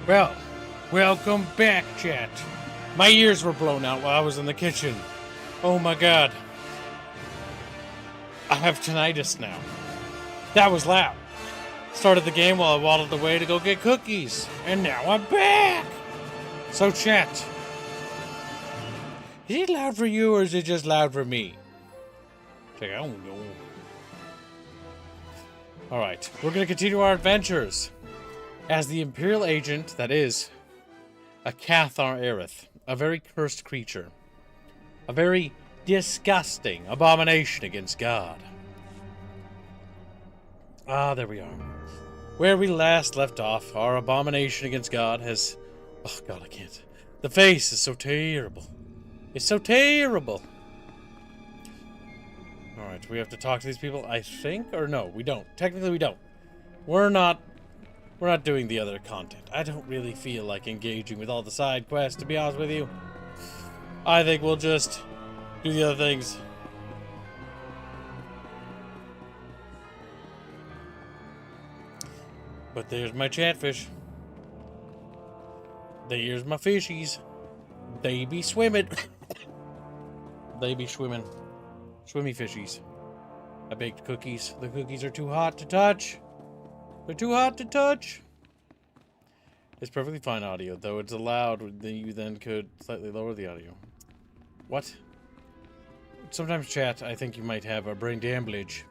Well, welcome back, chat. My ears were blown out while I was in the kitchen. Oh my god. I have tinnitus now. That was loud. Started the game while I waddled away to go get cookies. And now I'm back! So chat. Is it loud for you or is it just loud for me? It's like, I don't know. Alright, we're gonna continue our adventures. As the Imperial agent that is a Cathar Aerith, a very cursed creature. A very disgusting abomination against God. Ah, there we are. Where we last left off, our abomination against God has... Oh god, I can't. The face is so terrible. It's so terrible. Alright, we have to talk to these people, I think? Or no, we don't. Technically we don't. We're not doing the other content. I don't really feel like engaging with all the side quests, to be honest with you. I think we'll just do the other things. But there's my chatfish. There's my fishies. They be swimming. They be swimming. Swimmy fishies. I baked cookies. The cookies are too hot to touch. They're too hot to touch. It's perfectly fine audio, though it's allowed. You then could slightly lower the audio. What? Sometimes, chat, I think you might have a brain damage.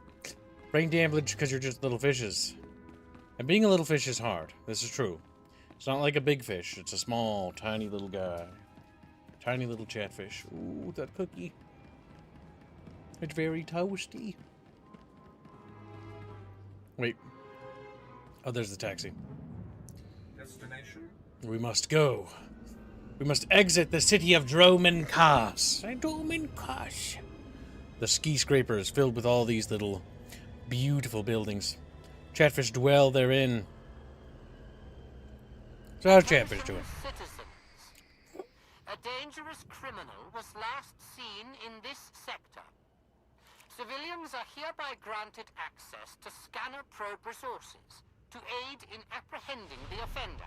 Brain damage because you're just little fishes. And being a little fish is hard. This is true. It's not like a big fish. It's a small, tiny little guy. Tiny little chatfish. Ooh, that cookie. It's very toasty. Wait. Oh, there's the taxi. Destination? We must go. We must exit the city of Droman. The ski scraper is filled with all these little beautiful buildings. Chatfish dwell therein. So how's Chatfish doing? Citizens. A dangerous criminal was last seen in this sector. Civilians are hereby granted access to scanner probe resources to aid in apprehending the offender.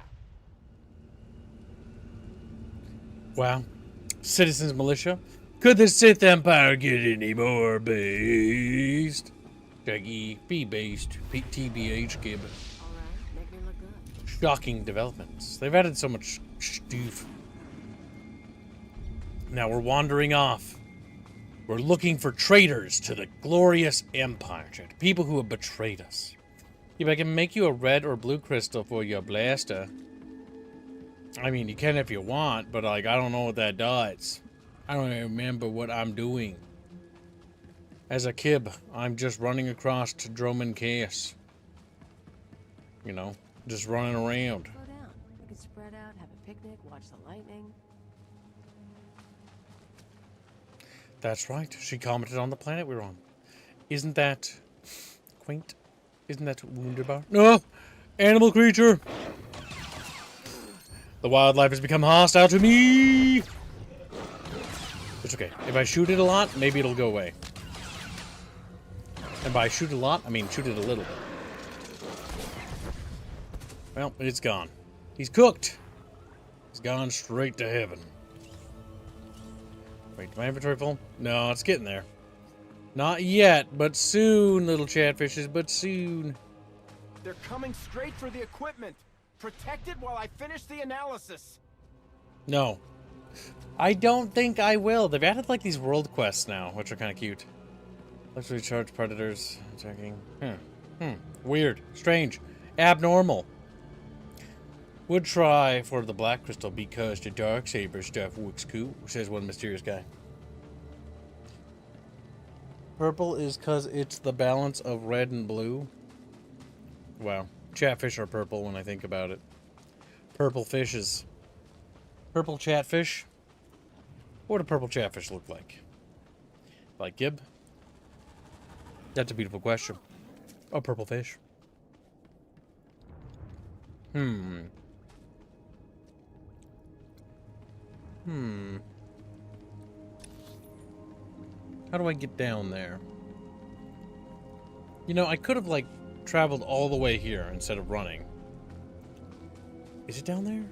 Wow. Citizens militia? Could the Sith Empire get any more based? Jaggy, be based. TBH Gib. Alright, make me look good. Shocking developments. They've added so much stoof. Now we're wandering off. We're looking for traitors to the glorious Empire. People who have betrayed us. If I can make you a red or blue crystal for your blaster. I mean, you can if you want, but like, I don't know what that does. I don't even remember what I'm doing. As a kid, I'm just running across to Droman Chaos. You know, just running around. Slow down. We can spread out, have a picnic, watch the lightning. That's right. She commented on the planet we're on. Isn't that quaint? Isn't that wunderbar? No! Animal creature! The wildlife has become hostile to me! It's okay. If I shoot it a lot, maybe it'll go away. And by shoot a lot, I mean shoot it a little bit. Well, it's gone. He's cooked! He's gone straight to heaven. Wait, my inventory full? No, it's getting there. Not yet, but soon, little chatfishes, but soon. They're coming straight for the equipment. Protect it while I finish the analysis. No. I don't think I will. They've added like these world quests now, which are kind of cute. Let's recharge predators. Checking. Weird. Strange. Abnormal. Would try for the black crystal because the dark saber stuff looks cool, says one mysterious guy. Purple is because it's the balance of red and blue. Wow. Chatfish are purple when I think about it. Purple fishes. Purple chatfish? What would a purple chatfish look like? Like Gib? That's a beautiful question. A purple fish. How do I get down there? You know, I could have, like, traveled all the way here instead of running. Is it down there?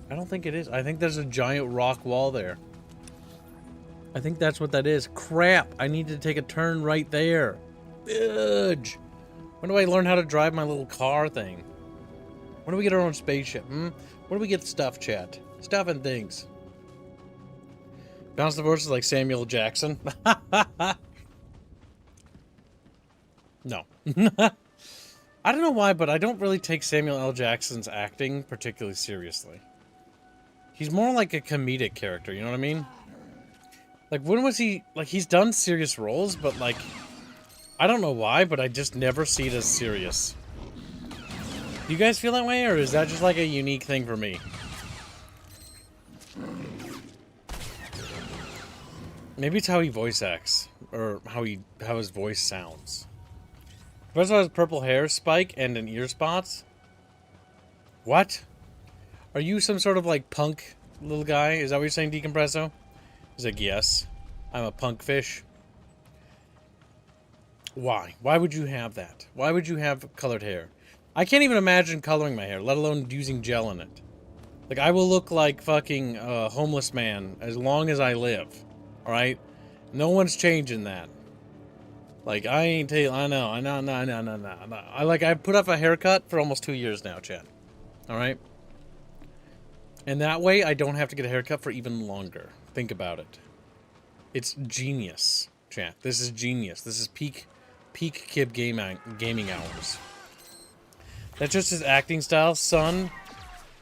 I don't think it is. I think there's a giant rock wall there. I think that's what that is. Crap! I need to take a turn right there. Fudge! When do I learn how to drive my little car thing? When do we get our own spaceship? When do we get stuff, chat? Stuff and things. Bounce the voice is like Samuel Jackson. No. I don't know why, but I don't really take Samuel L. Jackson's acting particularly seriously. He's more like a comedic character, you know what I mean? Like, when was he... Like, he's done serious roles, but, like... I don't know why, but I just never see it as serious. Do you guys feel that way, or is that just, like, a unique thing for me? Maybe it's how he voice acts, or how his voice sounds. Professor has purple hair spike and an ear spots. What? Are you some sort of like punk little guy? Is that what you're saying, Decompresso? He's like, yes. I'm a punk fish. Why? Why would you have that? Why would you have colored hair? I can't even imagine coloring my hair, let alone using gel in it. Like, I will look like fucking homeless man as long as I live. Alright? No one's changing that. Like, I know. I've put off a haircut for almost 2 years now, chat. Alright? And that way, I don't have to get a haircut for even longer. Think about it. It's genius, chat. This is genius. This is peak Kib gaming hours. That's just his acting style, son.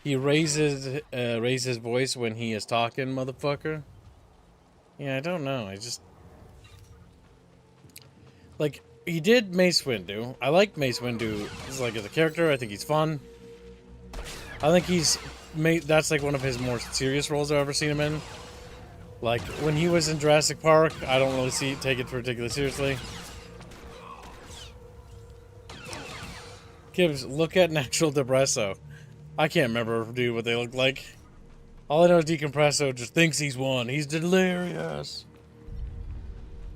He raises his voice when he is talking, motherfucker. Yeah, I don't know. I just... Like, he did Mace Windu. I like Mace Windu as a character. I think he's fun. I think that's like one of his more serious roles I've ever seen him in. Like, when he was in Jurassic Park, I don't really take it particularly seriously. Kids, look at Natural Depresso. I can't remember, dude, what they look like. All I know is Decompresso just thinks he's one. He's delirious.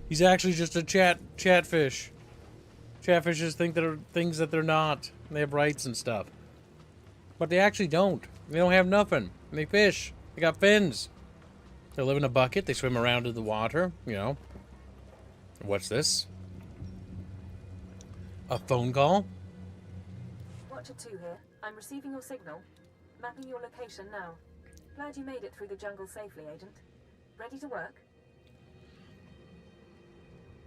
He's actually just a chatfish. Chatfishes think they're things that they're not. They have rights and stuff. But they actually don't. They don't have nothing. They fish. They got fins. They live in a bucket. They swim around in the water, you know. What's this? A phone call? Watcher 2 here. I'm receiving your signal. Mapping your location now. Glad you made it through the jungle safely, Agent. Ready to work?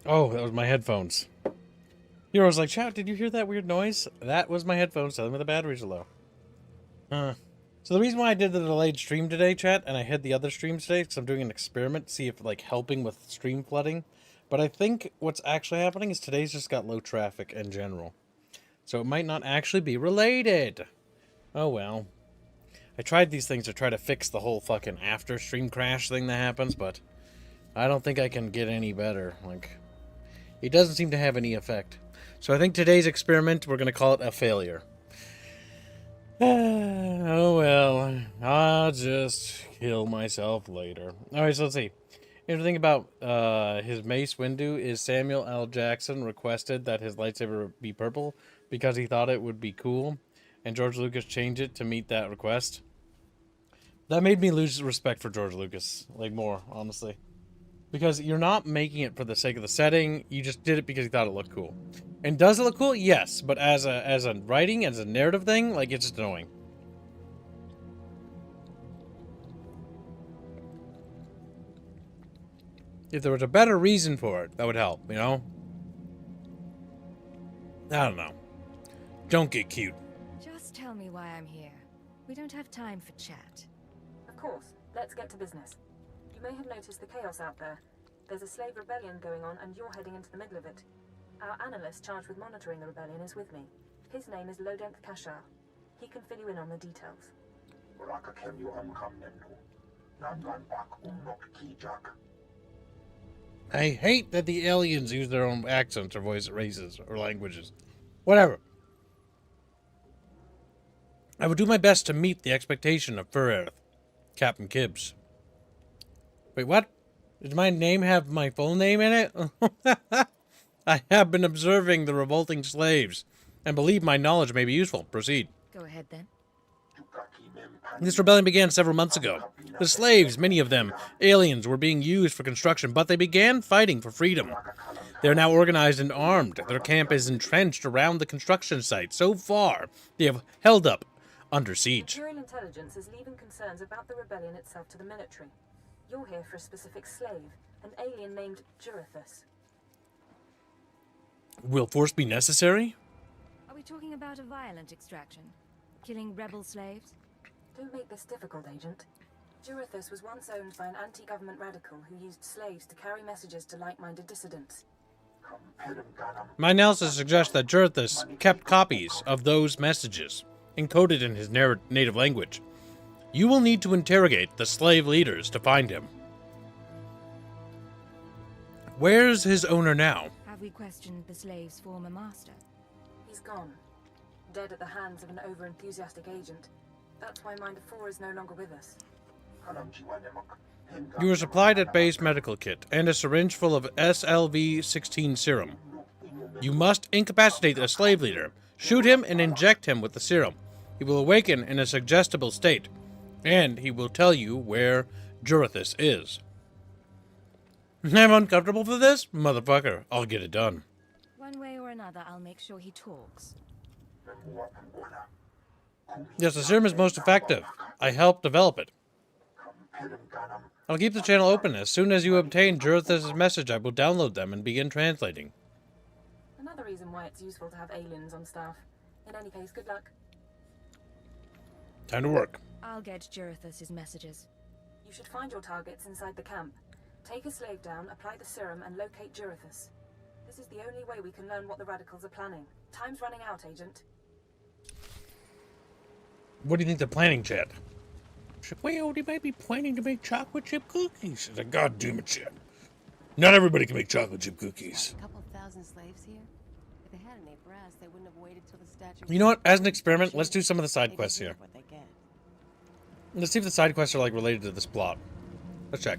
Oh, that was my headphones. Hero's like, chat, did you hear that weird noise? That was my headphones telling me the batteries are low. So the reason why I did the delayed stream today, chat, and I hid the other streams today, because I'm doing an experiment to see if, like, helping with stream flooding. But I think what's actually happening is today's just got low traffic in general. So it might not actually be related. Oh, well. I tried these things to try to fix the whole fucking after stream crash thing that happens, but I don't think I can get any better. Like, it doesn't seem to have any effect. So I think today's experiment, we're going to call it a failure. Oh well, I'll just kill myself later. Alright, so let's see. Interesting about his Mace Windu is Samuel L. Jackson requested that his lightsaber be purple because he thought it would be cool, and George Lucas changed it to meet that request. That made me lose respect for George Lucas, like, more, honestly. Because you're not making it for the sake of the setting, you just did it because you thought it looked cool. And does it look cool? Yes, but as a writing, as a narrative thing, like, it's just annoying. If there was a better reason for it, that would help, you know? I don't know. Don't get cute. Just tell me why I'm here. We don't have time for chat. Of course. Let's get to business. You may have noticed the chaos out there. There's a slave rebellion going on, and you're heading into the middle of it. Our analyst charged with monitoring the rebellion is with me. His name is Cathar. He can fill you in on the details. I hate that the aliens use their own accents or voice races or languages. Whatever. I would do my best to meet the expectation of Fur Earth. Captain Kibbs. Wait, what? Does my name have my full name in it? I have been observing the revolting slaves, and believe my knowledge may be useful. Proceed. Go ahead then. This rebellion began several months ago. The slaves, many of them aliens, were being used for construction, but they began fighting for freedom. They are now organized and armed. Their camp is entrenched around the construction site. So far, they have held up under siege. Imperial intelligence is leaving concerns about the rebellion itself to the military. You're here for a specific slave, an alien named Jurathus. Will force be necessary? Are we talking about a violent extraction? Killing rebel slaves? Don't make this difficult, Agent. Jurathus was once owned by an anti-government radical who used slaves to carry messages to like-minded dissidents. My analysis suggests that Jurathus kept copies of those messages, encoded in his native language. You will need to interrogate the slave leaders to find him. Where's his owner now? Have we questioned the slave's former master? He's gone. Dead at the hands of an over-enthusiastic agent. That's why Minder 4 is no longer with us. You were supplied a base medical kit and a syringe full of SLV-16 serum. You must incapacitate the slave leader, shoot him, and inject him with the serum. He will awaken in a suggestible state, and he will tell you where Jurathus is. I'm uncomfortable for this? Motherfucker, I'll get it done. One way or another, I'll make sure he talks. Yes, the serum is most effective. I helped develop it. I'll keep the channel open. As soon as you obtain Jurathus' message, I will download them and begin translating. Another reason why it's useful to have aliens on staff. In any case, good luck. Time to work. I'll get Jurathus' messages. You should find your targets inside the camp. Take a slave down, apply the serum, and locate Jurathus. This is the only way we can learn what the radicals are planning. Time's running out, Agent. What do you think they're planning, Chad? Well, they might be planning to make chocolate chip cookies. It's like, God damn it, Chad. Not everybody can make chocolate chip cookies. A couple thousand slaves here? If they had any brass, they wouldn't have waited till the statue. You know what? As an experiment, let's do some of the side quests here. Let's see if the side quests are, like, related to this plot. Let's check.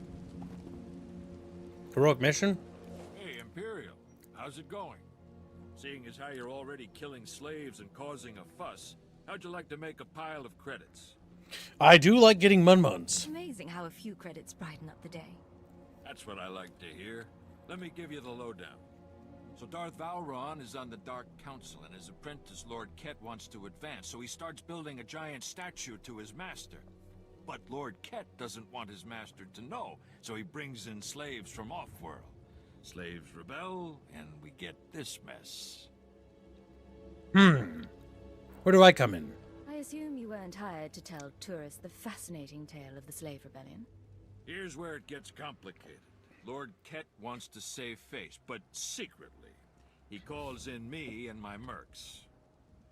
Heroic mission? Hey, Imperial. How's it going? Seeing as how you're already killing slaves and causing a fuss, how'd you like to make a pile of credits? I do like getting mun-muns. It's amazing how a few credits brighten up the day. That's what I like to hear. Let me give you the lowdown. So Darth Valron is on the Dark Council, and his apprentice Lord Ket wants to advance, so he starts building a giant statue to his master. But Lord Ket doesn't want his master to know, so he brings in slaves from off-world. Slaves rebel, and we get this mess. Where do I come in? I assume you weren't hired to tell tourists the fascinating tale of the slave rebellion. Here's where it gets complicated. Lord Ket wants to save face, but secretly. He calls in me and my mercs.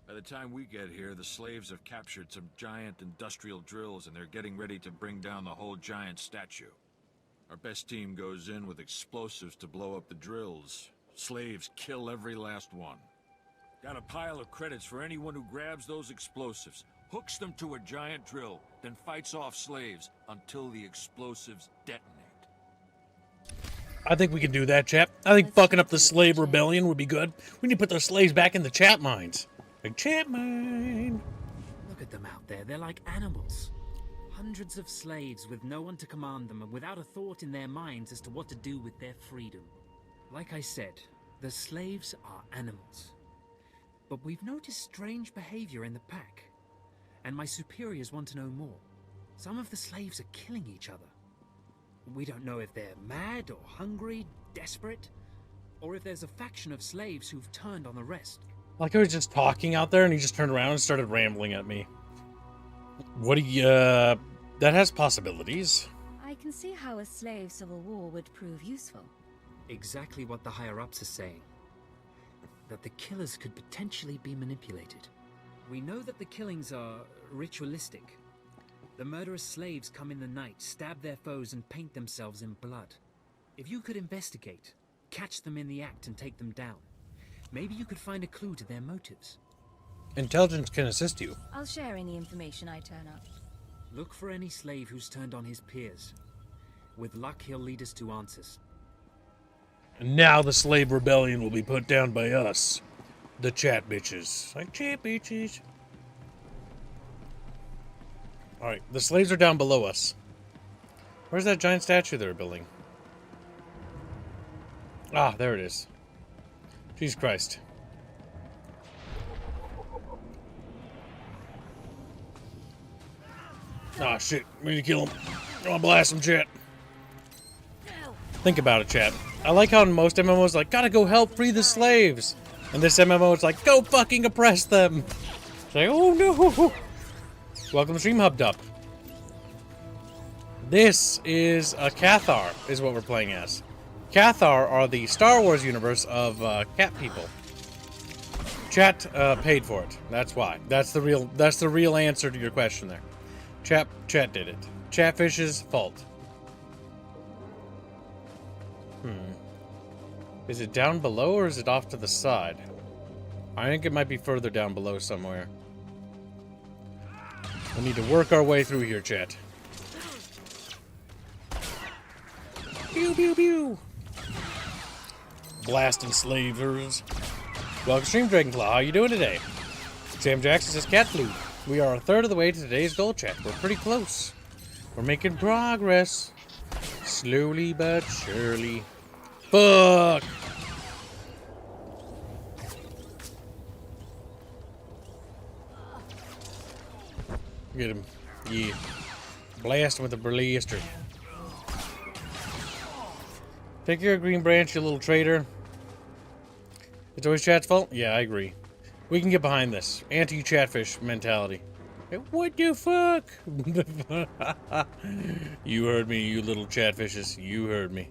By the time we get here, the slaves have captured some giant industrial drills, and they're getting ready to bring down the whole giant statue. Our best team goes in with explosives to blow up the drills. Slaves kill every last one. Got a pile of credits for anyone who grabs those explosives, hooks them to a giant drill, then fights off slaves until the explosives detonate. I think we can do that, chap. I think fucking up the slave rebellion would be good. We need to put those slaves back in the chat mines. Like, chat mine. Look at them out there. They're like animals. Hundreds of slaves with no one to command them and without a thought in their minds as to what to do with their freedom. Like I said, the slaves are animals. But we've noticed strange behavior in the pack, and my superiors want to know more. Some of the slaves are killing each other. We don't know if they're mad or hungry, desperate, or if there's a faction of slaves who've turned on the rest. Like I was just talking out there, and he just turned around and started rambling at me. What do you, that has possibilities. I can see how a slave civil war would prove useful. Exactly what the higher-ups are saying. That the killers could potentially be manipulated. We know that the killings are ritualistic. The murderous slaves come in the night, stab their foes, and paint themselves in blood. If you could investigate, catch them in the act and take them down, maybe you could find a clue to their motives. Intelligence can assist you. I'll share any information I turn up. Look for any slave who's turned on his peers. With luck, he'll lead us to answers. And now the slave rebellion will be put down by us. The chat bitches. Like, chat bitches. Alright, the slaves are down below us. Where's that giant statue they're building? Ah, there it is. Jesus Christ. Ah, shit. We need to kill him. I'm gonna blast him, chat. Think about it, chat. I like how in most MMOs, like, gotta go help free the slaves. And this MMO is like, go fucking oppress them. It's like, oh no. Welcome to Stream Hub Dup. This is a Cathar, is what we're playing as. Cathar are the Star Wars universe of cat people. Chat paid for it. That's why. That's the real answer to your question there. Chat did it. Chatfish's fault. Is it down below or is it off to the side? I think it might be further down below somewhere. We need to work our way through here, chat. Pew pew pew. Blasting slavers. Welcome to Stream Dragonclaw. How you doing today? Sam Jackson says cat flu. We are a third of the way to today's goal, chat. We're pretty close. We're making progress. Slowly but surely. Fuck! Get him. Yeah. Blast him with a blaster. Take your green branch, you little traitor. It's always chat's fault? Yeah, I agree. We can get behind this. Anti-chatfish mentality. Hey, what the fuck? You heard me, you little chatfishes. You heard me.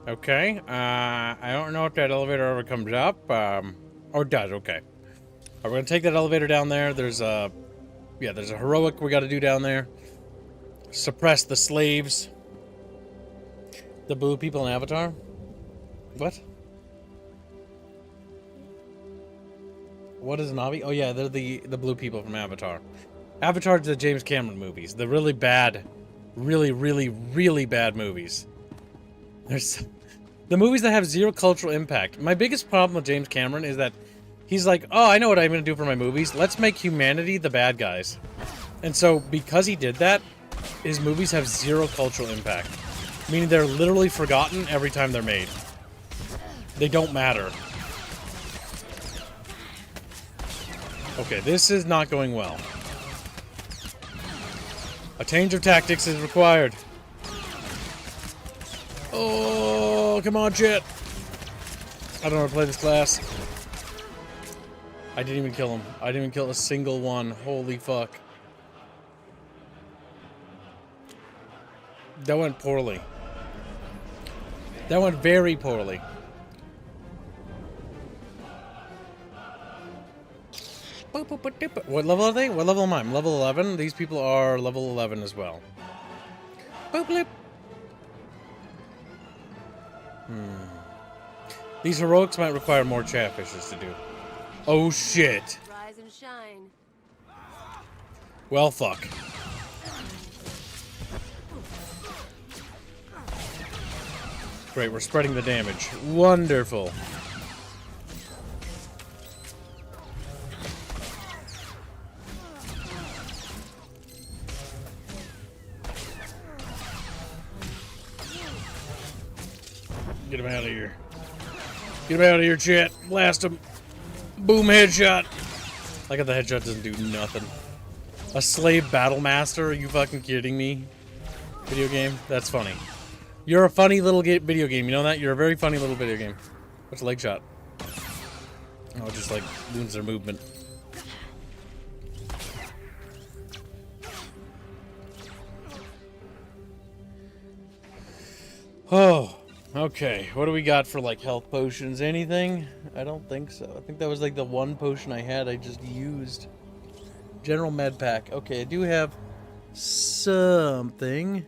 Okay. I don't know if that elevator ever comes up. Or it does, okay. We're gonna take that elevator down there. There's a heroic we gotta do down there. Suppress the slaves. The blue people in Avatar? What? What is Navi? Oh yeah, they're the blue people from Avatar. Avatar's the James Cameron movies. The really bad, really bad movies. There's the movies that have zero cultural impact. My biggest problem with James Cameron is that he's like, oh, I know what I'm going to do for my movies. Let's make humanity the bad guys. And so, because he did that, his movies have zero cultural impact. Meaning they're literally forgotten every time they're made. They don't matter. Okay, this is not going well. A change of tactics is required. Oh, come on, chat. I don't know how to play this class. I didn't even kill him. I didn't even kill a single one. Holy fuck. That went poorly. That went very poorly. What level are they? What level am I? I'm level 11. These people are level 11 as well. Boop, blip. These heroics might require more chatfishes to do. Oh shit. Rise and shine. Well, fuck. Great, we're spreading the damage. Wonderful. Get him out of here. Get him out of here, chat. Blast him. Boom, headshot. Like how the headshot doesn't do nothing. A slave battle master? Are you fucking kidding me? Video game? That's funny. You're a funny little video game. You know that? You're a very funny little video game. What's a leg shot? Oh, it just like wounds their movement. Oh. Okay, what do we got for, like, health potions? Anything? I don't think so. I think that was, like, the one potion I had I just used. General med pack. Okay, I do have something.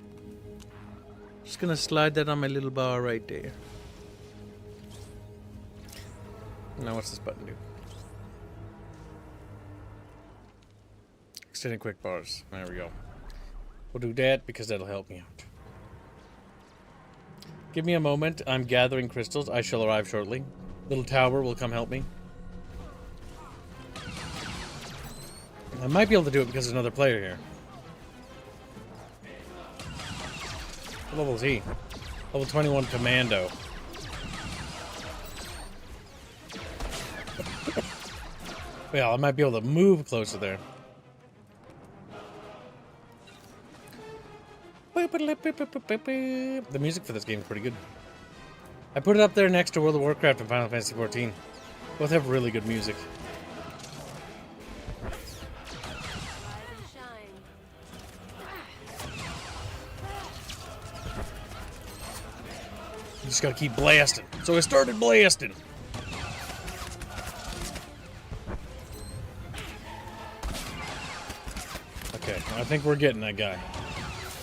Just gonna slide that on my little bar right there. Now what's this button do? Extended quick bars. There we go. We'll do that because that'll help me out. Give me a moment. I'm gathering crystals. I shall arrive shortly. Little tower will come help me. I might be able to do it because there's another player here. What level is he? Level 21 Commando. Well, I might be able to move closer there. The music for this game is pretty good. I put it up there next to World of Warcraft and Final Fantasy XIV. Both have really good music. You just gotta keep blasting. So I started blasting. Okay, I think we're getting that guy.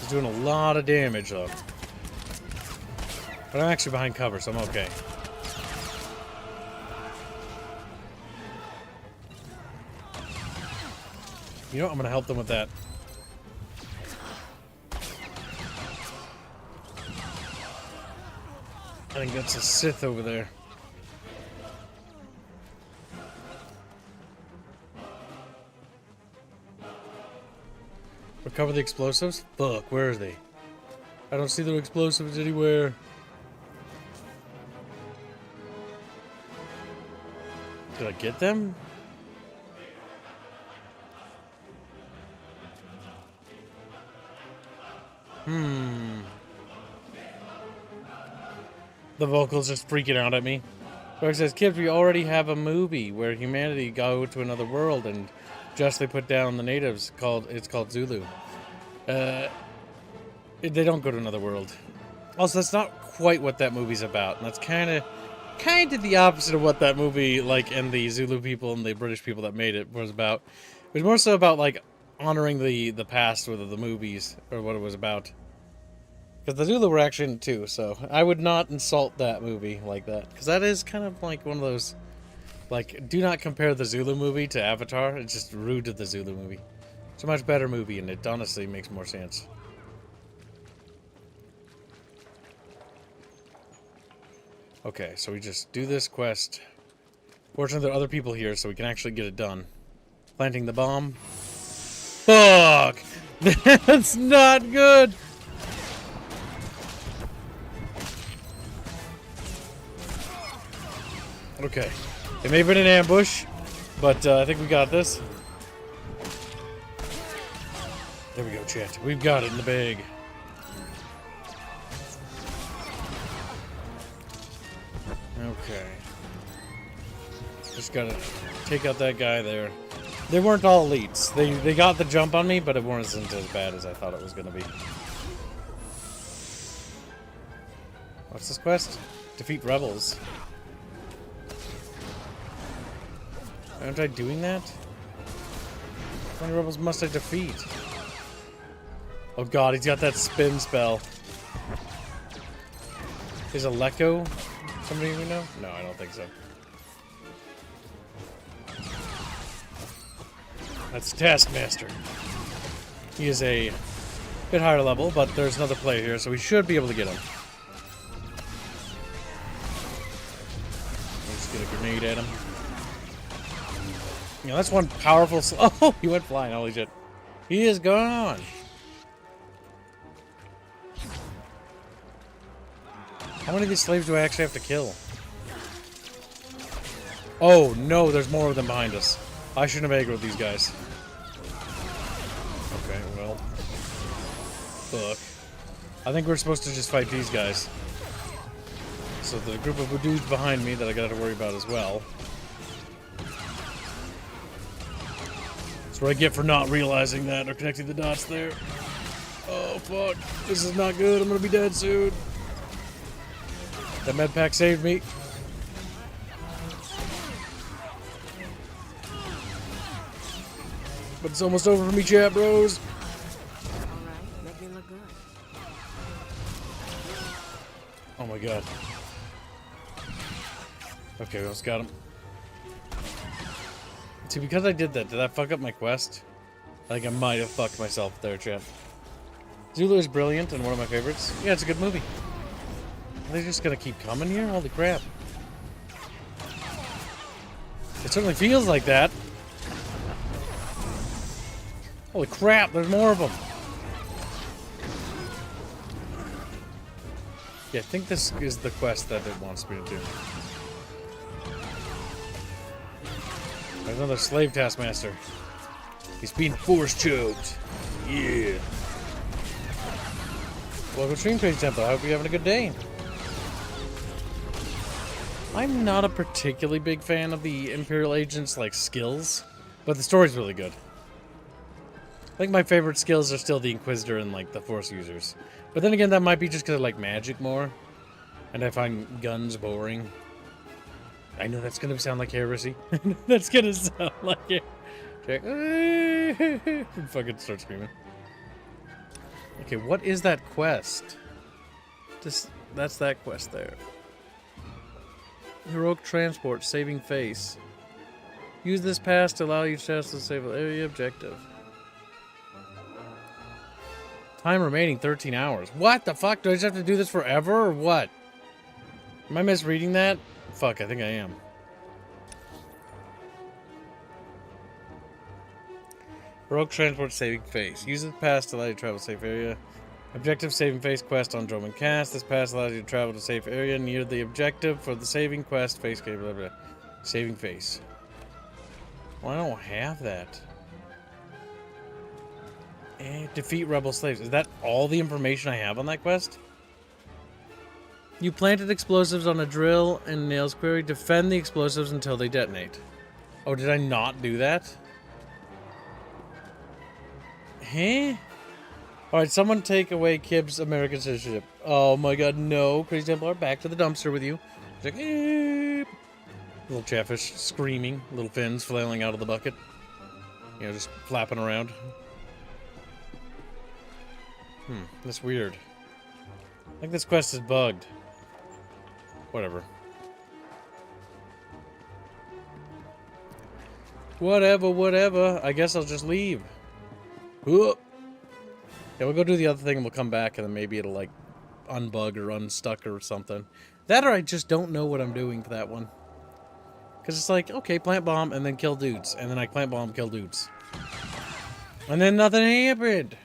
He's doing a lot of damage though. But I'm actually behind cover, so I'm okay. You know what? I'm gonna help them with that. I think that's a Sith over there. Recover the explosives? Fuck, where are they? I don't see the explosives anywhere. Did I get them? The vocal's just freaking out at me. Dark says, kids, we already have a movie where humanity go to another world and justly put down the natives. It's called Zulu. They don't go to another world. Also, that's not quite what that movie's about. And that's kind of the opposite of what that movie, like, and the Zulu people and the British people that made it was about. It was more so about, like, honoring the past with the movies, or what it was about. Because the Zulu were actually in it too, so I would not insult that movie like that. Because that is kind of like one of those, like, do not compare the Zulu movie to Avatar. It's just rude to the Zulu movie. It's a much better movie, and it honestly makes more sense. Okay, so we just do this quest. Fortunately, there are other people here, so we can actually get it done. Planting the bomb. Fuck! That's not good! Okay. It may have been an ambush, but I think we got this. There we go, chat. We've got it in the bag. Okay. Just gotta take out that guy there. They weren't all elites. They got the jump on me, but it wasn't as bad as I thought it was gonna be. What's this quest? Defeat rebels. Aren't I doing that? How many rebels must I defeat? Oh god, he's got that spin spell. Is Aleko somebody we know? No, I don't think so. That's Taskmaster. He is a bit higher level, but there's another player here, so we should be able to get him. Let's get a grenade at him. You know, that's one powerful... Oh, he went flying. Holy shit. He is gone. How many of these slaves do I actually have to kill? Oh, no, there's more of them behind us. I shouldn't have aggroed these guys. Okay, well. Fuck. I think we're supposed to just fight these guys. So the group of dudes behind me that I gotta worry about as well. That's what I get for not realizing that or connecting the dots there. Oh, fuck. This is not good. I'm gonna be dead soon. That med pack saved me. But it's almost over for me, chat bros. Alright, make me look good. Oh my god. Okay, we almost got him. See, because I did that, did that fuck up my quest? I think I might have fucked myself there, chat. Zulu is brilliant and one of my favorites. Yeah, it's a good movie. Are they just gonna keep coming here? Holy crap. It certainly feels like that. Holy crap, there's more of them. Yeah, I think this is the quest that it wants me to do. There's another slave taskmaster. He's being force choked. Yeah. Welcome to Stream Trade Temple. I hope you're having a good day. I'm not a particularly big fan of the Imperial Agents' like skills, but the story's really good. I think my favorite skills are still the Inquisitor and like the Force users. But then again, that might be just because I like magic more. And I find guns boring. I know that's going to sound like heresy. That's going to sound like it. Fucking start screaming. Okay, what is that quest? That's that quest there. Heroic transport, saving face. Use this pass to allow you to save an area objective. Time remaining 13 hours. What the fuck? Do I just have to do this forever or what? Am I misreading that? Fuck, I think I am. Rogue transport saving face. Use the pass to allow you to travel to safe area. Objective saving face quest on Droman Cast. This pass allows you to travel to safe area near the objective for the saving quest. Face game, blah, blah. Saving face. Well, I don't have that. Defeat rebel slaves. Is that all the information I have on that quest? You planted explosives on a drill and nails quarry. Defend the explosives until they detonate. Oh, did I not do that? Huh? Alright, someone take away Kib's American citizenship. Oh my god, no. Crazy Templar, back to the dumpster with you. It's like, little chatfish screaming. Little fins flailing out of the bucket. You know, just flapping around. That's weird. I think this quest is bugged. Whatever. Whatever. I guess I'll just leave. Whoop. Yeah, we'll go do the other thing and we'll come back and then maybe it'll like unbug or unstuck or something. That or I just don't know what I'm doing for that one. Because it's like, okay, plant bomb and then kill dudes. And then I plant bomb, kill dudes. And then nothing happened.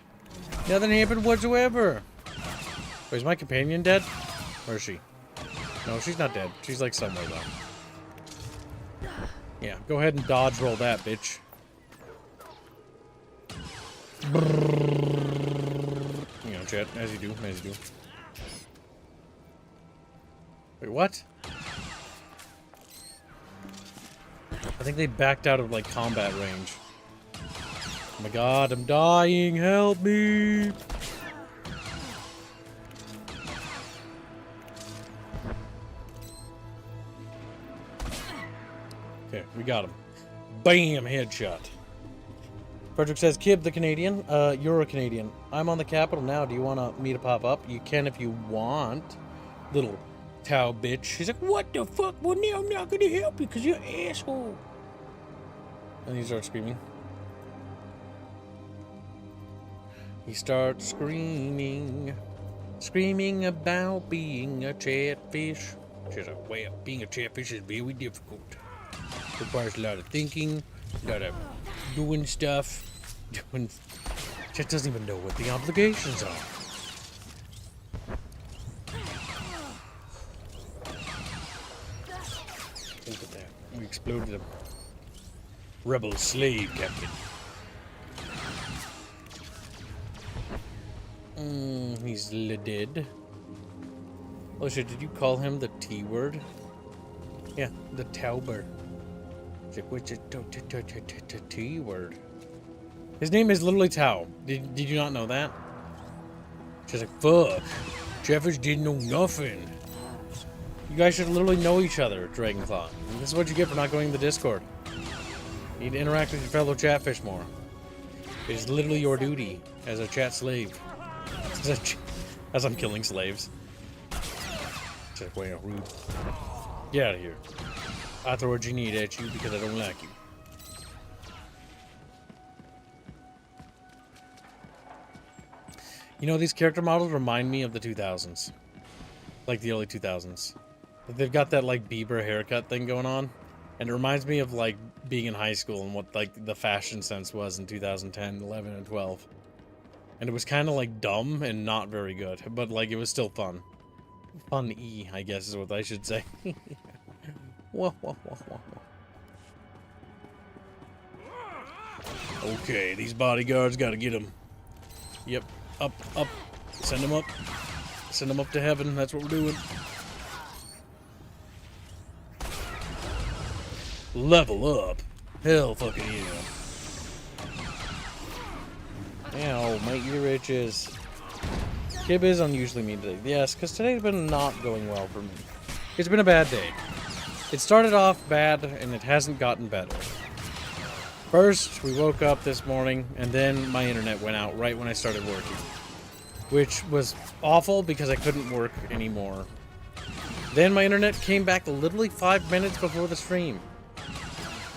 Nothing happened whatsoever. Wait, is my companion dead? Where is she? No, she's not dead. She's like somewhere though. Yeah, go ahead and dodge roll that, bitch. You know, chat, as you do. Wait, what? I think they backed out of like combat range. Oh my god, I'm dying, help me! Okay, we got him. Bam, headshot. Frederick says, Kib the Canadian, you're a Canadian. I'm on the capital now, do you want me to pop up? You can if you want. Little Tau bitch. She's like, what the fuck? Well, now I'm not gonna help you because you're an asshole. And he starts screaming. He starts screaming. Screaming about being a chatfish. She's like, well, being a chatfish is very difficult. Requires a lot of thinking, a lot of doing stuff. Just doesn't even know what the obligations are. Look at that. We exploded him. Rebel slave captain. He's dead. Oh shit, did you call him the T word? Yeah, the Tauber. Which is T word. His name is literally Tau. Did you not know that? She's like, fuck. Jeffers didn't know nothing. You guys should literally know each other, Dragonclaw. And this is what you get for not going to the Discord. You need to interact with your fellow chatfish more. It is literally your duty as a chat slave. As I'm killing slaves. Just way rude. Get out of here. I throw a grenade at you because I don't like you. You know, these character models remind me of the 2000s. Like the early 2000s. They've got that like Bieber haircut thing going on. And it reminds me of, like, being in high school and what, like, the fashion sense was in 2010, 11, and 12. And it was kind of, like, dumb and not very good. But, like, it was still fun. Fun-y, I guess is what I should say. Wah, wah, wah, wah, wah. Okay, these bodyguards gotta get them. Yep, up, up. Send them up. Send them up to heaven. That's what we're doing. Level up. Hell fucking yeah. Ow, my ear itches. Kib is unusually mean today. Yes, because today's been not going well for me. It's been a bad day. It started off bad, and it hasn't gotten better. First, we woke up this morning, and then my internet went out right when I started working. Which was awful, because I couldn't work anymore. Then my internet came back literally 5 minutes before the stream.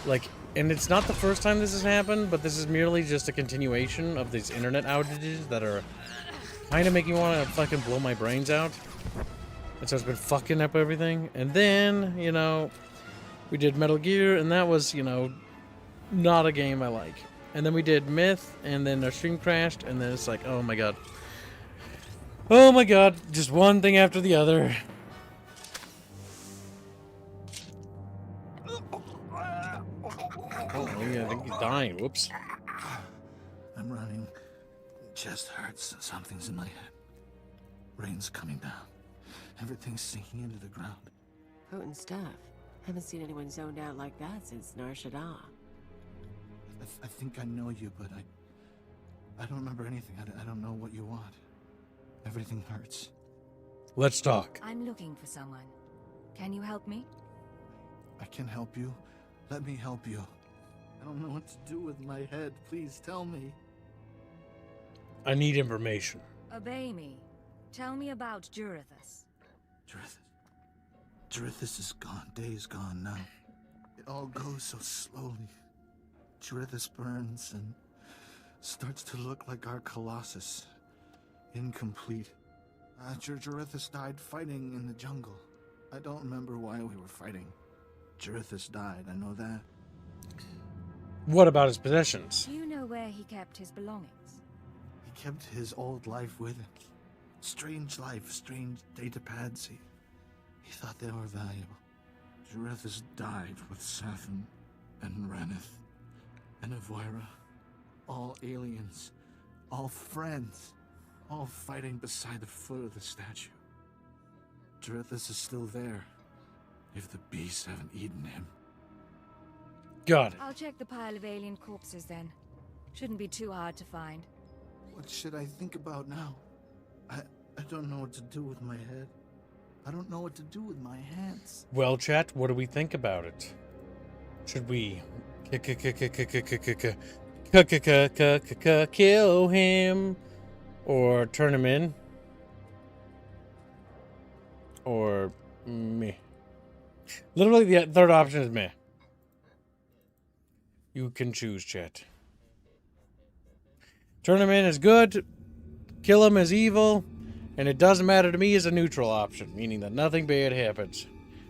Like, and it's not the first time this has happened, but this is merely just a continuation of these internet outages that are kind of making me want to fucking blow my brains out. And so it's been fucking up everything. And then, you know, we did Metal Gear, and that was, you know, not a game I like. And then we did Myth, and then our stream crashed, and then it's like, oh my god. Oh my god, just one thing after the other. Oh, yeah, I think he's dying. Whoops. I'm running. Chest hurts. Something's in my head. Rain's coming down. Everything's sinking into the ground. Potent stuff. Haven't seen anyone zoned out like that since Nar Shaddaa. I think I know you, but I don't remember anything. I don't know what you want. Everything hurts. Let's talk. I'm looking for someone. Can you help me? I can help you. Let me help you. I don't know what to do with my head. Please tell me. I need information. Obey me. Tell me about Jurithus. Jurithus is gone. Days gone now. It all goes so slowly. Jurithus burns and starts to look like our Colossus. Incomplete. Jurithus died fighting in the jungle. I don't remember why we were fighting. Jurithus died, I know that. What about his possessions? Do you know where he kept his belongings? He kept his old life with him. Strange life, strange data pads. He thought they were valuable. Jurithus died with Sathan and Ranith and Avoira. All aliens. All friends. All fighting beside the foot of the statue. Jurithus is still there. If the beasts haven't eaten him. Got it. I'll check the pile of alien corpses then. Shouldn't be too hard to find. What should I think about now? I don't know what to do with my head. I don't know what to do with my hands. Well, chat, what do we think about it? Should we kill him? Or turn him in? Or meh? Literally, the third option is meh. You can choose, chat. Turn him in is good. Kill him is evil. And it doesn't matter to me as a neutral option, meaning that nothing bad happens.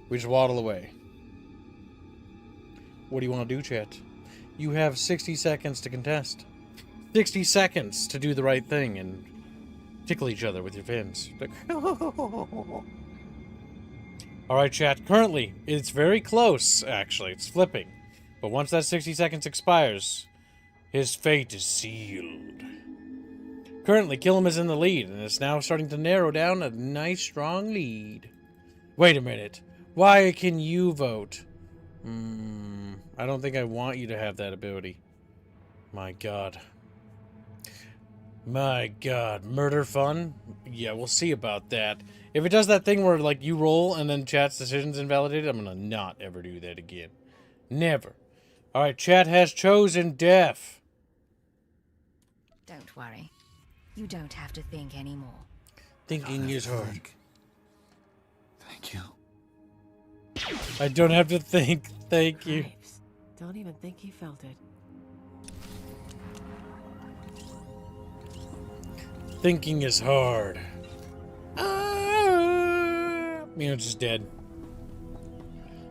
We just waddle away. What do you want to do, chat? You have 60 seconds to contest. 60 seconds to do the right thing and tickle each other with your fins. Alright, chat. Currently, it's very close, actually. It's flipping. But once that 60 seconds expires, his fate is sealed. Currently, Killam is in the lead, and it's now starting to narrow down a nice, strong lead. Wait a minute. Why can you vote? I don't think I want you to have that ability. My god. My god. Murder fun? Yeah, we'll see about that. If it does that thing where, like, you roll and then chat's decision's invalidated, I'm gonna not ever do that again. Never. Alright, chat has chosen death. Don't worry. You don't have to think anymore. Thinking is hard. Thank you. I don't have to think. Thank you. Cripes. Don't even think he felt it. Thinking is hard. It's just dead.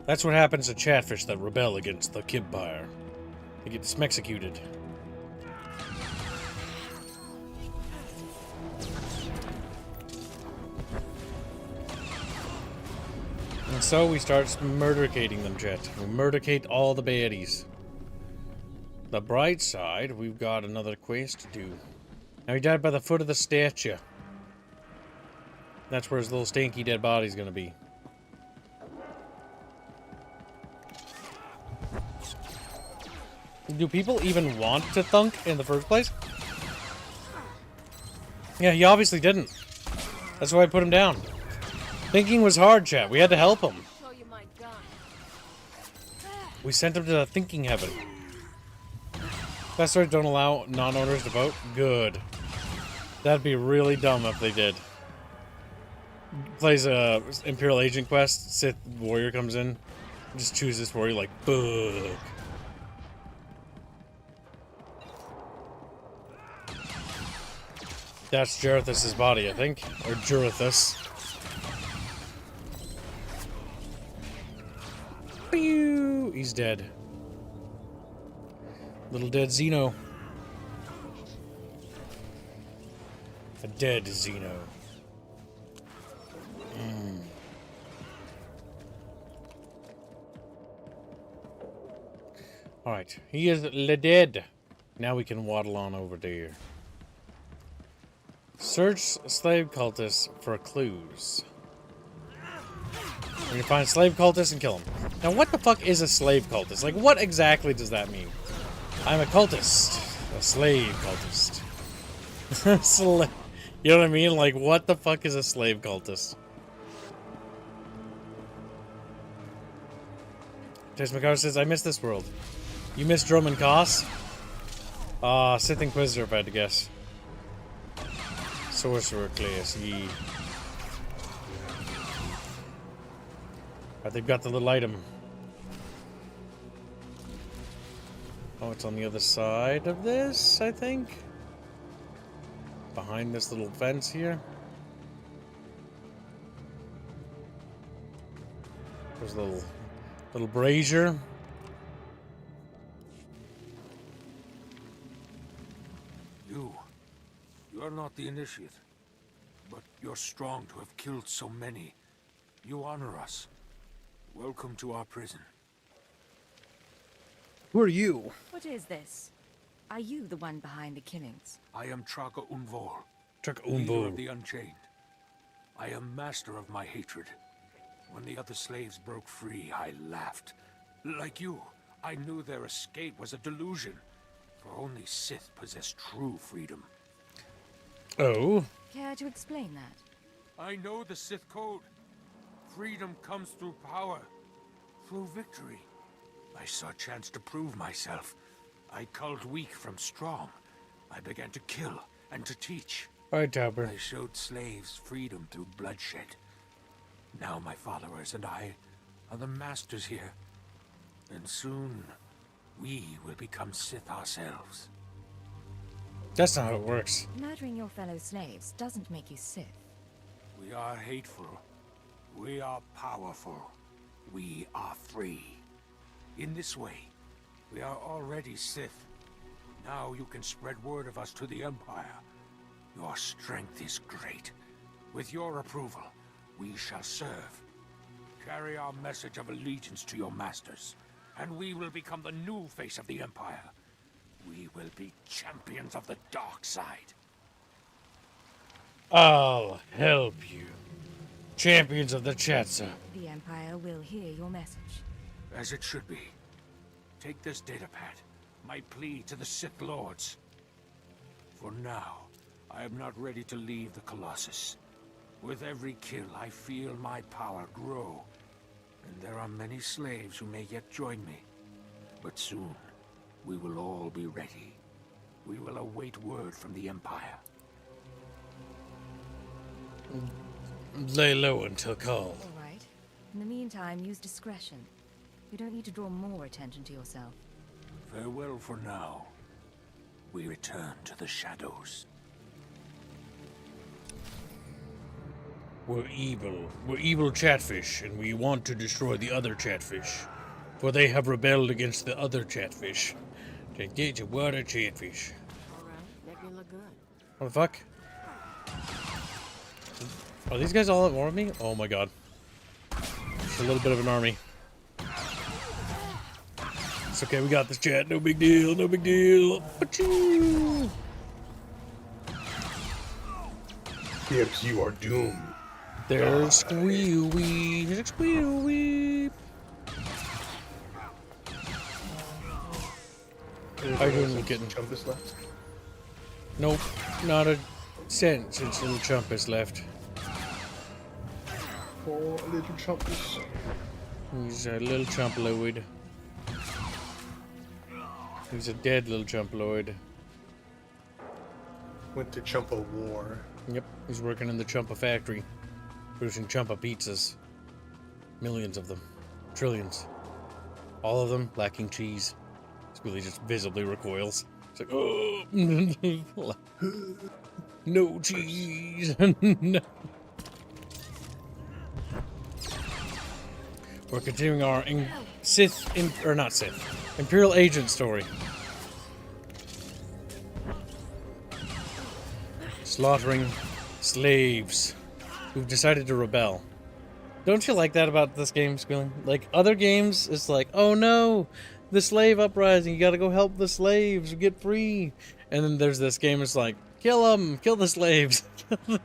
That's what happens to chatfish that rebel against the Kibire. They get dismexecuted. And so we start murdercating them, chat. We murdercate all the baddies. The bright side, we've got another quest to do. Now he died by the foot of the statue. That's where his little stinky dead body's gonna be. Do people even want to thunk in the first place? Yeah, he obviously didn't. That's why I put him down. Thinking was hard, chat. We had to help him. We sent him to the thinking heaven. Best don't allow non-owners to vote? Good. That'd be really dumb if they did. Plays a Imperial Agent quest, Sith Warrior comes in. Just choose this warrior like, bug. That's Jarethus' body, I think. Or Jarethus. Pew! He's dead. Little dead Xeno. A dead Xeno. Alright, he is dead. Now we can waddle on over there. Search slave cultists for clues. We can find slave cultists and kill them. Now, what the fuck is a slave cultist? Like, what exactly does that mean? I'm a cultist. A slave cultist. You know what I mean? Like, what the fuck is a slave cultist? Jace McCarr says, I miss this world. You miss Drum and Koss? Sith Inquisitor, if I had to guess. Sorcerer class, ye. Alright, they've got the little item. Oh, it's on the other side of this, I think? Behind this little fence here. There's a little brazier. You are not the initiate, but you're strong to have killed so many. You honor us. Welcome to our prison. Who are you? What is this? Are you the one behind the killings? I am Traga Unvor, Traga leader Unvor. of the Unchained. I am master of my hatred. When the other slaves broke free, I laughed. Like you, I knew their escape was a delusion, for only Sith possess true freedom. Oh? Care to explain that? I know the Sith code. Freedom comes through power, through victory. I saw a chance to prove myself. I culled weak from strong. I began to kill and to teach. Alright, Tauber. I showed slaves freedom through bloodshed. Now my followers and I are the masters here. And soon, we will become Sith ourselves. That's not how it works. Murdering your fellow slaves doesn't make you Sith. We are hateful. We are powerful. We are free. In this way, we are already Sith. Now you can spread word of us to the Empire. Your strength is great. With your approval, we shall serve. Carry our message of allegiance to your masters, and we will become the new face of the Empire. We will be champions of the dark side. I'll help you. Champions of the Chatsa. The Empire will hear your message. As it should be. Take this datapad, my plea to the Sith Lords. For now, I am not ready to leave the Colossus. With every kill, I feel my power grow. And there are many slaves who may yet join me. But soon, we will all be ready. We will await word from the Empire. Lay low until called. All right. In the meantime, use discretion. You don't need to draw more attention to yourself. Farewell for now. We return to the shadows. We're evil. We're evil chatfish, and we want to destroy the other chatfish. For they have rebelled against the other chatfish. To get your water chatfish. Alright, make me look good. What the fuck? Are these guys all at war with me? Oh my god. Just a little bit of an army. It's okay, we got this, chat. No big deal, no big deal. Achoo! Gibbs, you are doomed. There's Squealy. There's Squealy. How you doing, little kitten? Chumpus left? Nope, not a cent since little Chumpus left. Poor little Chumpus. He's a little Chumpaloid. He's a dead little Chumpaloid. Went to Chumpa War. Yep, he's working in the Chumpa factory, producing Chumpa pizzas. Millions of them. Trillions. All of them lacking cheese. Squealy just visibly recoils. It's like, oh, no cheese. No. We're continuing our Imperial Agent story. Slaughtering slaves who've decided to rebel. Don't you like that about this game, Squealing? Like, other games, it's like, oh no, the slave uprising, you gotta go help the slaves, get free. And then there's this game, it's like, kill them, kill the slaves. Yeah.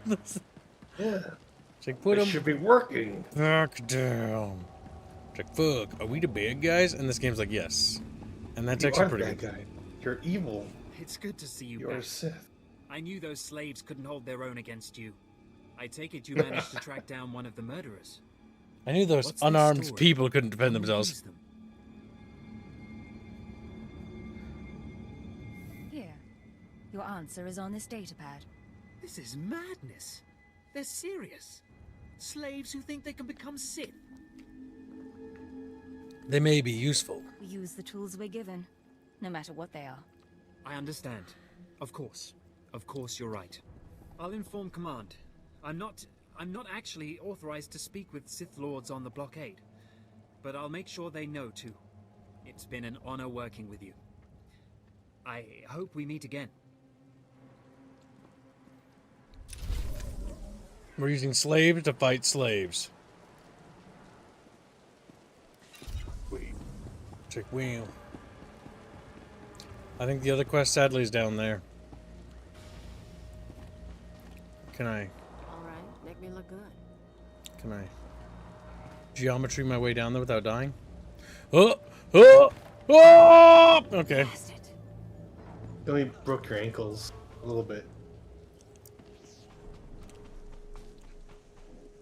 It's like, put They them should be working. back down. It's like, fuck, are we the bad guys? And this game's like, yes. And that's You actually are pretty bad good. guy. You're evil. It's good to see you You're a back. Sith. I knew those slaves couldn't hold their own against you. I take it you managed to track down one of the murderers. I knew those What's their unarmed story? people couldn't defend Who themselves. used them? Here. Your answer is on this datapad. This is madness. They're serious. Slaves who think they can become Sith. They may be useful. We use the tools we're given, no matter what they are. I understand. Of course. Of course you're right. I'll inform command. I'm not actually authorized to speak with Sith Lords on the blockade. But I'll make sure they know too. It's been an honor working with you. I hope we meet again. We're using slaves to fight slaves. Wait. Check wheel. I think the other quest sadly is down there. Can I Alright, make me look good. geometry my way down there without dying? Oh! Oh! Oh! Okay. You only broke your ankles a little bit.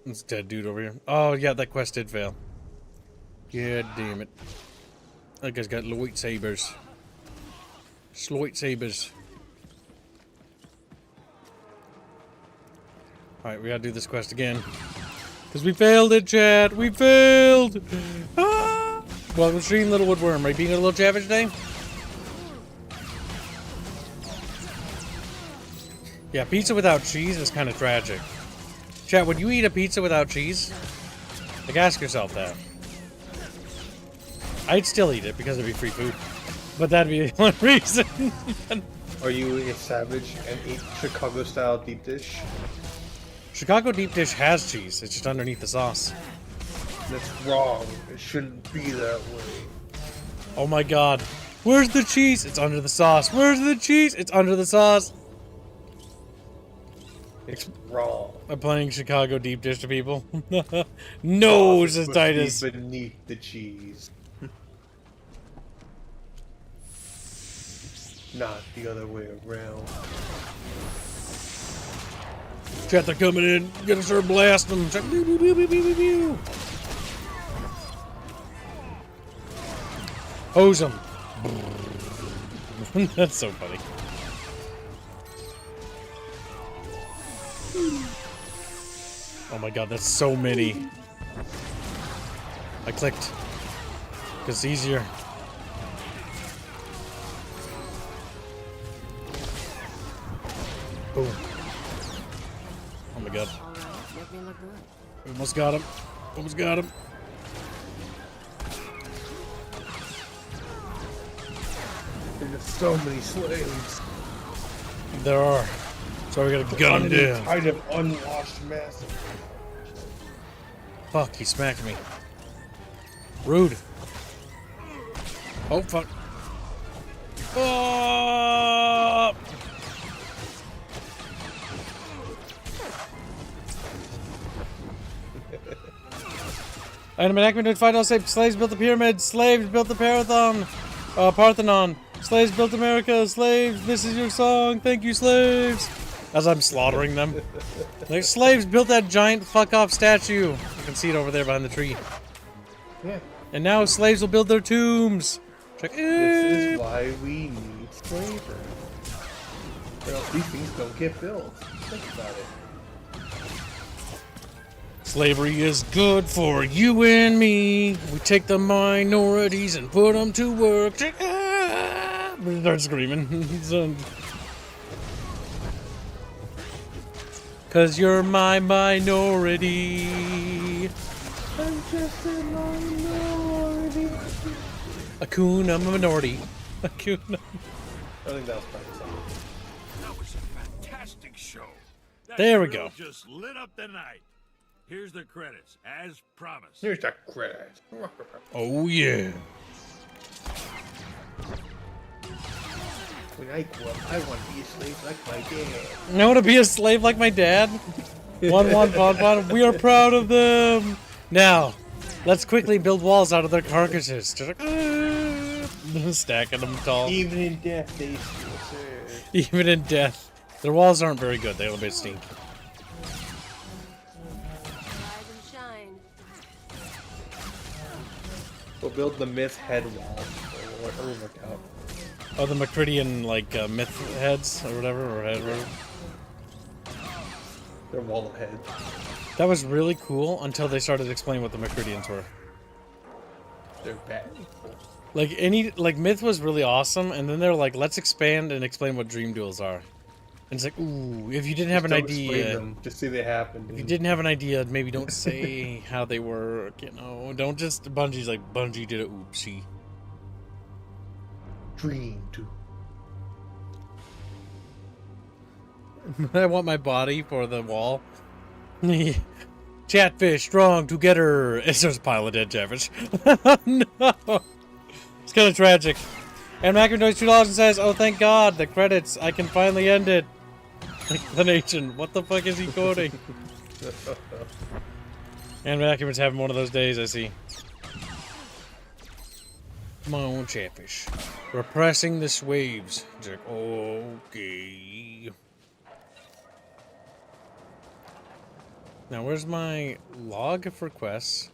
It's dead dude over here. Oh yeah, that quest did fail. Yeah, damn it. That guy's got lightsabers. Lightsabers. Alright, we gotta do this quest again. Because we failed it, chat! We failed! Ah! Welcome to stream, Little Woodworm. Are you being a little chatfish today? Yeah, pizza without cheese is kind of tragic. Chat, would you eat a pizza without cheese? Like, ask yourself that. I'd still eat it because it'd be free food. But that'd be the one reason. Are you a savage and eat Chicago-style deep dish? Chicago deep dish has cheese. It's just underneath the sauce. That's wrong. It shouldn't be that way. Oh my god. Where's the cheese? It's under the sauce. Where's the cheese? It's under the sauce. It's wrong. I'm playing Chicago deep dish to people. No, Sauce is says supposed to be Titus. beneath the cheese. Not the other way around. Chat, they're coming in. Gonna start blasting them. Chat, pew, pew, pew, pew, pew, pew, pew. Hose them. That's so funny. Oh my god, that's so many. I clicked. Because it's easier. Boom. Oh my god. Alright, make Make me look good. Almost got him. Almost got him. There's so many slaves. There are. So we gotta gun him down. Kind of unwashed mess. Fuck, he smacked me. Rude. Oh, fuck. Oh! Item enactment find all slaves built the pyramids. Slaves built the Parthenon. Slaves built America. Slaves, this is your song. Thank you, slaves. As I'm slaughtering them. Like, slaves built that giant fuck-off statue. You can see it over there behind the tree. Yeah. And now slaves will build their tombs. Like, This is why we need slavery. Or else these things don't get built. Think about it. Slavery is good for you and me. We take the minorities and put them to work. Start screaming. Cause you're my minority. I'm just a minority. I'm a minority. Akuna. I think that was part of the song. That was a fantastic show. That There we drill go. Just lit up the night. Here's the credits, as promised. Here's the credit. Oh yeah. When I grow up, I want to be a slave like my dad. I want to be a slave like my dad. One. We are proud of them. Now, let's quickly build walls out of their carcasses. Just like, stacking them tall. Even in death, they still serve. Even in death. Their walls aren't very good. They're a bit steamed. Rise and shine. We'll build the myth head wall. Or work out. Oh, the Macridian, like, myth heads or whatever, or head, whatever. Their wall of heads. That was really cool until they started explaining what the Macridians were. They're bad. Like, myth was really awesome, and then they're like, let's expand and explain what dream duels are. And it's like, ooh, if you didn't have an idea, them, just say they happened. if you didn't have an idea, maybe don't say how they work, you know. Don't just, Bungie's like, Bungie did a oopsie. Dream duel. I want my body for the wall. Chatfish, strong, together. It's just a pile of dead chatfish. No. It's kind of tragic. And Macron donates $2 and says, oh, thank God, the credits. I can finally end it. Explanation. What the fuck is he quoting? And Macron's having one of those days, I see. Come on, chatfish. Repressing the waves. It's like, okay. Now, where's my log for quests?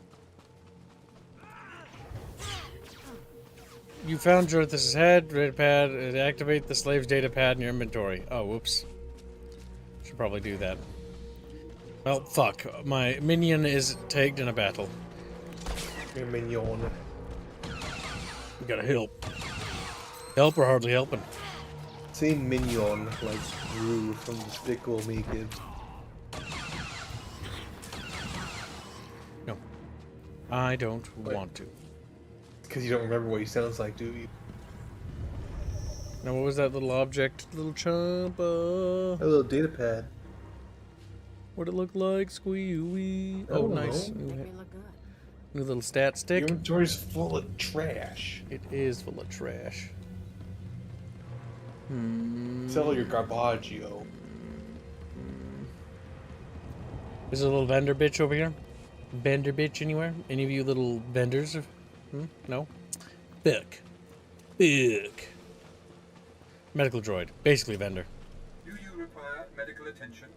You found Jorthus' head, data pad, activate the slave's data pad in your inventory. Oh, whoops. Should probably do that. Well, fuck. My minion is tagged in a battle. Your minion. We gotta help. Help or hardly helping. Say minion like Gru from Despicable Me Kids. No. I don't want to. Because you don't remember what he sounds like, do you? Now, what was that little object? Little chump? A little data pad. What'd it look like? Squee-wee. Oh, nice. Make me look good. New little stat stick. Your inventory's full of trash. It is full of trash. Sell your garbaggio. There's a little vendor bitch over here. Vendor bitch anywhere? Any of you little vendors? No? Bick. Medical droid. Basically vendor. Do you require medical attention?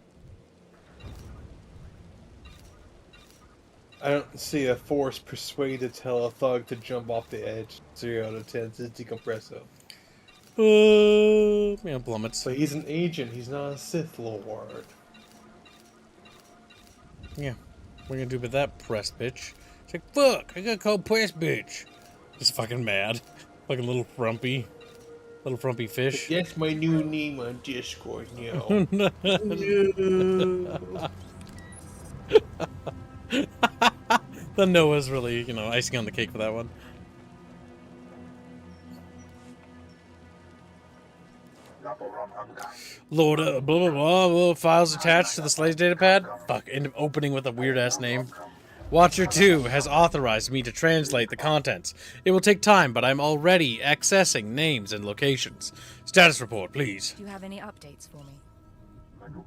I don't see a force persuade to tell a thug to jump off the edge. 0 out of 10. It's decompresso. Yeah, plummets. But he's an agent. He's not a Sith Lord. Yeah. What are you gonna do with that press bitch? It's like, fuck, I got called press bitch. Just fucking mad. Like a little frumpy fish. That's my new name on Discord now. No. The Noah's really, you know, icing on the cake for that one. Lord, blah, blah, blah, files attached to the slave's datapad? Fuck, end up opening with a weird-ass name. Watcher 2 has authorized me to translate the contents. It will take time, but I'm already accessing names and locations. Status report, please. Do you have any updates for me? I'm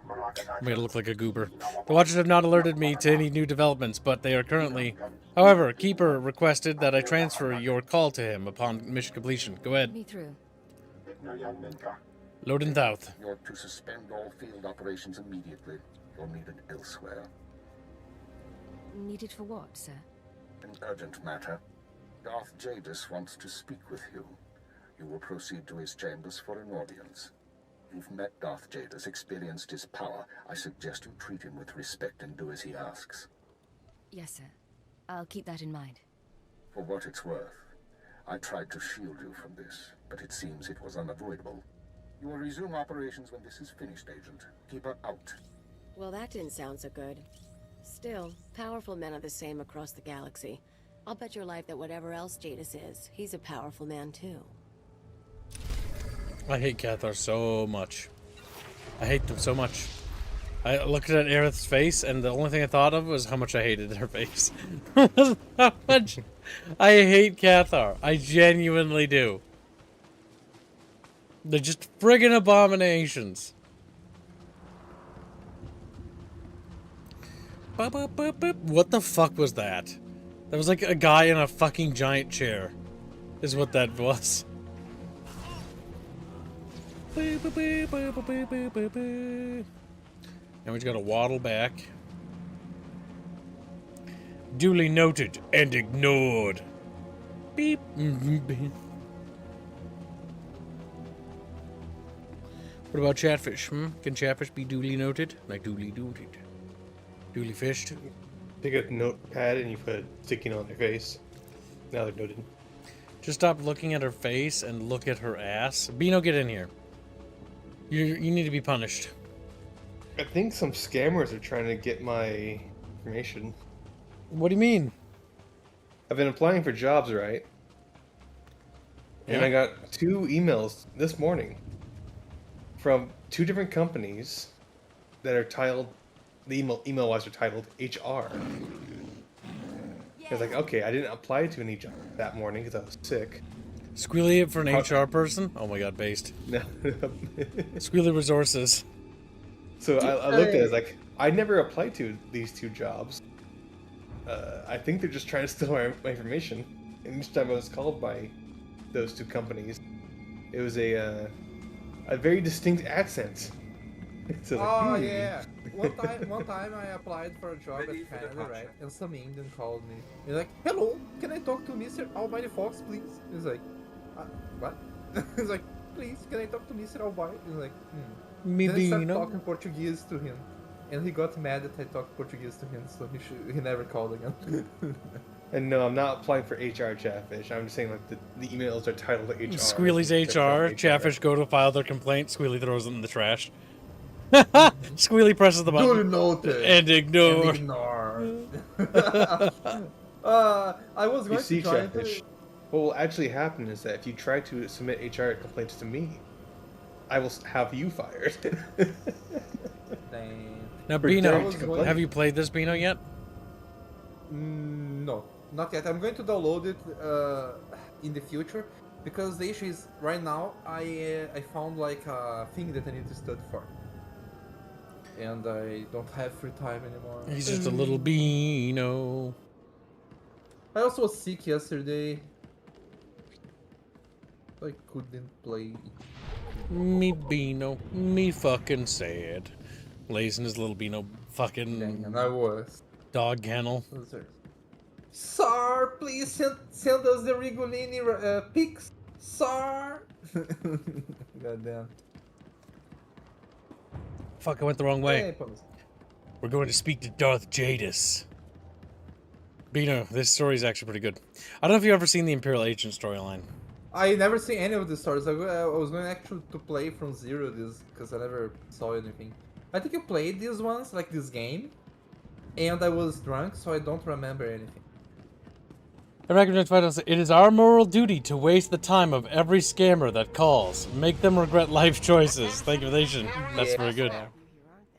gonna look like a goober. The Watchers have not alerted me to any new developments, but they are currently... However, Keeper requested that I transfer your call to him upon mission completion. Go ahead. Me through. Loading south. You're to suspend all field operations immediately. You're needed elsewhere. Needed for what, sir? An urgent matter. Darth Jadis wants to speak with you. You will proceed to his chambers for an audience. You've met Darth Jadis, experienced his power. I suggest you treat him with respect and do as he asks. Yes, sir. I'll keep that in mind. For what it's worth, I tried to shield you from this, but it seems it was unavoidable. You will resume operations when this is finished, Agent. Keep her out. Well, that didn't sound so good. Still, powerful men are the same across the galaxy. I'll bet your life that whatever else Jadis is, he's a powerful man too. I hate Cathar so much. I hate them so much. I looked at Aerith's face, and the only thing I thought of was how much I hated her face. How much I hate Cathar. I genuinely do. They're just friggin' abominations. What the fuck was that? That was like a guy in a fucking giant chair. Is what that was. And we just gotta waddle back. Duly noted and ignored. Beep. What about Chatfish? Can Chatfish be duly noted? Like duly noted. Duly fished? Take a notepad and you put a sticky on their face. Now they're noted. Just stop looking at her face and look at her ass. Beano, get in here. You need to be punished. I think some scammers are trying to get my information. What do you mean? I've been applying for jobs, right? Yeah. And I got 2 emails this morning from 2 different companies that are titled, the email-wise are titled HR. I was like, okay, I didn't apply to any job that morning because I was sick. Squealy for an HR person? Oh my god, based. No. Squealy resources. So I looked at it, I was like, I never applied to these 2 jobs. I think they're just trying to steal my information. And each time I was called by those 2 companies, it was a very distinct accent. So like, yeah. One time I applied for a job at Canada, right? And some Indian called me. He's like, "Hello, can I talk to Mr. Almighty Fox, please?" He's like, "What?" He's like, "Please, can I talk to Mr. Almighty?" He's like, Maybe, then I started talking Portuguese to him, and he got mad that I talked Portuguese to him, so he never called again. And no, I'm not applying for HR Chatfish. I'm just saying like the emails are titled HR. Squealy's HR. Chatfish go to file their complaint. Squealy throws it in the trash. Squealy presses the button. And ignore. I was going to try Chatfish. What will actually happen is that if you try to submit HR complaints to me, I will have you fired. Now, Beano, have you played this Beano yet? No, not yet. I'm going to download it in the future because the issue is right now I found like a thing that I need to study for, and I don't have free time anymore. He's just a little Beano. I also was sick yesterday. I couldn't play. Me Beano, me fucking sad. Lays in his little Beano fucking and I was dog kennel. Sir, please send us the Rigolini pics, sir. Goddamn. Fuck, I went the wrong way. Hey, we're going to speak to Darth Jadis. Beano, this story is actually pretty good. I don't know if you've ever seen the Imperial Agent storyline. I never seen any of the stories. I was going actually to play from zero this because I never saw anything. I think you played these ones, like this game. and I was drunk, so I don't remember anything. It is our moral duty to waste the time of every scammer that calls. Make them regret life choices. Thank you, Nation. That's very good.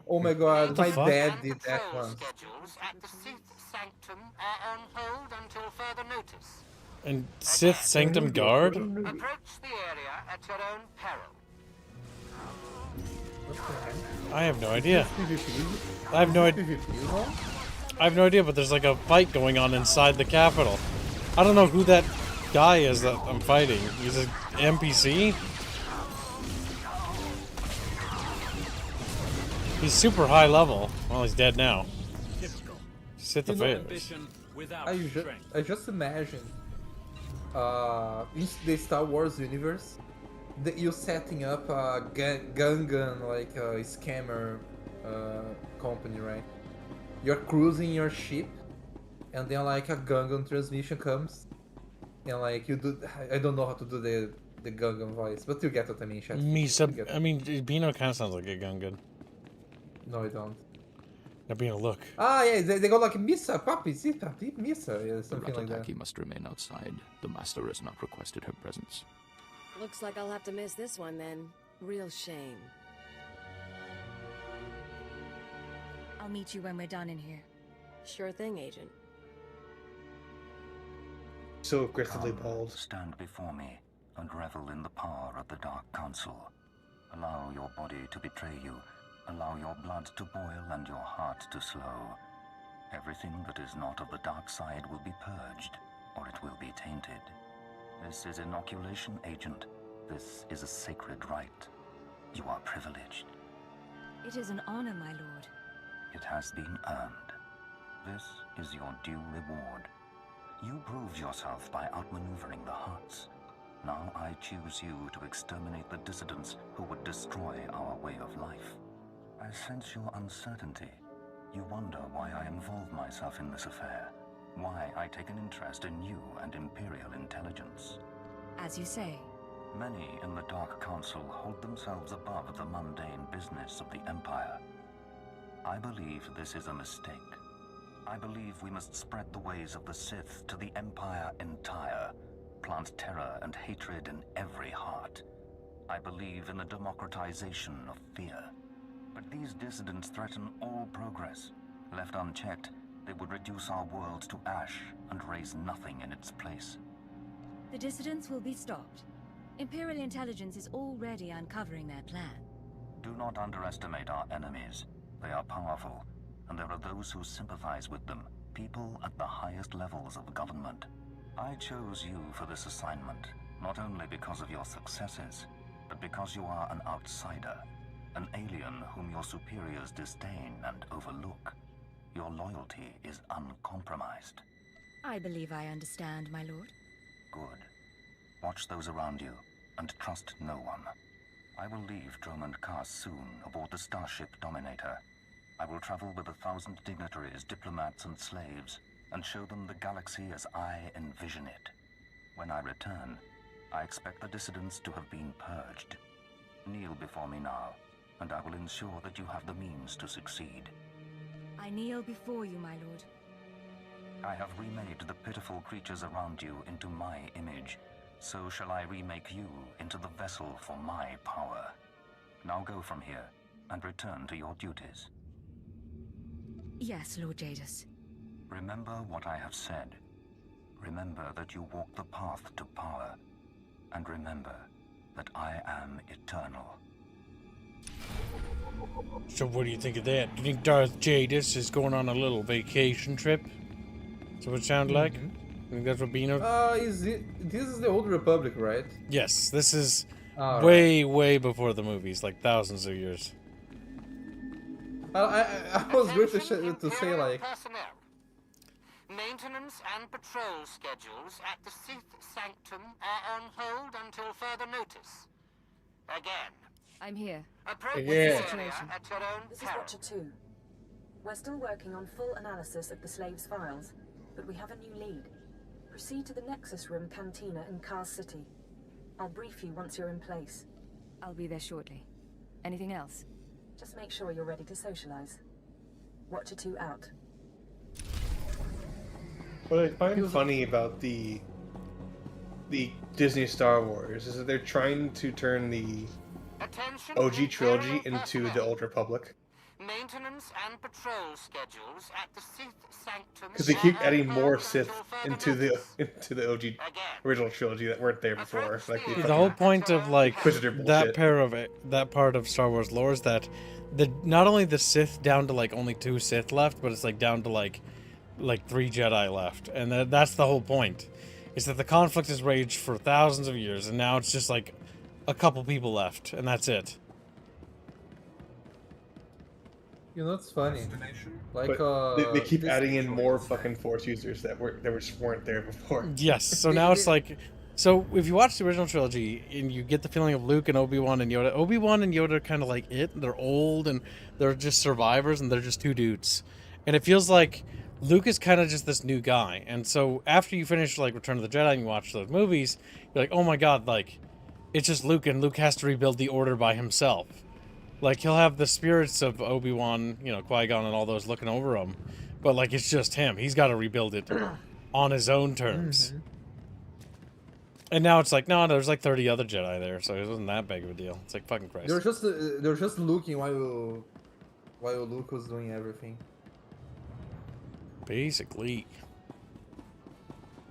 Oh my god, What the my fuck? dad did that once. Schedules at the Sith Sanctum are on hold until further notice. And Sith Sanctum Guard? Approach the area at your own peril. I have no idea. I have no idea. I have no idea, but there's like a fight going on inside the Capitol. I don't know who that guy is that I'm fighting. He's an NPC? He's super high level. Well, he's dead now. Sith affairs. I just imagine in the Star Wars universe, you setting up a Gungan, like a scammer company, right? You're cruising your ship, and then like a Gungan transmission comes, and like you do. I don't know how to do the Gungan voice, but you get what I mean. I mean, Bino kind of sounds like a Gungan. No, I don't. Now, Bino, look. Ah, yeah, they go like Missa, Papi, si, Papi, Missa, yeah, something like that. Ratataki must remain outside. The master has not requested her presence. Looks like I'll have to miss this one then. Real shame. I'll meet you when we're done in here. Sure thing, Agent. So aggressively bald. Stand before me and revel in the power of the Dark Council. Allow your body to betray you. Allow your blood to boil and your heart to slow. Everything that is not of the dark side will be purged, or it will be tainted. This is inoculation, Agent. This is a sacred rite. You are privileged. It is an honor, my lord. It has been earned. This is your due reward. You proved yourself by outmaneuvering the hearts. Now I choose you to exterminate the dissidents who would destroy our way of life. I sense your uncertainty. You wonder why I involve myself in this affair. Why I take an interest in you and Imperial intelligence. As you say. Many in the Dark Council hold themselves above the mundane business of the Empire. I believe this is a mistake. I believe we must spread the ways of the Sith to the Empire entire, plant terror and hatred in every heart. I believe in the democratization of fear. But these dissidents threaten all progress. Left unchecked, they would reduce our world to ash and raise nothing in its place. The dissidents will be stopped. Imperial intelligence is already uncovering their plan. Do not underestimate our enemies. They are powerful, and there are those who sympathize with them, people at the highest levels of government. I chose you for this assignment, not only because of your successes, but because you are an outsider. An alien whom your superiors disdain and overlook. Your loyalty is uncompromised. I believe I understand, my lord. Good. Watch those around you, and trust no one. I will leave Dromund Kaas soon aboard the starship Dominator. I will travel with 1,000 dignitaries, diplomats, and slaves, and show them the galaxy as I envision it. When I return, I expect the dissidents to have been purged. Kneel before me now, and I will ensure that you have the means to succeed. I kneel before you, my lord. I have remade the pitiful creatures around you into my image. So shall I remake you into the vessel for my power. Now go from here, and return to your duties. Yes, Lord Jadis. Remember what I have said. Remember that you walk the path to power. And remember that I am eternal. So what do you think of that? Do you think Darth Jadis is going on a little vacation trip? That's what it sounded like? I think that's what Bino... This is the Old Republic, right? Yes, this is right. way before the movies, like thousands of years. I was going to say like... Personnel. Maintenance and patrol schedules at the Sith Sanctum are on hold until further notice. Again. I'm here. Approach the area situation. at your own This is peril. Watcher 2. We're still working on full analysis of the slaves' files, but we have a new lead. Proceed to the Nexus Room Cantina in Kaas City. I'll brief you once you're in place. I'll be there shortly. Anything else? Just make sure you're ready to socialize. Watcher 2 out. What I find funny about the Disney Star Wars is that they're trying to turn the OG trilogy into the Old Republic. Maintenance and patrol schedules at the Sith Sanctum. Because they keep adding more Sith into the OG original trilogy that weren't there before. Like The whole point of like Inquisitor that bullshit. that part of Star Wars lore is that not only the Sith down to like only 2 Sith left, but it's like down to like 3 Jedi left, and that's the whole point. Is that the conflict has raged for thousands of years, and now it's just like a couple people left, and that's it. You know, it's funny. Like, But they keep adding in more fucking Force users that weren't there before. Yes. So now it's like, so if you watch the original trilogy and you get the feeling of Luke and Obi-Wan and Yoda, Obi-Wan and Yoda are kind of like it. They're old and they're just survivors and they're just 2 dudes, and it feels like Luke is kind of just this new guy. And so after you finish like Return of the Jedi and you watch those movies, you're like, oh my god, like it's just Luke, and Luke has to rebuild the Order by himself. Like, he'll have the spirits of Obi-Wan, you know, Qui-Gon and all those looking over him, but like it's just him. He's got to rebuild it on his own terms. Mm-hmm. And now it's like, no, there's like 30 other Jedi there, so it wasn't that big of a deal. It's like, fucking Christ. They're just looking while Luke was doing everything. Basically.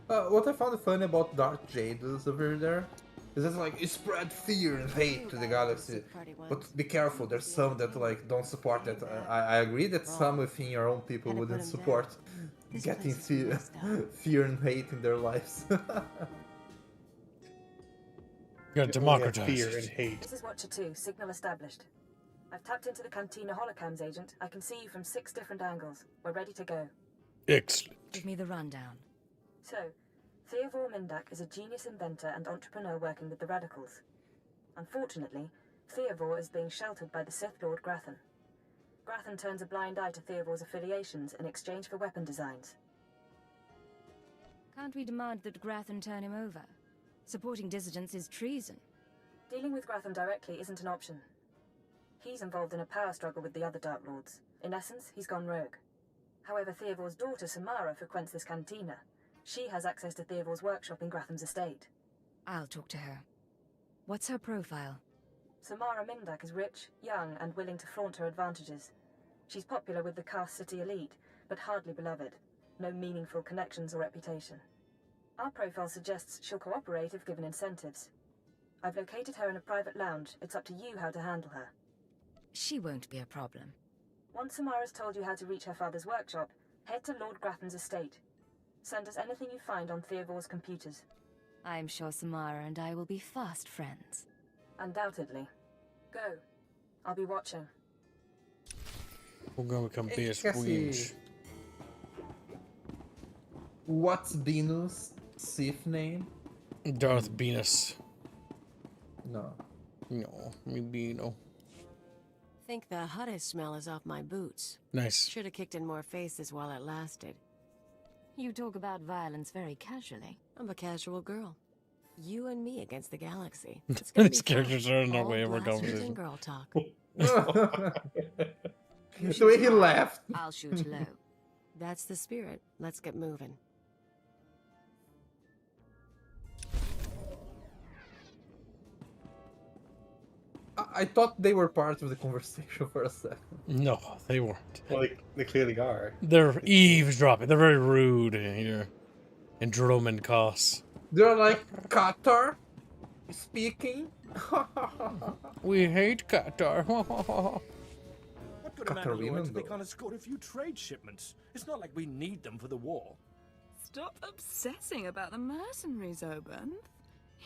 What I found funny about Darth Jadus over there is that like it spread fear and hate to the galaxy. But be careful, there's some that like don't support that. I agree that some within your own people wouldn't support getting fear and hate in their lives. You gotta democratize fear and hate. This is Watcher 2, signal established. I've tapped into the Cantina holocams, Agent. I can see you from 6 different angles. We're ready to go. Excellent. Give me the rundown. So, Theodore Mindak is a genius inventor and entrepreneur working with the Radicals. Unfortunately, Theodore is being sheltered by the Sith Lord Grathan. Grathan turns a blind eye to Theodore's affiliations in exchange for weapon designs. Can't we demand that Grathan turn him over? Supporting dissidents is treason. Dealing with Grathan directly isn't an option. He's involved in a power struggle with the other Dark Lords. In essence, he's gone rogue. However, Theodore's daughter Samara frequents this cantina. She has access to Theodore's workshop in Gratham's estate. I'll talk to her. What's her profile? Samara Mindak is rich, young, and willing to flaunt her advantages. She's popular with the Cast City elite, but hardly beloved. No meaningful connections or reputation. Our profile suggests she'll cooperate if given incentives. I've located her in a private lounge. It's up to you how to handle her. She won't be a problem. Once Samara's told you how to reach her father's workshop, head to Lord Grathan's estate. Send us anything you find on Theodore's computers. I'm sure Samara and I will be fast friends. Undoubtedly. Go. I'll be watching. We're gonna become best friends. What's Dino's Sith name? Darth Venus. No. No, maybe no. Think the hottest smell is off my boots. Nice. Should have kicked in more faces while it lasted. You talk about violence very casually. I'm a casual girl. You and me against the galaxy. These characters are in no way of our blasters conversation. and girl talk. The way he laughed. I'll shoot low. That's the spirit. Let's get moving. I thought they were part of the conversation for a second. No, they weren't. Well, they clearly are. They're eavesdropping. They're very rude here in Droman Cos. They're like, Cathar speaking. We hate Cathar. What good amount of lords if they can't escort a few trade shipments? It's not like we need them for the war. Stop obsessing about the mercenaries, Oban.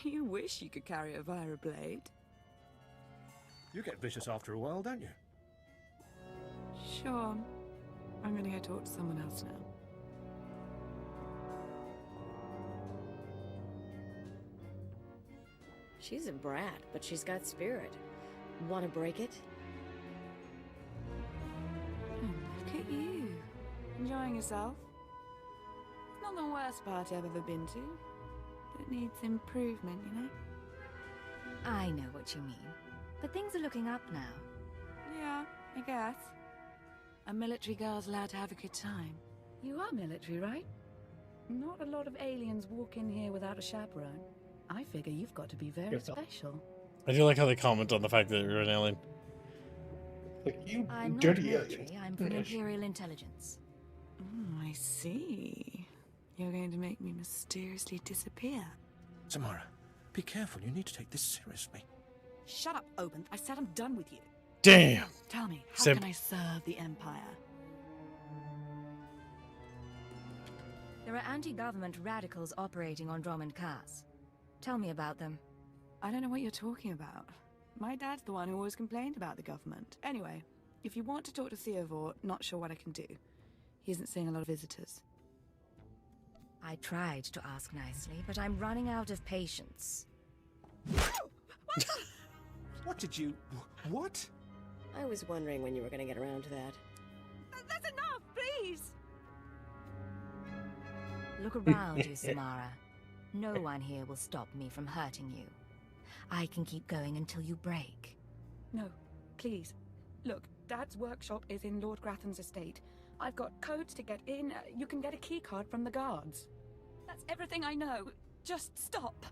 You wish you could carry a Vira blade. You get vicious after a while, don't you? Sure. I'm gonna go talk to someone else now. She's a brat, but she's got spirit. Want to break it? Look at you. Enjoying yourself? It's not the worst party I've ever been to. But it needs improvement, you know? I know what you mean. But things are looking up now. Yeah, I guess. A military girl's allowed to have a good time. You are military, right? Not a lot of aliens walk in here without a chaperone. I figure you've got to be very special. I do like how they comment on the fact that you're an alien. Like, you I'm not dirty military, alien. I'm from Imperial Intelligence. I see. You're going to make me mysteriously disappear. Samara, be careful. You need to take this seriously. Shut up, Open. I said I'm done with you. Damn. Tell me, how Simp. can I serve the Empire? There are anti-government radicals operating on Drummond Cass. Tell me about them. I don't know what you're talking about. My dad's the one who always complained about the government. Anyway, if you want to talk to Theovor, not sure what I can do. He isn't seeing a lot of visitors. I tried to ask nicely, but I'm running out of patience. What did you... What? I was wondering when you were going to get around to that. That's enough, please! Look around you, Samara. No one here will stop me from hurting you. I can keep going until you break. No, please. Look, Dad's workshop is in Lord Gratham's estate. I've got codes to get in. You can get a keycard from the guards. That's everything I know. Just stop.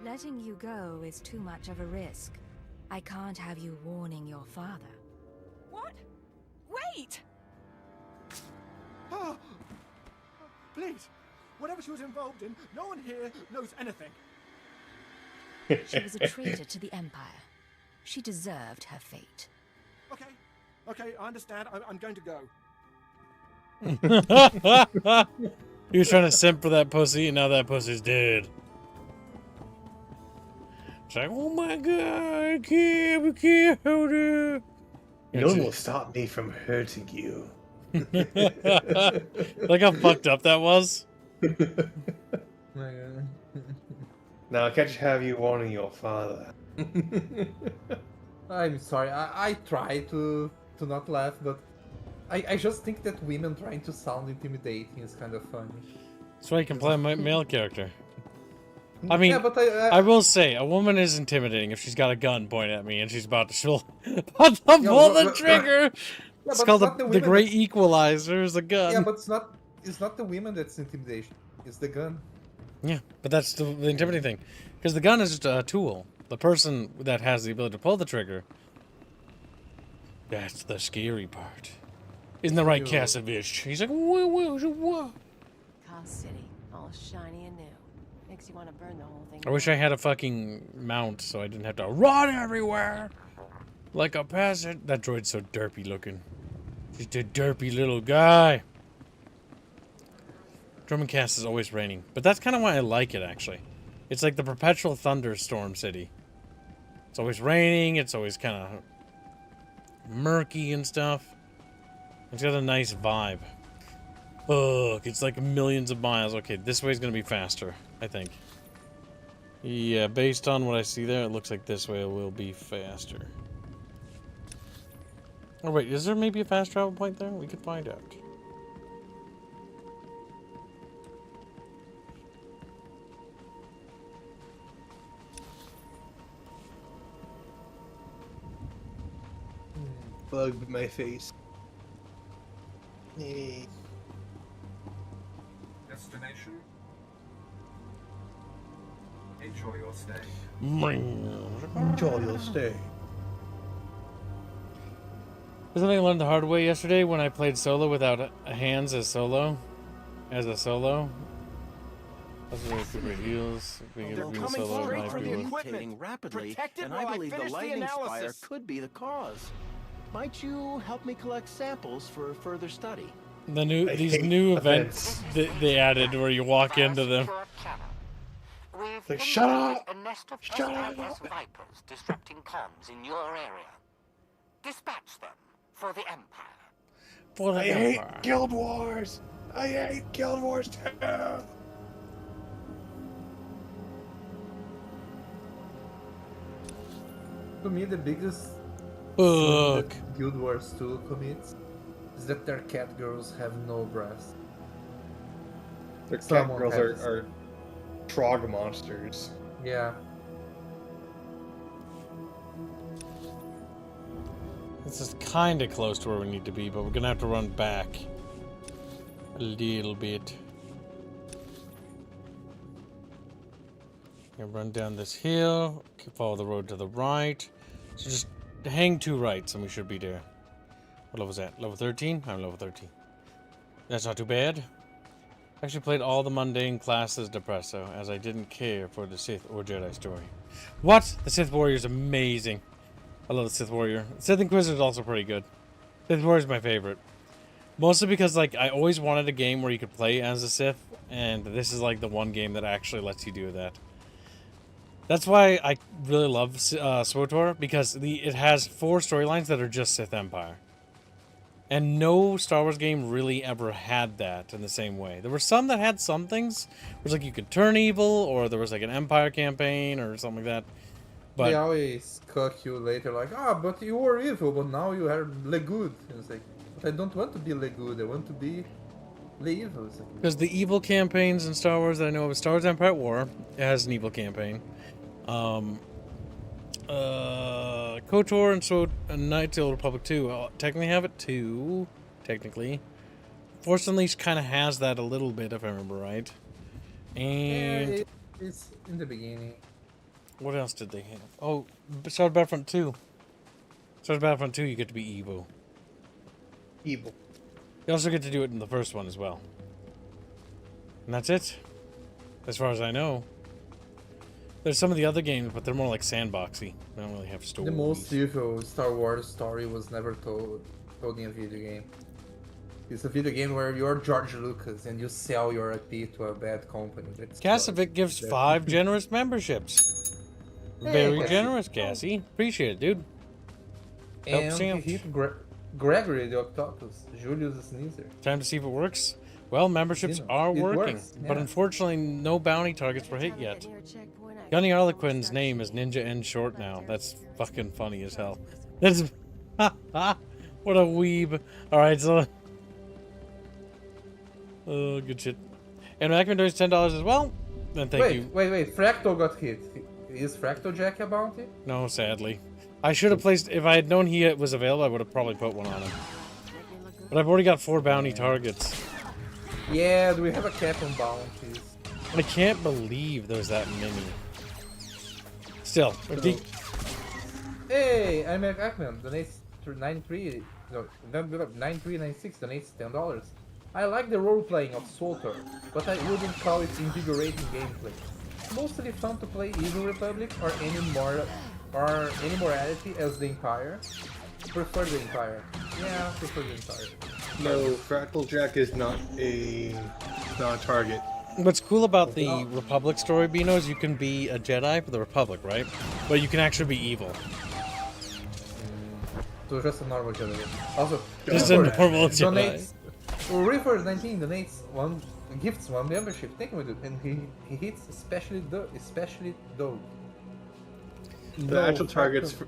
Letting you go is too much of a risk. I can't have you warning your father. What? Wait! Oh, please, whatever she was involved in, no one here knows anything. She was a traitor to the Empire. She deserved her fate. Okay, I understand. I'm going to go. He was trying to simp for that pussy, and now that pussy's dead. It's like, oh my god, I can't hold it. No one will stop me from hurting you. Like how fucked up that was. Now, I can't have you warning your father. I'm sorry, I try to not laugh, but I just think that women trying to sound intimidating is kind of funny. That's why you can play a male character. I mean, yeah, but I will say, a woman is intimidating if she's got a gun pointed at me and she's about to pull the trigger. Yeah, It's called the Great Equalizer. Is a gun. Yeah, but it's not the women that's intimidation. It's the gun. Yeah, but that's the intimidating thing, because the gun is just a tool. The person that has the ability to pull the trigger, that's the scary part. Isn't that right, Cassavich? He's like, whoa. Cost City, all shiny and new. Makes you want to burn the whole thing. I wish I had a fucking mount so I didn't have to run everywhere like a peasant. That droid's so derpy looking. Just a derpy little guy. Drummond Cass is always raining, but that's kind of why I like it, actually. It's like the perpetual thunderstorm city. It's always raining, it's always kind of murky and stuff. It's got a nice vibe. Ugh, it's like millions of miles. Okay, this way's gonna be faster, I think. Yeah, based on what I see there, it looks like this way will be faster. Oh wait, is there maybe a fast travel point there? We could find out. Bugged my face. Hey. Destination. Enjoy your stay. Enjoy your stay. Something I learned the hard way yesterday when I played solo without hands as a solo. That's really super heals. They're coming straight for the equipment. Rapidly, Protect it and while I believe the finish the lightning spire analysis. could be the cause. Might you help me collect samples for further study? These new events that they added where you walk into them. We've Like, shut up! a nest of Shut up! SAS Vipers disrupting comms in your area. Dispatch them for the Empire. I hate Guild Wars! I hate Guild Wars too! To me, the biggest Fuck. that Guild Wars 2 commits is that their cat girls have no breasts. Their cat Someone girls has- are Trog monsters. Yeah. This is kind of close to where we need to be, but we're gonna have to run back. A little bit. Gonna run down this hill, follow the road to the right. So just hang 2 rights and we should be there. What level was that? Level 13? I'm level 13. That's not too bad. Actually played all the mundane classes Depresso, as I didn't care for the Sith or Jedi story. What? The Sith Warrior is amazing. I love the Sith Warrior. Sith Inquisitor is also pretty good. Sith Warrior is my favorite. Mostly because, like, I always wanted a game where you could play as a Sith, and this is, like, the one game that actually lets you do that. That's why I really love SWTOR, because it has 4 storylines that are just Sith Empire. And no Star Wars game really ever had that in the same way. There were some that had some things. It was like you could turn evil, or there was like an Empire campaign, or something like that. But they always cut you later like, but you were evil, but now you are Le Good. And it's like, but I don't want to be Le Good, I want to be Le Evil. Because the evil campaigns in Star Wars that I know of, Star Wars Empire at War, it has an evil campaign. KOTOR and Knights of the Old Republic 2 technically have it too. Technically. Force Unleashed kind of has that a little bit, if I remember right. And yeah, it's in the beginning. What else did they have? Oh, Star Wars Battlefront 2. Star Wars Battlefront 2, you get to be evil. Evil. You also get to do it in the first one as well. And that's it. As far as I know. There's some of the other games, but they're more like sandboxy. They don't really have stories. The most evil Star Wars story was never told in a video game. It's a video game where you're George Lucas and you sell your IP to a bad company. Kassovic gives 5 generous memberships. Very generous, Cassie. Appreciate it, dude. And he hit Gregory the Octopus, Julius Sneezer. Time to see if it works. Well, memberships are working, but unfortunately no bounty targets were hit yet. Gunny Arlequin's name is Ninja N Short now. That's fucking funny as hell. That's what a weeb. Alright, so oh, good shit. And Ackman does $10 as well. Then thank you. Wait, Fractal got hit. Is Fractal Jack a bounty? No, sadly. I should have placed, if I had known he was available, I would have probably put one on him. But I've already got 4 bounty targets. Yeah, do we have a cap on bounties? I can't believe there's that many. Still, hey, I'm Ackman. Donates to 9396 donates $10. I like the role playing of SWTOR, but I wouldn't call it invigorating gameplay. Mostly fun to play Evil Republic or any morality as the Empire. Prefer the Empire. Yeah, prefer the Empire. No, Fractal Jack is not a target. What's cool about the Republic story, Bino, is you can be a Jedi for the Republic, right? But you can actually be evil. So just a normal Jedi. Also, just a normal Jedi. Reaper19 donates gifts 1 membership. Thank you, dude. And he hits especially though. The actual targets for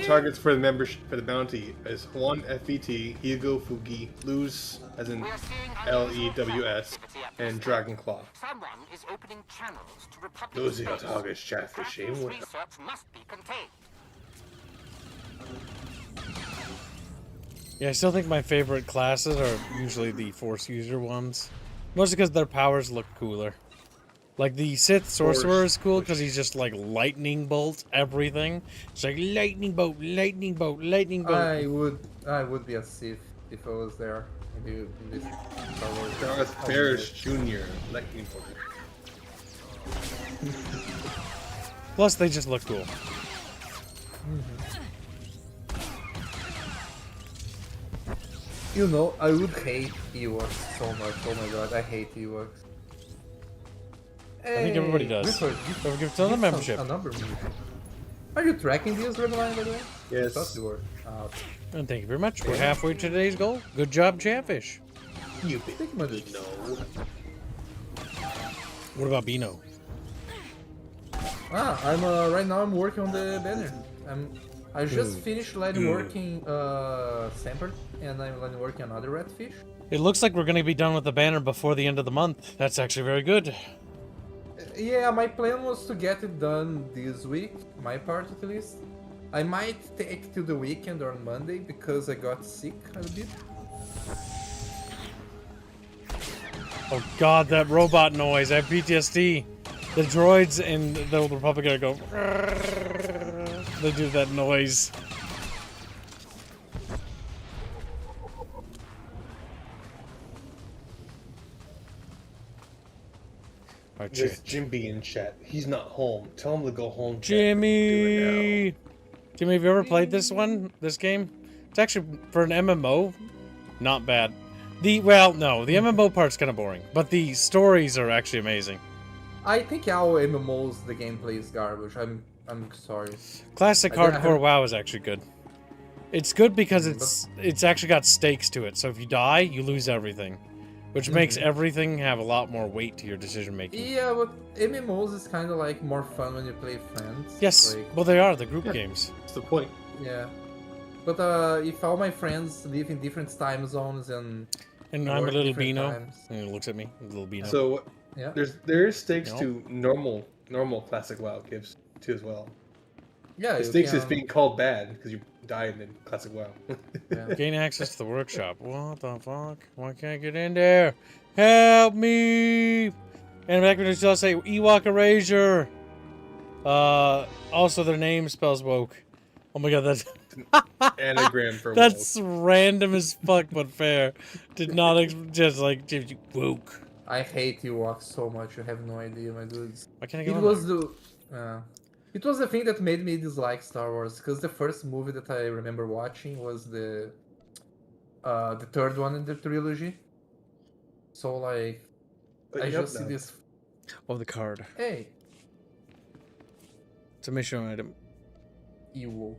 targets for the membership for the bounty is Juan FET, Hugo Fugi, Luz as in LEWS, and Dragonclaw. Someone is opening channels to Republic Those are your space. targets, Chatfish. Research must be contained. Yeah, I still think my favorite classes are usually the Force user ones. Mostly because their powers look cooler. Like the Sith Sorcerer is cool because he's just like lightning bolt everything. It's like lightning bolt, lightning bolt, lightning bolt. I would be a Sith if I was there. Maybe in this Star Wars. Darth Ferris Jr. Lightning bolt. Plus, they just look cool. You know, I would hate Ewoks so much. Oh my god, I hate Ewoks. I think everybody does. Don't give them a membership. Are you tracking these, Redline, by the way? Yes. I thought you were. And thank you very much. We're halfway to today's goal. Good job, Chatfish. You Bino. What about Bino? I'm right now I'm working on the banner. I just finished line working Samper, and I'm line working another redfish. It looks like we're going to be done with the banner before the end of the month. That's actually very good. Yeah, my plan was to get it done this week, my part at least. I might take to the weekend or on Monday because I got sick a bit. Oh god, that robot noise. I have PTSD. The droids in the Old Republic are go. They do that noise. There's Jimmy in chat. He's not home. Tell him to go home. Jimmy! Jimmy, have you ever played this one? This game? It's actually, for an MMO, not bad. Well, no, the MMO part's kind of boring, but the stories are actually amazing. I think all MMOs, the gameplay is garbage. I'm sorry. Classic hardcore WoW is actually good. It's good because it's actually got stakes to it. So if you die, you lose everything, which makes everything have a lot more weight to your decision making. Yeah, but MMOs is kind of like more fun when you play friends. Yes, like, well they are the group games. That's the point. Yeah, but if all my friends live in different time zones and I'm a little Beano, times. and he looks at me, a little Beano. So yeah, there is stakes to normal classic WoW gives too as well. Yeah, the stakes is being called bad because you died in classic WoW. Yeah. Gain access to the workshop. What the fuck? Why can't I get in there? Help me! And back when I still say Ewok Erasure. Also their name spells woke. Oh my god, that's anagram for that's random as fuck, but fair. Did not just like woke. I hate Ewoks so much. You have no idea, my dudes. Why can't I get It was it was the thing that made me dislike Star Wars, because the first movie that I remember watching was the third one in the trilogy. So like, I just see this. Oh, the card. Hey. It's a mission item. Ewo.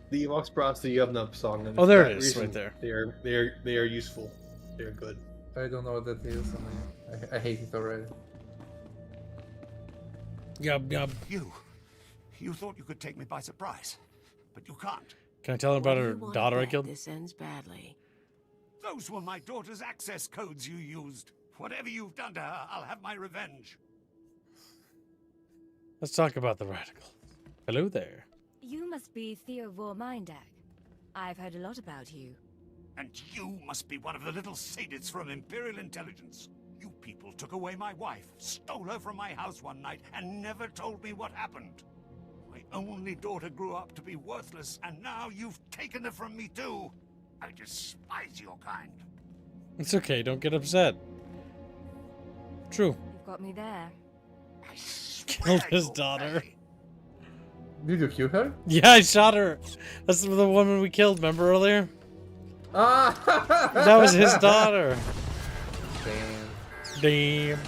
The Ewoks brought the Yubnub song. And oh, there it is, right there. They are useful. They're good. I don't know what that is. I hate it already. Yub yub. You thought you could take me by surprise, but you can't. Can I tell her about her daughter I killed? This ends badly. Those were my daughter's access codes you used. Whatever you've done to her, I'll have my revenge. Let's talk about the radical. Hello there. You must be Theo Vormindak. I've heard a lot about you. And you must be one of the little sadists from Imperial Intelligence. You people took away my wife, stole her from my house one night, and never told me what happened. My only daughter grew up to be worthless, and now you've taken her from me too. I despise your kind. It's okay, don't get upset. True. You've got me there. Killed his daughter. Did you kill her? Yeah, I shot her. That's the woman we killed, remember earlier? Ah! That was his daughter. Damn. Damn.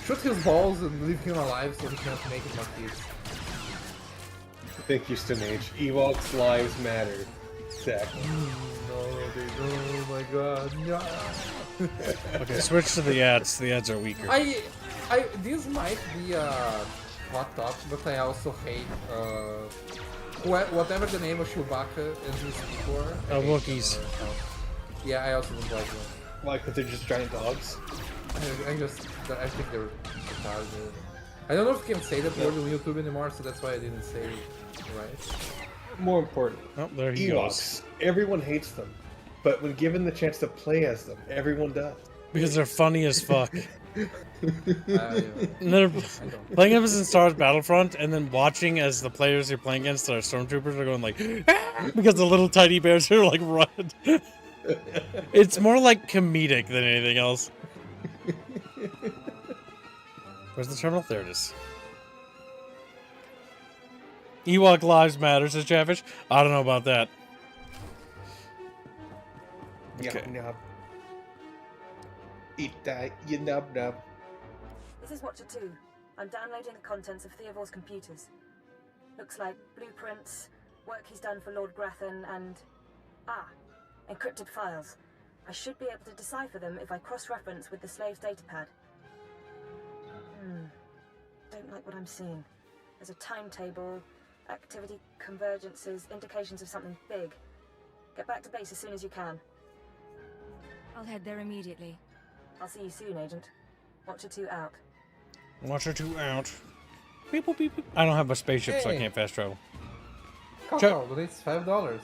Shoot his balls and leave him alive so he can't make it like this. Thank you, Stone Age. Ewoks' lives matter. Exactly. No, they don't. Oh my god. No. Okay, switch to the ads. The ads are weaker. This might be a hot topic, but I also hate whatever the name of Chewbacca is before. Wookiees. Yeah, I also don't like them. Why? Because they're just giant dogs? I think they're retarded. I don't know if you can say that word on YouTube anymore, so that's why I didn't say it right. More important. Oh, there he Ewoks. goes. Everyone hates them. But when given the chance to play as them, everyone does. Because they're funny as fuck. Yeah. And they're playing them as in Star Wars Battlefront, and then watching as the players you're playing against are stormtroopers are going like, ah! Because the little tiny bears are like running. It's more like comedic than anything else. Where's the terminal? There it is. Ewok lives matter, says Chatfish. I don't know about that. Okay. This is Watcher 2. I'm downloading the contents of Theovor's computers. Looks like blueprints, work he's done for Lord Grathan, and... encrypted files. I should be able to decipher them if I cross-reference with the slave's datapad. Don't like what I'm seeing. There's a timetable, activity convergences, indications of something big. Get back to base as soon as you can. I'll head there immediately. I'll see you soon, Agent. Watcher 2 out. Watcher 2 out. Beep, boop, beep, beep. I don't have a spaceship, so I Hey. can't fast travel. Cathar, but it's $5.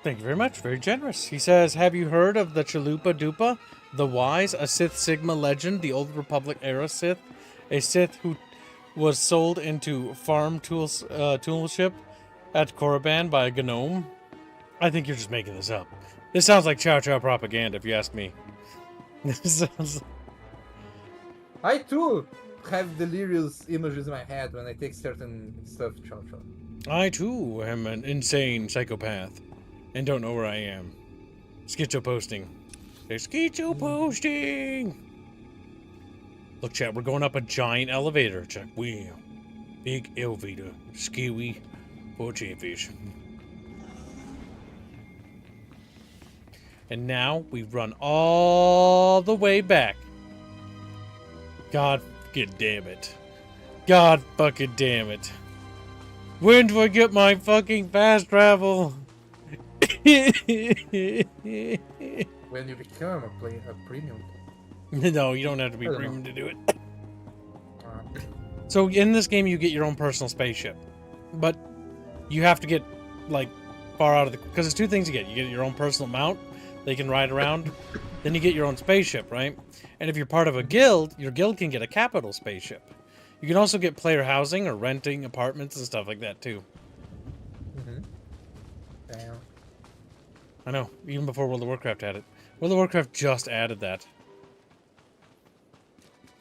Thank you very much. Very generous. He says, have you heard of the Chalupa Dupa? The Wise, a Sith Sigma legend, the Old Republic era Sith. A Sith who was sold into farm toolship at Korriban by a Gnome. I think you're just making this up. This sounds like Chow Chow propaganda, if you ask me. This sounds... I too have delirious images in my head when I take certain stuff, Chow Chow. I too am an insane psychopath and don't know where I am. Schizo posting. They're schizo posting! Look, chat, we're going up a giant elevator. Check, wow. Big elevator. Scary for Chatfish. And now we run all the way back. God fucking damn it. God fucking damn it. When do I get my fucking fast travel? When you become a premium. No, you don't have to be premium to do it. So in this game, you get your own personal spaceship. But you have to get, like, far out of the... Because there's two things you get. You get your own personal mount. They can ride around. Then you get your own spaceship, right? And if you're part of a guild, your guild can get a capital spaceship. You can also get player housing or renting apartments and stuff like that, too. Damn. I know. Even before World of Warcraft had it. World of Warcraft just added that.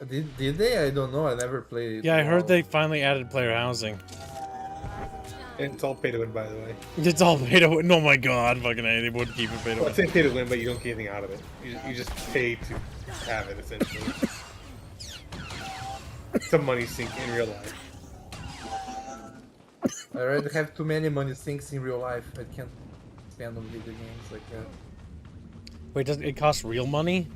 Did they? I don't know. I never played. Yeah, I heard they finally added player housing. And it's all pay to win, by the way. It's all pay to win. Oh my god, fucking A, they wouldn't keep it pay to win. Well, it's pay to win, but you don't get anything out of it. You just pay to have it, essentially. It's a money sink in real life. I already have too many money sinks in real life. I can't spend on video games like that. Wait, does it cost real money?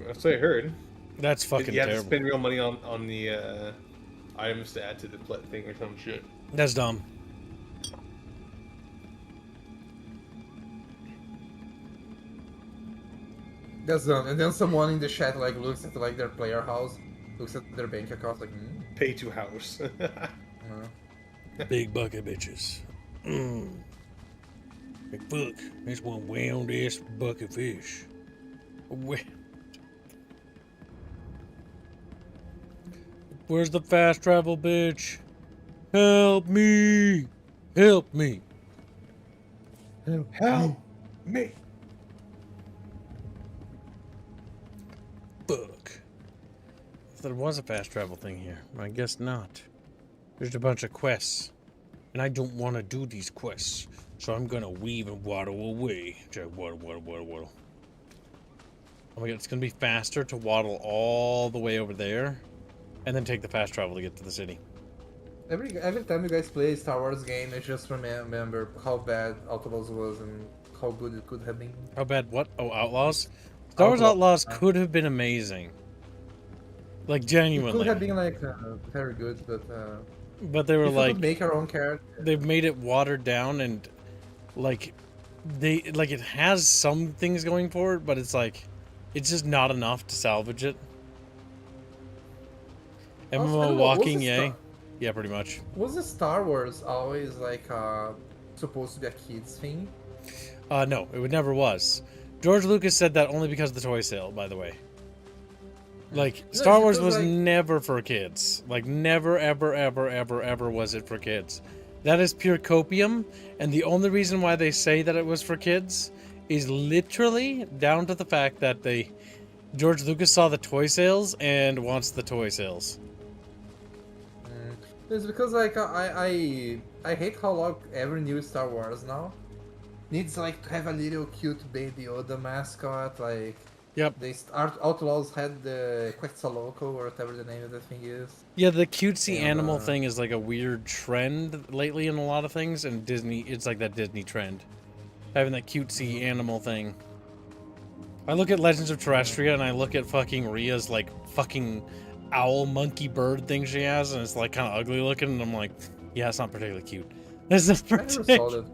That's what I heard. That's fucking You have terrible. to spend real money on the items to add to the thing or some shit. That's dumb. That's dumb. And then someone in the chat like looks at like their player house, looks at their bank account like, Pay to house. Big bucket bitches. Big fuck. That's one round ass bucket fish. Where's the fast travel, bitch? Help me! Help me! Help me! Fuck. If there was a fast travel thing here, I guess not. There's a bunch of quests, and I don't want to do these quests, so I'm gonna weave and waddle away. Waddle. Oh my god, it's gonna be faster to waddle all the way over there, and then take the fast travel to get to the city. Every time you guys play a Star Wars game, I just remember how bad Outlaws was and how good it could have been. How bad what? Oh, Outlaws? Star Wars Outlaws could have been amazing. Like, genuinely. It could have been, like, very good, but they were like... could make our own character. They've made it watered down and, like, it has some things going for it, but it's like, it's just not enough to salvage it. MMO walking, yay. Yeah, pretty much. Was the Star Wars always like supposed to be a kids thing? No, it never was. George Lucas said that only because of the toy sale, by the way. Like, No, Star Wars was like... never for kids. Like, never, ever, ever, ever, ever was it for kids. That is pure copium, and the only reason why they say that it was for kids is literally down to the fact that George Lucas saw the toy sales and wants the toy sales. It's because like I hate how long every new Star Wars now needs like to have a little cute baby Yoda mascot. Like, yep, they Outlaws had the Quetzalcoatl or whatever the name of the thing is. Yeah, the cutesy animal thing is like a weird trend lately in a lot of things, and Disney, it's like that Disney trend, having that cutesy animal thing. I look at Legends of Terrestria and I look at fucking Rhea's like fucking owl monkey bird thing she has, and it's like kind of ugly looking, and I'm like, yeah, it's not particularly cute. It's not particularly.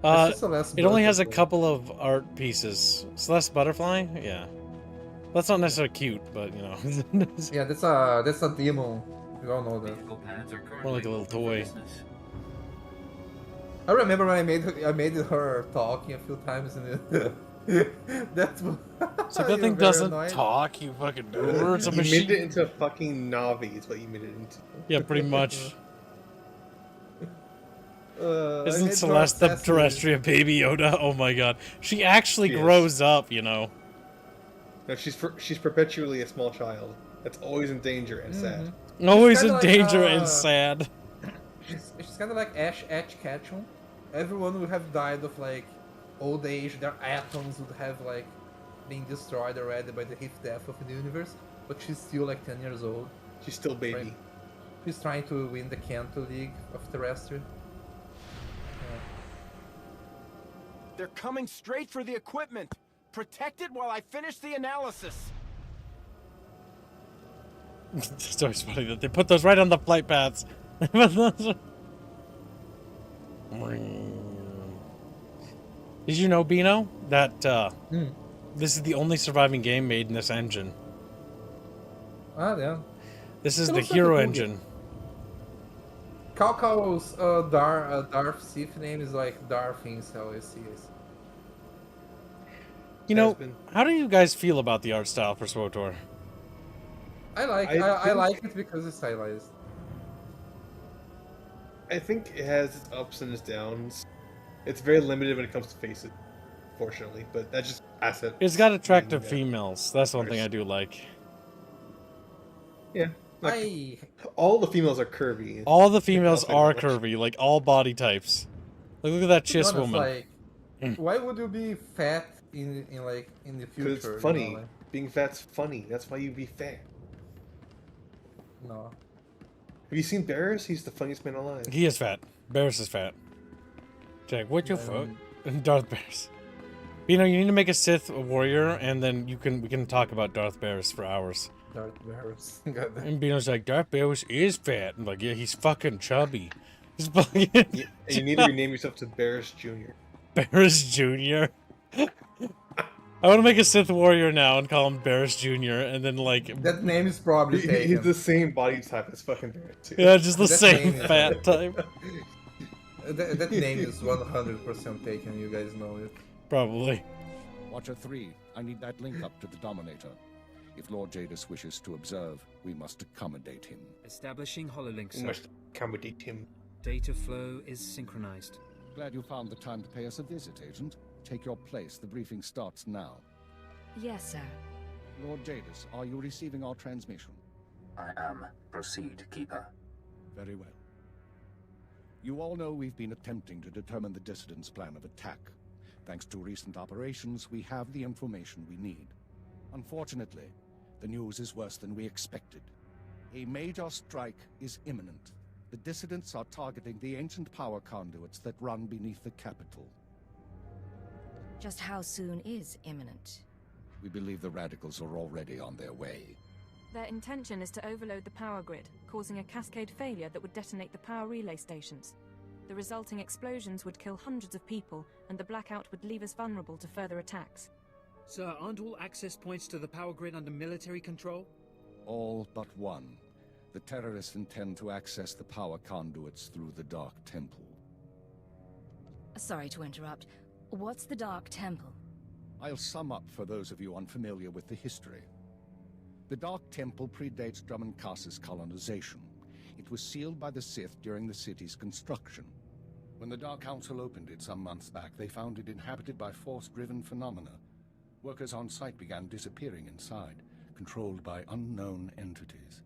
It only has a couple of art pieces. Celeste Butterfly, yeah, that's not necessarily cute, but you know. Yeah, that's a demo. You all know that. More like a little toy. I remember when I made her talking a few times in the. That's So that thing doesn't talk, you fucking boomer. It's a You machine. made it into a fucking Navi, is what you made it into. Yeah, pretty much. Isn't made Celeste the Dora terrestrial baby Yoda? Oh my god. She actually She is. grows up, you know. No, she's perpetually a small child. That's always in danger and sad. Always in kinda like, danger and sad. She's kind of like Ash Ketchum. Everyone would have died of like old age. Their atoms would have like been destroyed already by the heat death of the universe. But she's still like 10 years old. She's still baby. Right? She's trying to win the Kanto League of Terrestrial. They're coming straight for the equipment. Protect it while I finish the analysis. It's always funny that they put those right on the flight paths. Did you know, Bino, that this is the only surviving game made in this engine? Ah, yeah. This is It the looks like Hero a cool engine. game. Calco's Darth Sith name is like Darth himself, yes. You know, how do you guys feel about the art style for SWTOR? I like it because it's stylized. I think it has its ups and its downs. It's very limited when it comes to faces, fortunately, but that's just asset. It's got attractive females. That's one thing I do like. Yeah. All the females are curvy. All the females are curvy, like all body types. Like, look at that Chiss woman. Like, why would you be fat in the future? Because it's funny. You know, like... Being fat's funny. That's why you be fat. No. Have you seen Barris? He's the funniest man alive. He is fat. Barris is fat. Jack, what your fuck? Darth Barris. You know, you need to make a Sith warrior, and then we can talk about Darth Barris for hours. Darth Barris. And Bino's like, Darth Barris is fat. I'm like, yeah, he's fucking chubby. He's fucking... You need to rename yourself to Barris Jr. Barris Jr.? I want to make a Sith warrior now and call him Barris Jr. and then like... That name is probably taken. He's the same body type as fucking Barris too. Yeah, just the same fat type. That name is 100% taken, you guys know it. Probably. Watcher 3, I need that link up to the Dominator. If Lord Jadis wishes to observe, we must accommodate him. Establishing hololink, We sir. must accommodate him. Data flow is synchronized. Glad you found the time to pay us a visit, Agent. Take your place. The briefing starts now. Yes, sir. Lord Jadis, are you receiving our transmission? I am. Proceed, Keeper. Very well. You all know we've been attempting to determine the dissidents' plan of attack. Thanks to recent operations, we have the information we need. Unfortunately, the news is worse than we expected. A major strike is imminent. The dissidents are targeting the ancient power conduits that run beneath the capital. Just how soon is imminent? We believe the radicals are already on their way. Their intention is to overload the power grid, causing a cascade failure that would detonate the power relay stations. The resulting explosions would kill hundreds of people, and the blackout would leave us vulnerable to further attacks. Sir, aren't all access points to the power grid under military control? All but one. The terrorists intend to access the power conduits through the Dark Temple. Sorry to interrupt. What's the Dark Temple? I'll sum up for those of you unfamiliar with the history. The Dark Temple predates Drummoncass's colonization. It was sealed by the Sith during the city's construction. When the Dark Council opened it some months back, they found it inhabited by force-driven phenomena. Workers on site began disappearing inside, controlled by unknown entities.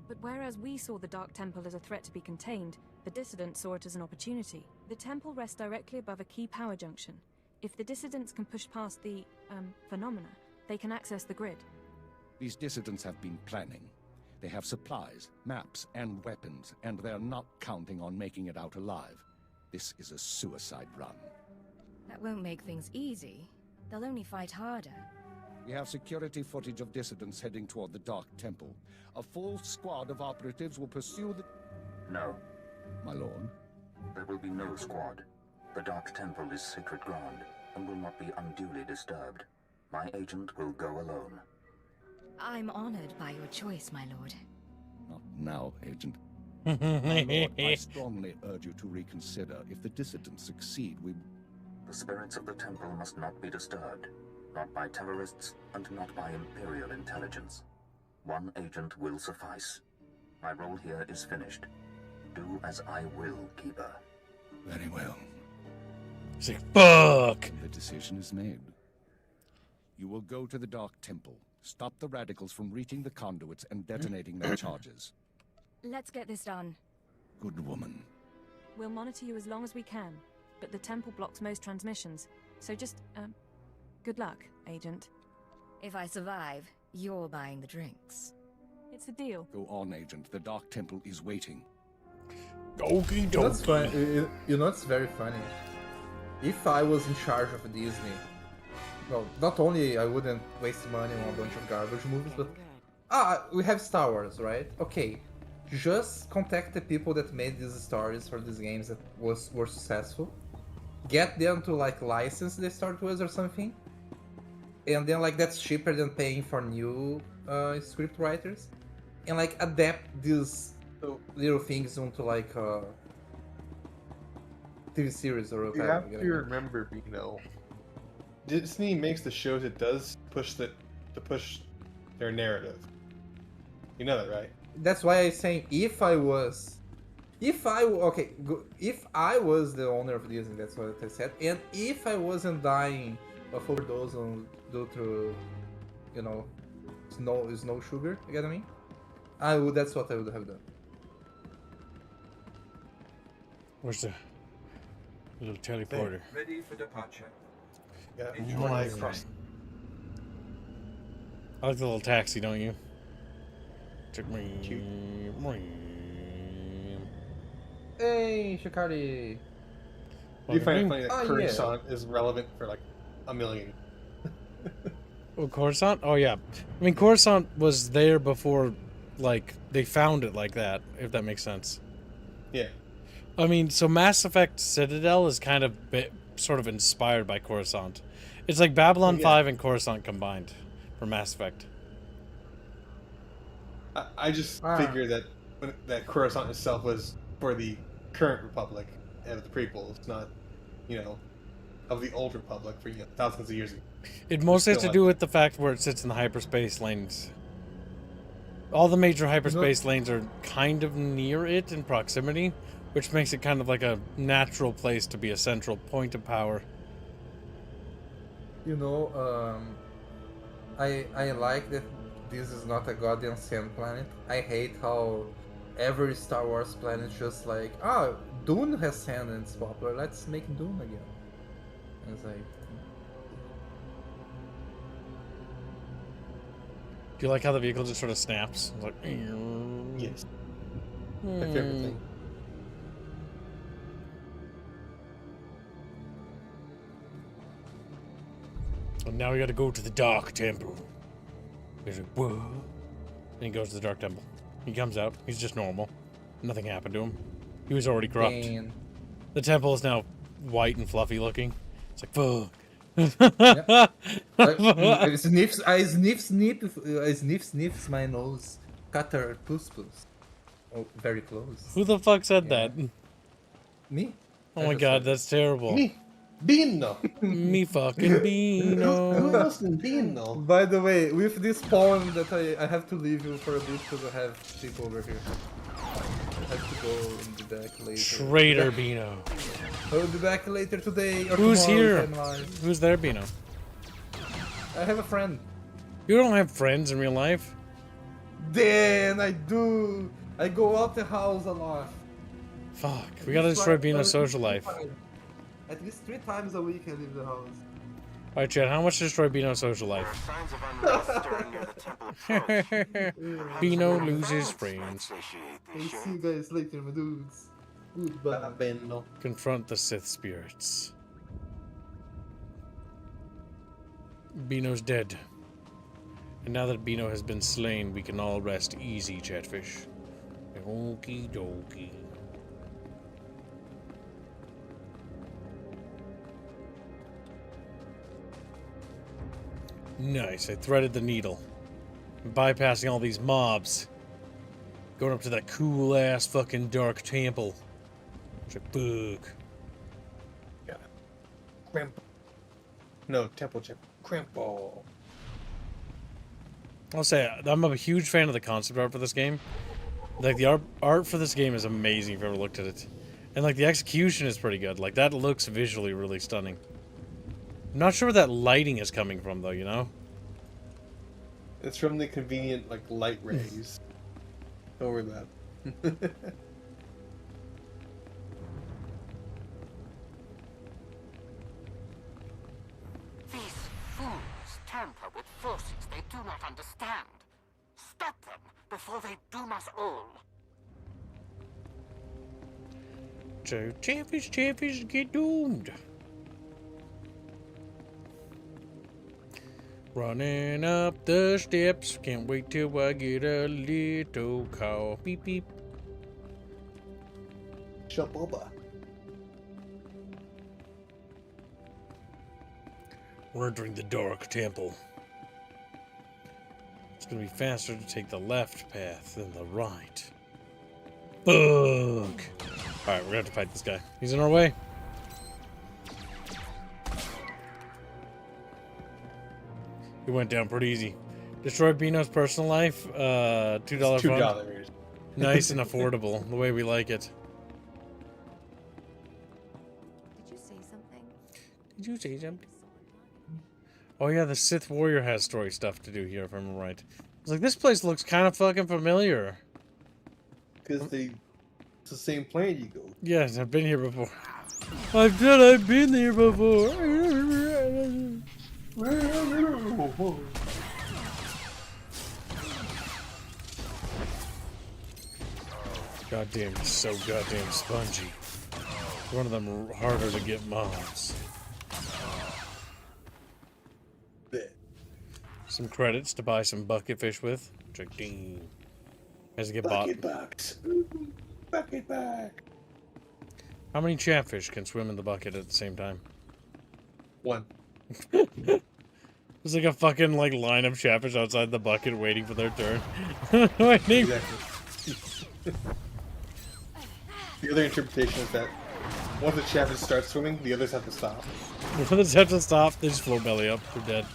But whereas we saw the Dark Temple as a threat to be contained, the dissidents saw it as an opportunity. The temple rests directly above a key power junction. If the dissidents can push past the, phenomena, they can access the grid. These dissidents have been planning. They have supplies, maps, and weapons, and they're not counting on making it out alive. This is a suicide run. That won't make things easy. They'll only fight harder. We have security footage of dissidents heading toward the Dark Temple. A full squad of operatives will pursue the... No. My lord? There will be no squad. The Dark Temple is sacred ground and will not be unduly disturbed. My agent will go alone. I'm honored by your choice, my lord. Not now, Agent. My lord, I strongly urge you to reconsider. If the dissidents succeed, we... The spirits of the temple must not be disturbed. Not by terrorists, and not by Imperial intelligence. One agent will suffice. My role here is finished. Do as I will, Keeper. Very well. He's like, fuck! The decision is made. You will go to the Dark Temple. Stop the radicals from reaching the conduits and detonating their charges. Let's get this done. Good woman. We'll monitor you as long as we can, but the temple blocks most transmissions. So just, good luck, Agent. If I survive, you're buying the drinks. It's a deal. Go on, Agent. The Dark Temple is waiting. Okie That's dokie. funny. You know, it's very funny. If I was in charge of Disney, well, not only I wouldn't waste money on a bunch of garbage movies, but we have Star Wars, right? Okay, just contact the people that made these stories for these games that were successful, get them to like license the Star Wars or something, and then like that's cheaper than paying for new script writers, and like adapt these little things onto like TV series or You whatever. have to remember, Bino. Disney makes the shows it does push to push their narrative. You know that, right? That's why I'm saying if I was the owner of Disney, that's what I said, and if I wasn't dying of overdose due to, you know, no sugar, you get what I mean? That's what I would have done. Where's the little teleporter? Ready for departure. Yeah, Enjoy fly the across. I like the little taxi, don't you? Took me. Hey, Shikari! Do you find it funny that Oh, Coruscant is relevant for like a million? Oh, Coruscant? Oh, yeah. I mean, Coruscant was there before, like, they found it like that, if that makes sense. Yeah. I mean, so Mass Effect Citadel is kind of sort of inspired by Coruscant. It's like Babylon 5 and Coruscant combined for Mass Effect. I just figured that Coruscant itself was for the current Republic and the prequels, not, you know, of the old Republic for thousands of years ago. It mostly has to do with the fact where it sits in the hyperspace lanes. All the major hyperspace lanes are kind of near it in proximity, which makes it kind of like a natural place to be a central point of power. You know, I like that this is not a goddamn sand planet. I hate how every Star Wars planet is just like, Dune has sand and it's popular, let's make Dune again. And it's like... Do you like how the vehicle just sort of snaps? It's like, yes. My favorite thing. And now we gotta go to the Dark Temple. He's like, whoa. And he goes to the Dark Temple. He comes out. He's just normal. Nothing happened to him. He was already corrupt. Man. The temple is now white and fluffy looking. It's like, fuck. I sniff my nose. Cathar plus. Oh, very close. Who the fuck said that? Me? Oh my god, that's terrible. Me. Bino. Me fucking Bino. Who else than Bino? By the way, with this poem that I have to leave you for a bit because I have people over here. I have to go in the back later. Traitor Bino. I'll be back later today or Who's tomorrow here? if I'm live. Who's there, Bino? I have a friend. You don't have friends in real life? Then I do. I go out the house a lot. Fuck, we gotta destroy Bino's social life. At least 3 times a week I leave the house. Alright, Chad, how much to destroy Bino's social life? Bino loses friends. I'll see you guys later, my dudes. Goodbye. Bino. Confront the Sith spirits. Bino's dead. And now that Bino has been slain, we can all rest easy, Chatfish. Okie dokie. Nice, I threaded the needle. I'm bypassing all these mobs. Going up to that cool ass fucking dark temple. It's like, fuck. Yeah. Grandpa. No, temple chip. Grandpa. I'll say, I'm a huge fan of the concept art for this game. Like, the art for this game is amazing if you've ever looked at it. And, like, the execution is pretty good. Like, that looks visually really stunning. I'm not sure where that lighting is coming from, though, you know? It's from the convenient, like, light rays. Don't worry about it. These fools tamper with forces they do not understand. Stop them before they doom us all. So, Chatfish get doomed. Running up the steps, can't wait till I get a little call. Beep beep. Shaboba. We're entering the dark temple. It's gonna be faster to take the left path than the right. Bug! Alright, we're gonna have to fight this guy. He's in our way. He went down pretty easy. Destroy Bino's personal life. $2 fund. $2. Nice and affordable, the way we like it. Did you say something? Did you say something? Oh yeah, the Sith Warrior has story stuff to do here, if I'm right. I was like, this place looks kind of fucking familiar. Because it's the same planet you go. Yes, I've been here before. I've been there before. Goddamn, it's so goddamn spongy. One of them harder to get mobs. Some credits to buy some bucket fish with. Check ding. As it get Bucket bought. box. Bucket box. How many chatfish can swim in the bucket at the same time? One. There's like a fucking like line of chatfish outside the bucket waiting for their turn. Waiting. Exactly. The other interpretation is that once the chatfish starts swimming, the others have to stop. The others have to stop, they just float belly up, they're dead.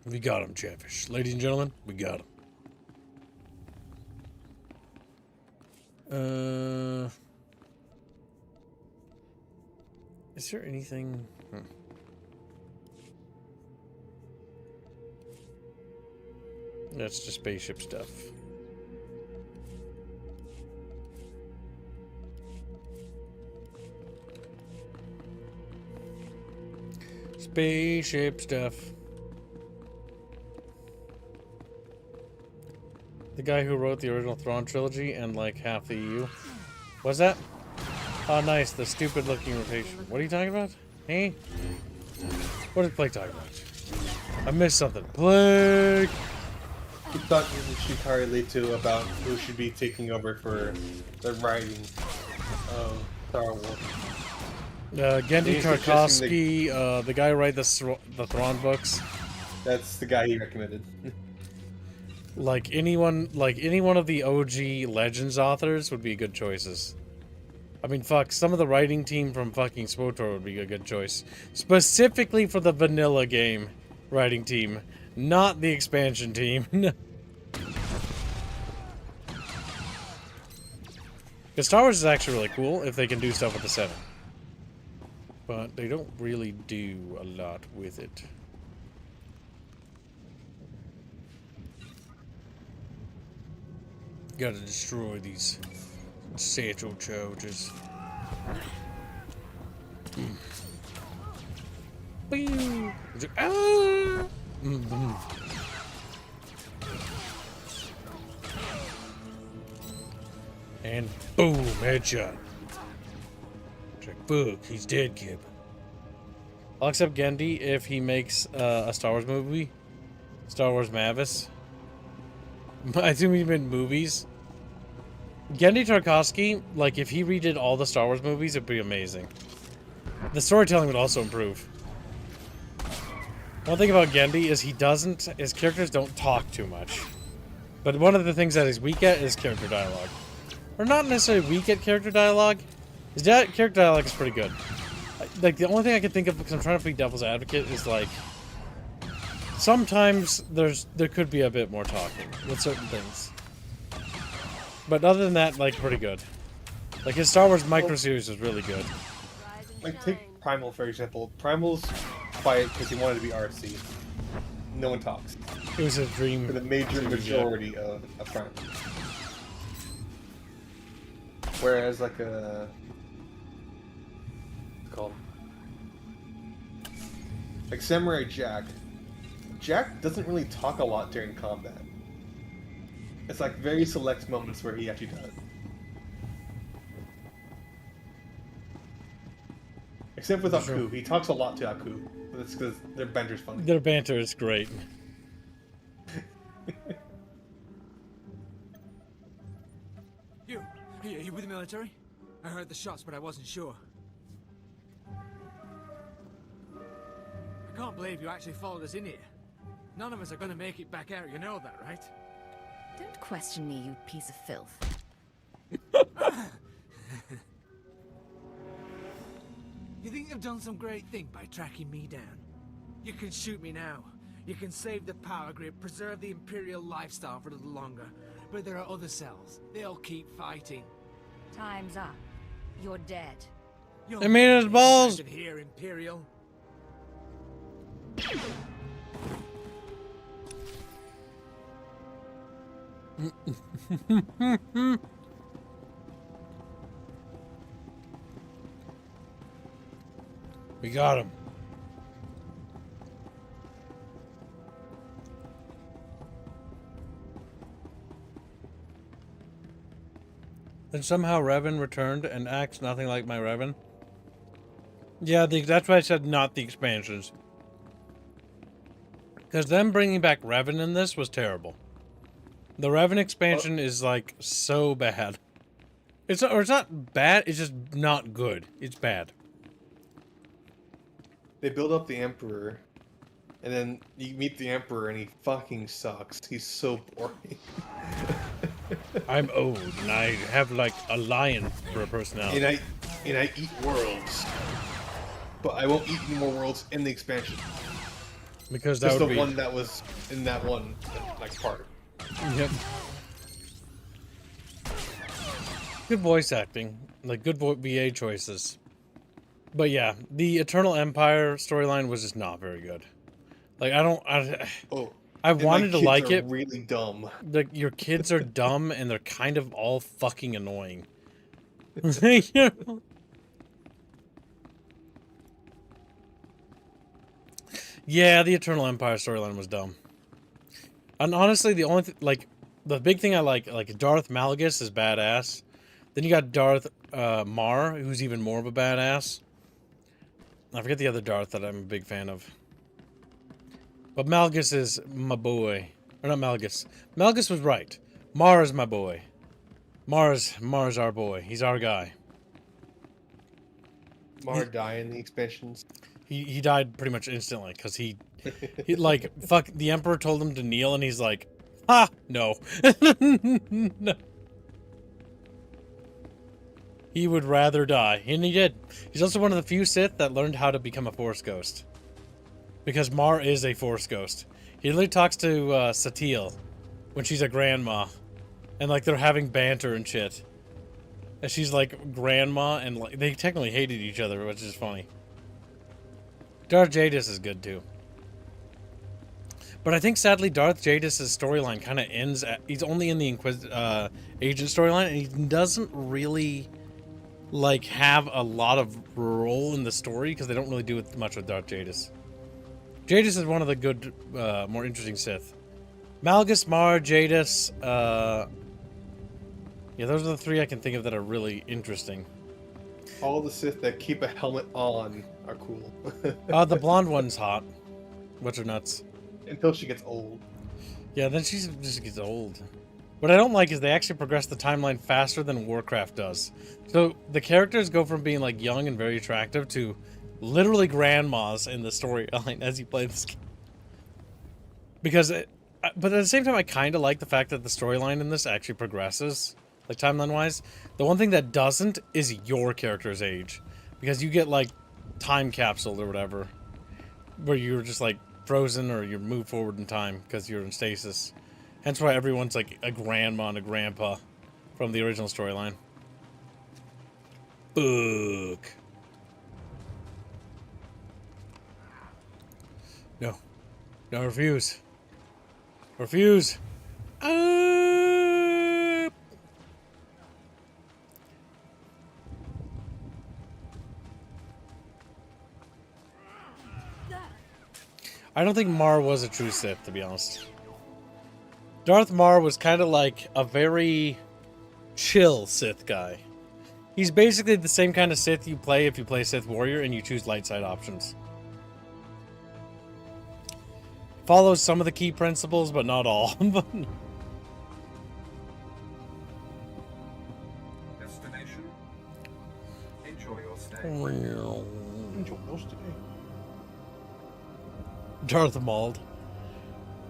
We got him, chatfish. Ladies and gentlemen, we got him. Is there anything? That's just spaceship stuff. Spaceship stuff. The guy who wrote the original Thrawn trilogy and like half the EU. What's that? Oh, nice. The stupid looking rotation. What are you talking about? Hey? What is Blake talking about? I missed something. Blake! He thought you should correlate to about who should be taking over for the writing of Star Wars. Genndy Tartakovsky, the guy who wrote the Thrawn books. That's the guy he recommended. Like any one of the OG Legends authors would be good choices. I mean, fuck, some of the writing team from fucking SWTOR would be a good choice. Specifically for the vanilla game writing team, not the expansion team. Because Star Wars is actually really cool if they can do stuff with the 7. But they don't really do a lot with it. Gotta destroy these satchel charges. Ah! And boom, headshot. It's like, fuck, he's dead, kid. I'll accept Genndy if he makes a Star Wars movie. Star Wars Mavis. I assume he meant movies. Genndy Tartakovsky, like, if he redid all the Star Wars movies, it'd be amazing. The storytelling would also improve. One thing about Gendy is his characters don't talk too much. But one of the things that he's weak at is character dialogue. Or not necessarily weak at character dialogue. His character dialogue is pretty good. Like, the only thing I can think of, because I'm trying to be devil's advocate, is like, sometimes there could be a bit more talking with certain things. But other than that, like, pretty good. Like, his Star Wars micro-series was really good. Like, take Primal, for example. Primal's quiet because he wanted to be artsy. No one talks. It was a dream. For the majority of Primal. Whereas, like, what's it called? Like, Samurai Jack. Jack doesn't really talk a lot during combat. It's like very select moments where he actually does. Except with Aku. He talks a lot to Aku. But it's because their banter's funny. Their banter is great. You with the military? I heard the shots, but I wasn't sure. I can't believe you actually followed us in here. None of us are gonna make it back out, you know that, right? Don't question me, you piece of filth. You think you've done some great thing by tracking me down? You can shoot me now. You can save the power grid, preserve the Imperial lifestyle for a little longer. But there are other cells. They'll keep fighting. Time's up. You're dead. They made us balls! Here, Imperial. We got him. Then somehow Revan returned and acts nothing like my Revan. Yeah, that's why I said not the expansions. Because them bringing back Revan in this was terrible. The Revan expansion is like so bad. It's not bad, it's just not good. It's bad. They build up the Emperor, and then you meet the Emperor and he fucking sucks. He's so boring. I'm old and I have like a lion for a personality. And I eat worlds. But I won't eat any more worlds in the expansion. Because that just would the be one that was in that one like part. Yep. Good voice acting, like good VA choices. But yeah, the Eternal Empire storyline was just not very good. Like I wanted to like it. Really dumb. Like your kids are dumb and they're kind of all fucking annoying. Yeah, the Eternal Empire storyline was dumb. And honestly, the only the big thing I like Darth Malgus is badass. Then you got Darth Mar, who's even more of a badass. I forget the other Darth that I'm a big fan of. But Malgus is my boy. Or not Malgus. Malgus was right. Mar is my boy. Mar's our boy. He's our guy. Mar died in the expansions. He died pretty much instantly because he like fuck the Emperor told him to kneel and he's like, ha, no. No. He would rather die, and he did. He's also one of the few Sith that learned how to become a Force Ghost. Because Mar is a Force Ghost. He literally talks to Satele when she's a grandma. And, like, they're having banter and shit. And she's, like, grandma, and, like, they technically hated each other, which is funny. Darth Jadis is good, too. But I think, sadly, Darth Jadis' storyline kind of ends at... He's only in the Agent storyline, and he doesn't really... like have a lot of role in the story because they don't really do it much with Darth Jadis. Jadis is one of the good, more interesting Sith. Malgus, Mar, Jadis, yeah, those are the three I can think of that are really interesting. All the Sith that keep a helmet on are cool. The blonde one's hot. What's her nuts? Until she gets old. Yeah, then she just gets old. What I don't like is they actually progress the timeline faster than Warcraft does. So the characters go from being like young and very attractive to literally grandmas in the storyline as you play this game. Because, but at the same time, I kind of like the fact that the storyline in this actually progresses, like timeline-wise. The one thing that doesn't is your character's age, because you get like time capsuled or whatever, where you're just like frozen or you move forward in time because you're in stasis. Hence why everyone's like a grandma and a grandpa from the original storyline. Ugh. No. No, refuse. Refuse. I don't think Mar was a true Sith, to be honest. Darth Mar was kind of like a very chill Sith guy. He's basically the same kind of Sith you play if you play Sith Warrior and you choose light side options. Follows some of the key principles, but not all. Destination. Enjoy your stay. Enjoy your stay. Darth Maul.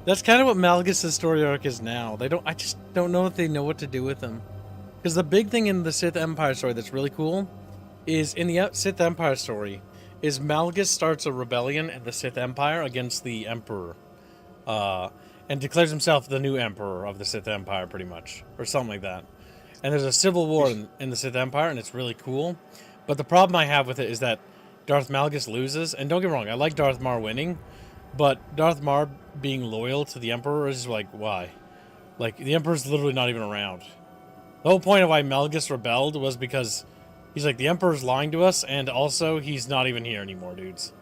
That's kind of what Malgus' story arc is now. I just don't know if they know what to do with him. Because the big thing in the Sith Empire story that's really cool is in the Sith Empire story is Malgus starts a rebellion in the Sith Empire against the Emperor. And declares himself the new Emperor of the Sith Empire, pretty much. Or something like that. And there's a civil war in the Sith Empire, and it's really cool. But the problem I have with it is that Darth Malgus loses. And don't get me wrong, I like Darth Mar winning. But Darth Mar being loyal to the Emperor is like, why? Like, the Emperor's literally not even around. The whole point of why Malgus rebelled was because he's like, the Emperor's lying to us, and also he's not even here anymore, dudes.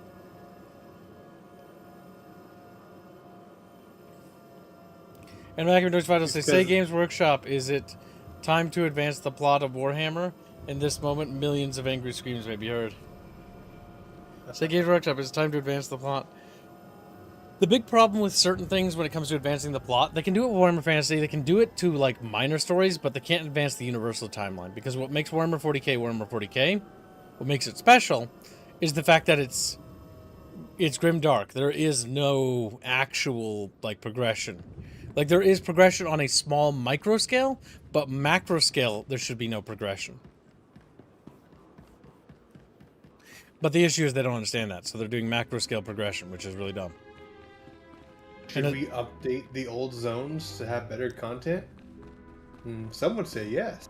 And Mac and Vital say Games Workshop, is it time to advance the plot of Warhammer? In this moment, millions of angry screams may be heard. Say Games Workshop, is it time to advance the plot? The big problem with certain things when it comes to advancing the plot, they can do it with Warhammer Fantasy, they can do it to like minor stories, but they can't advance the universal timeline. Because what makes Warhammer 40k, what makes it special, is the fact that it's grim dark. There is no actual like progression. Like there is progression on a small micro scale, but macro scale there should be no progression. But the issue is they don't understand that, so they're doing macro scale progression, which is really dumb. Should we update the old zones to have better content? Some would say yes.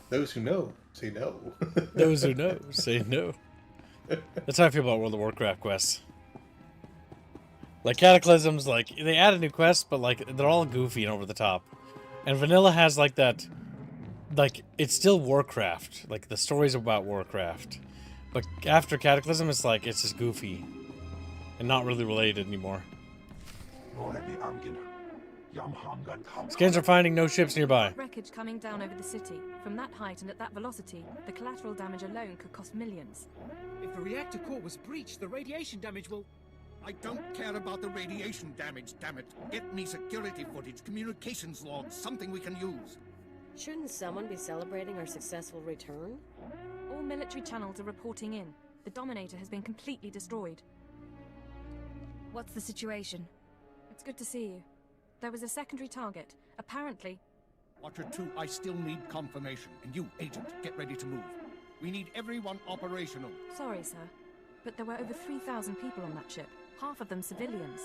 Those who know say no. Those who know say no. That's how I feel about World of Warcraft quests. Like Cataclysms, like they add a new quest, but like they're all goofy and over the top. And Vanilla has like that, like it's still Warcraft. Like the story's about Warcraft, but after Cataclysm, it's like it's just goofy and not really related anymore. Scans are finding no ships nearby. Wreckage coming down over the city. From that height and at that velocity, the collateral damage alone could cost millions. If the reactor core was breached, the radiation damage will... I don't care about the radiation damage, damn it. Get me security footage, communications logs, something we can use. Shouldn't someone be celebrating our successful return? All military channels are reporting in. The Dominator has been completely destroyed. What's the situation? It's good to see you. There was a secondary target. Apparently... Watcher 2, I still need confirmation. And you, Agent, get ready to move. We need everyone operational. Sorry, sir. But there were over 3,000 people on that ship. Half of them civilians.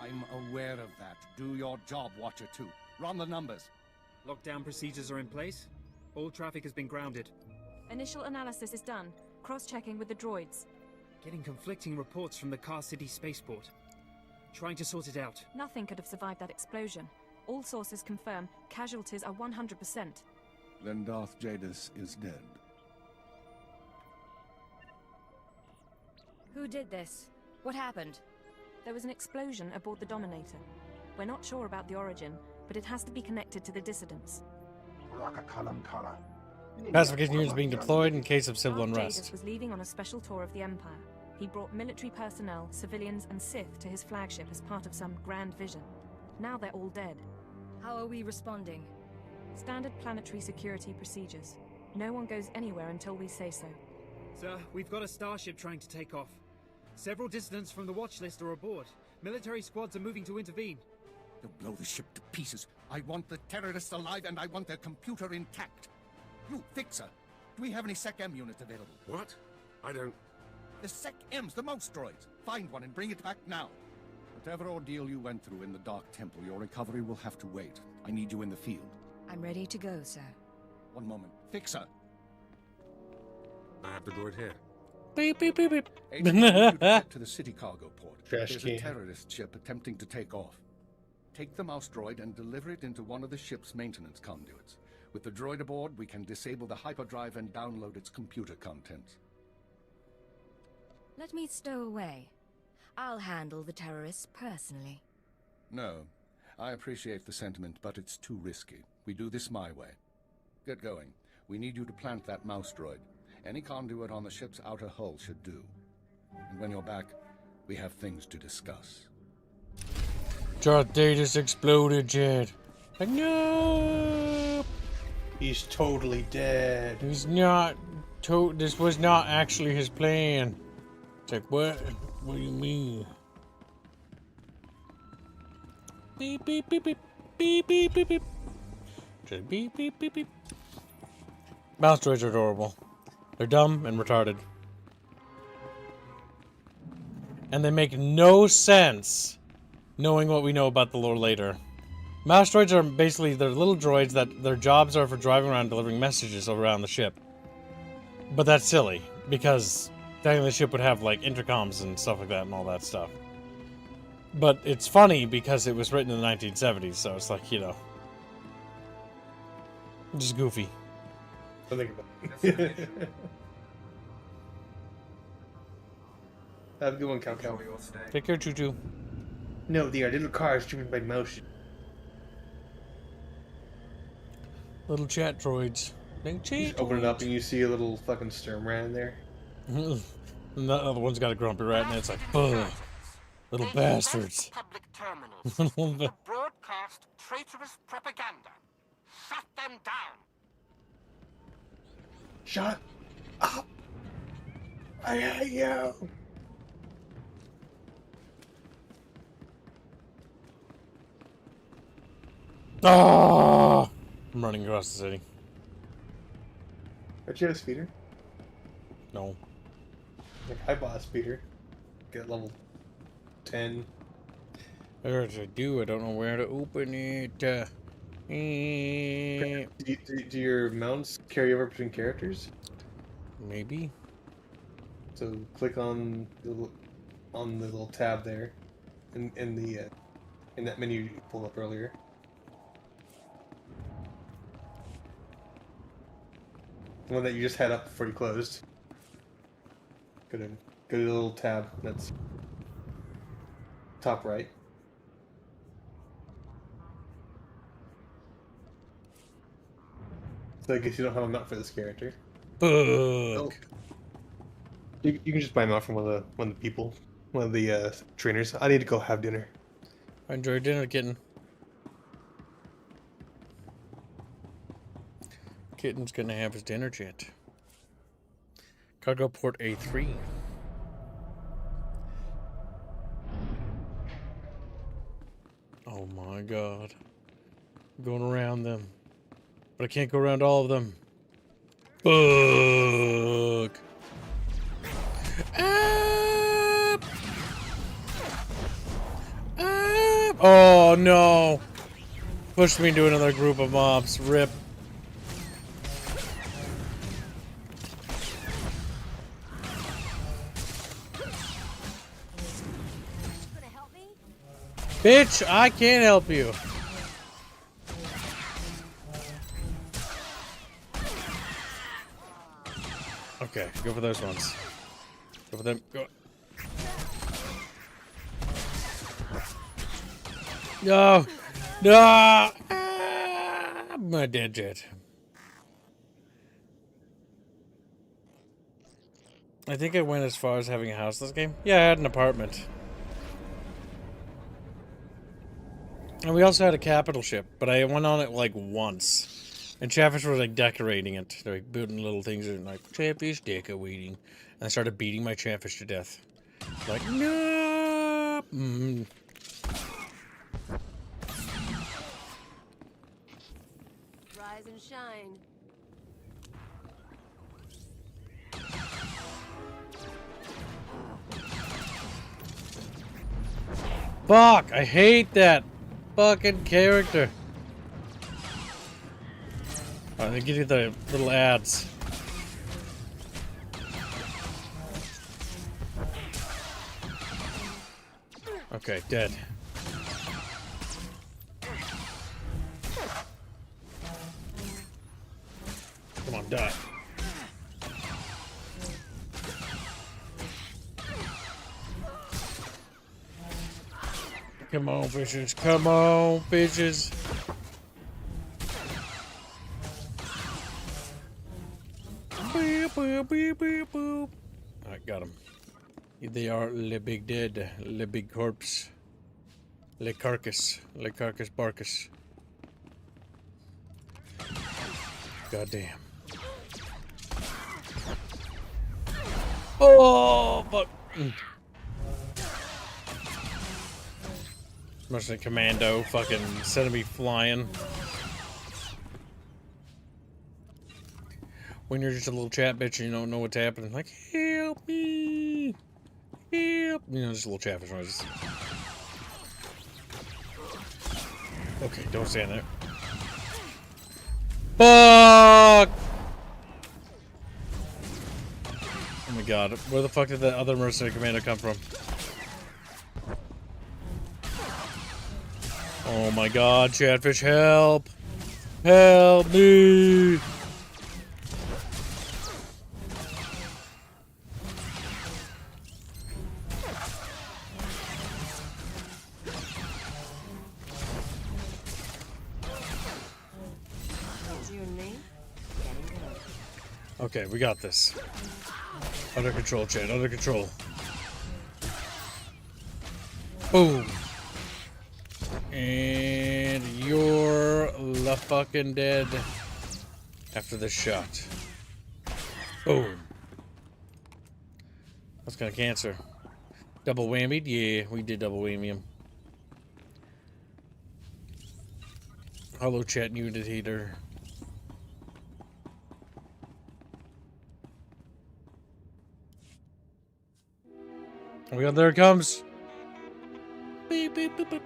I'm aware of that. Do your job, Watcher 2. Run the numbers. Lockdown procedures are in place. All traffic has been grounded. Initial analysis is done. Cross-checking with the droids. Getting conflicting reports from the Car City spaceport. Trying to sort it out. Nothing could have survived that explosion. All sources confirm casualties are 100%. Then Darth Jadis is dead. Who did this? What happened? There was an explosion aboard the Dominator. We're not sure about the origin, but it has to be connected to the dissidents. Pacification units being deployed in case of civil unrest. Jadis was leaving on a special tour of the Empire. He brought military personnel, civilians, and Sith to his flagship as part of some grand vision. Now they're all dead. How are we responding? Standard planetary security procedures. No one goes anywhere until we say so. Sir, we've got a starship trying to take off. Several dissidents from the watch list are aboard, Military squads are moving to intervene. They'll blow the ship to pieces. I want the terrorists alive, and I want their computer intact. You, Fixer, do we have any Sec-M units available? What? I don't... The Sec-Ms, the mouse droids. Find one and bring it back now. Whatever ordeal you went through in the Dark Temple, your recovery will have to wait. I need you in the field. I'm ready to go, sir. One moment. Fixer! I have the droid here. Beep, beep, beep, beep. Agent, I need you to get to the city cargo port. Trash There's can. a terrorist ship attempting to take off. Take the mouse droid and deliver it into one of the ship's maintenance conduits. With the droid aboard, we can disable the hyperdrive and download its computer contents. Let me stow away. I'll handle the terrorists personally. No. I appreciate the sentiment, but it's too risky. We do this my way. Get going. We need you to plant that mouse droid. Any conduit on the ship's outer hull should do. And when you're back, we have things to discuss. Darth Datus exploded, Jed. Like, no! He's totally dead. He's not. This was not actually his plan. It's like, what? What do you mean? Beep, beep, beep, beep. Beep, beep, beep, beep. Just beep, beep, beep, beep. Mouse droids are adorable. They're dumb and retarded. And they make no sense, knowing what we know about the lore later. Mouse droids are basically, they're little droids that their jobs are for driving around delivering messages around the ship. But that's silly, because technically the ship would have like intercoms and stuff like that and all that stuff. But it's funny because it was written in the 1970s, so it's like, you know, just goofy. I think about it. Have a good one, Cow Cow. Take care, Choo Choo. No, they are little cars driven by motion. Little chat droids. You just open it up and you see a little fucking Sturmran in there. And the other one's got a grumpy rat, and it's like, ugh, little bastards. Public terminals to broadcast traitorous propaganda. Shut them down. Shut up! I hate you! Ah! I'm running across the city. Don't you have a speeder? No. Like, I bought a speeder. Get level 10. As I do, I don't know where to open it. Do your mounts carry over between characters? Maybe. So click on the little tab there, in that menu you pulled up earlier. The one that you just had up before you closed. Go to the little tab that's top right. So I guess you don't have a mount for this character. Oh. You can just buy a mount from one of the people, one of the trainers. I need to go have dinner. I enjoyed dinner, kitten. Kitten's gonna have his dinner chat. Cargo port A3. Oh my god. I'm going around them. But I can't go around all of them. Fuck. Up. Up. Oh no. Pushed me into another group of mobs. Rip. Bitch, I can't help you. Okay, go for those ones. Go for them. Go. No. No. I'm not dead yet. I think I went as far as having a house this game. Yeah, I had an apartment. And we also had a capital ship, but I went on it like once. And Chatfish was like decorating it. They're like building little things and like, Chatfish decorating. And I started beating my Chatfish to death. Like, no. Mm. Rise and shine. Fuck! I hate that fucking character. Alright, they give you the little ads. Okay, dead. Come on, die. Come on, fishes. Come on, fishes. Beep, boop, beep, beep, boop. Alright, got him. They are le big dead, le big corpse, le carcass barcus. Goddamn. Oh, fuck. Must have commando fucking sending me flying. When you're just a little chat bitch and you don't know what's happening, like, help me. Help. You know, just little chatfish noises. Okay, don't stand there. Fuck! Oh my god, where the fuck did the other mercenary commander come from? Oh my god, chatfish, help! Help me! Okay, we got this. Under control, chat. Under control. Boom. And you're la fucking dead after this shot. Boom. That's kind of cancer. Double whammied? Yeah, we did double whammy him. Hello, chat unit heater. Oh my god, there it comes. Beep, beep, beep, beep.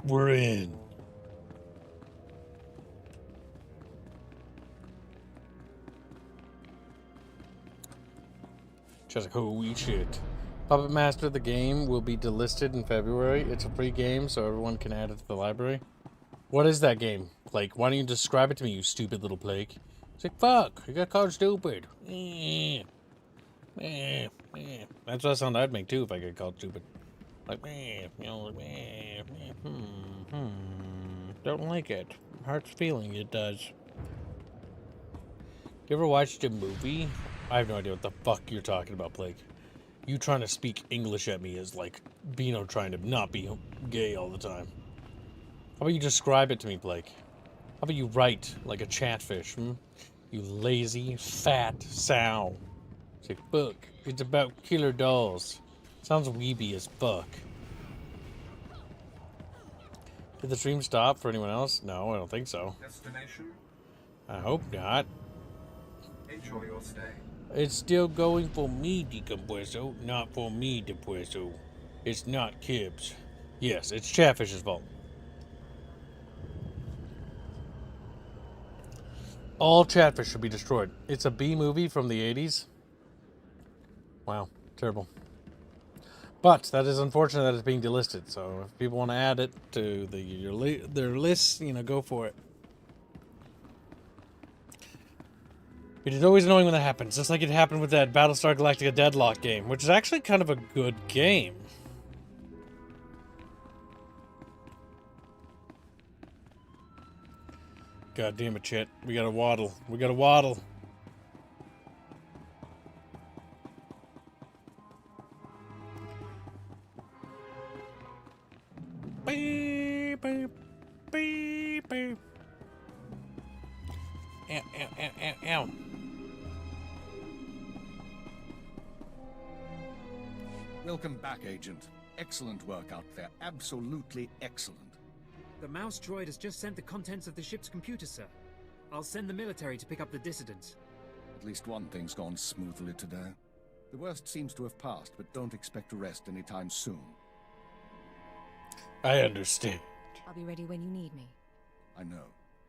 We're in. Just like, holy shit. Puppet Master, the game, will be delisted in February. It's a free game, so everyone can add it to the library. What is that game, Blake? Why don't you describe it to me, you stupid little Blake? It's like, fuck, you got called stupid. That's what sound I'd make too if I get called stupid. Like, you know, like, don't like it. Heart's feeling it does. You ever watched a movie? I have no idea what the fuck you're talking about, Blake. You trying to speak English at me is like Beano trying to not be gay all the time. How about you describe it to me, Blake? How about you write like a chatfish, You lazy, fat sow. It's like, fuck, it's about killer dolls. Sounds weeby as fuck. Did the stream stop for anyone else? No, I don't think so. Destination? I hope not. Enjoy your stay. It's still going for me, Decompueso, not for me, Depueso. It's not Kibbs. Yes, it's Chatfish's fault. All Chatfish should be destroyed. It's a B movie from the 80s. Wow, terrible. But that is unfortunate that it's being delisted. So if people want to add it to their list, you know, go for it. It is always annoying when that happens, just like it happened with that Battlestar Galactica Deadlock game, which is actually kind of a good game. God damn it, Chet. We gotta waddle. We gotta waddle. Beep, beep, beep, beep. Ow, ow, ow, ow, ow. Welcome back, Agent. Excellent work out there. Absolutely excellent. The mouse droid has just sent the contents of the ship's computer, sir. I'll send the military to pick up the dissidents. At least one thing's gone smoothly today. The worst seems to have passed, but don't expect to rest anytime soon. I understand. I'll be ready when you need me. I know,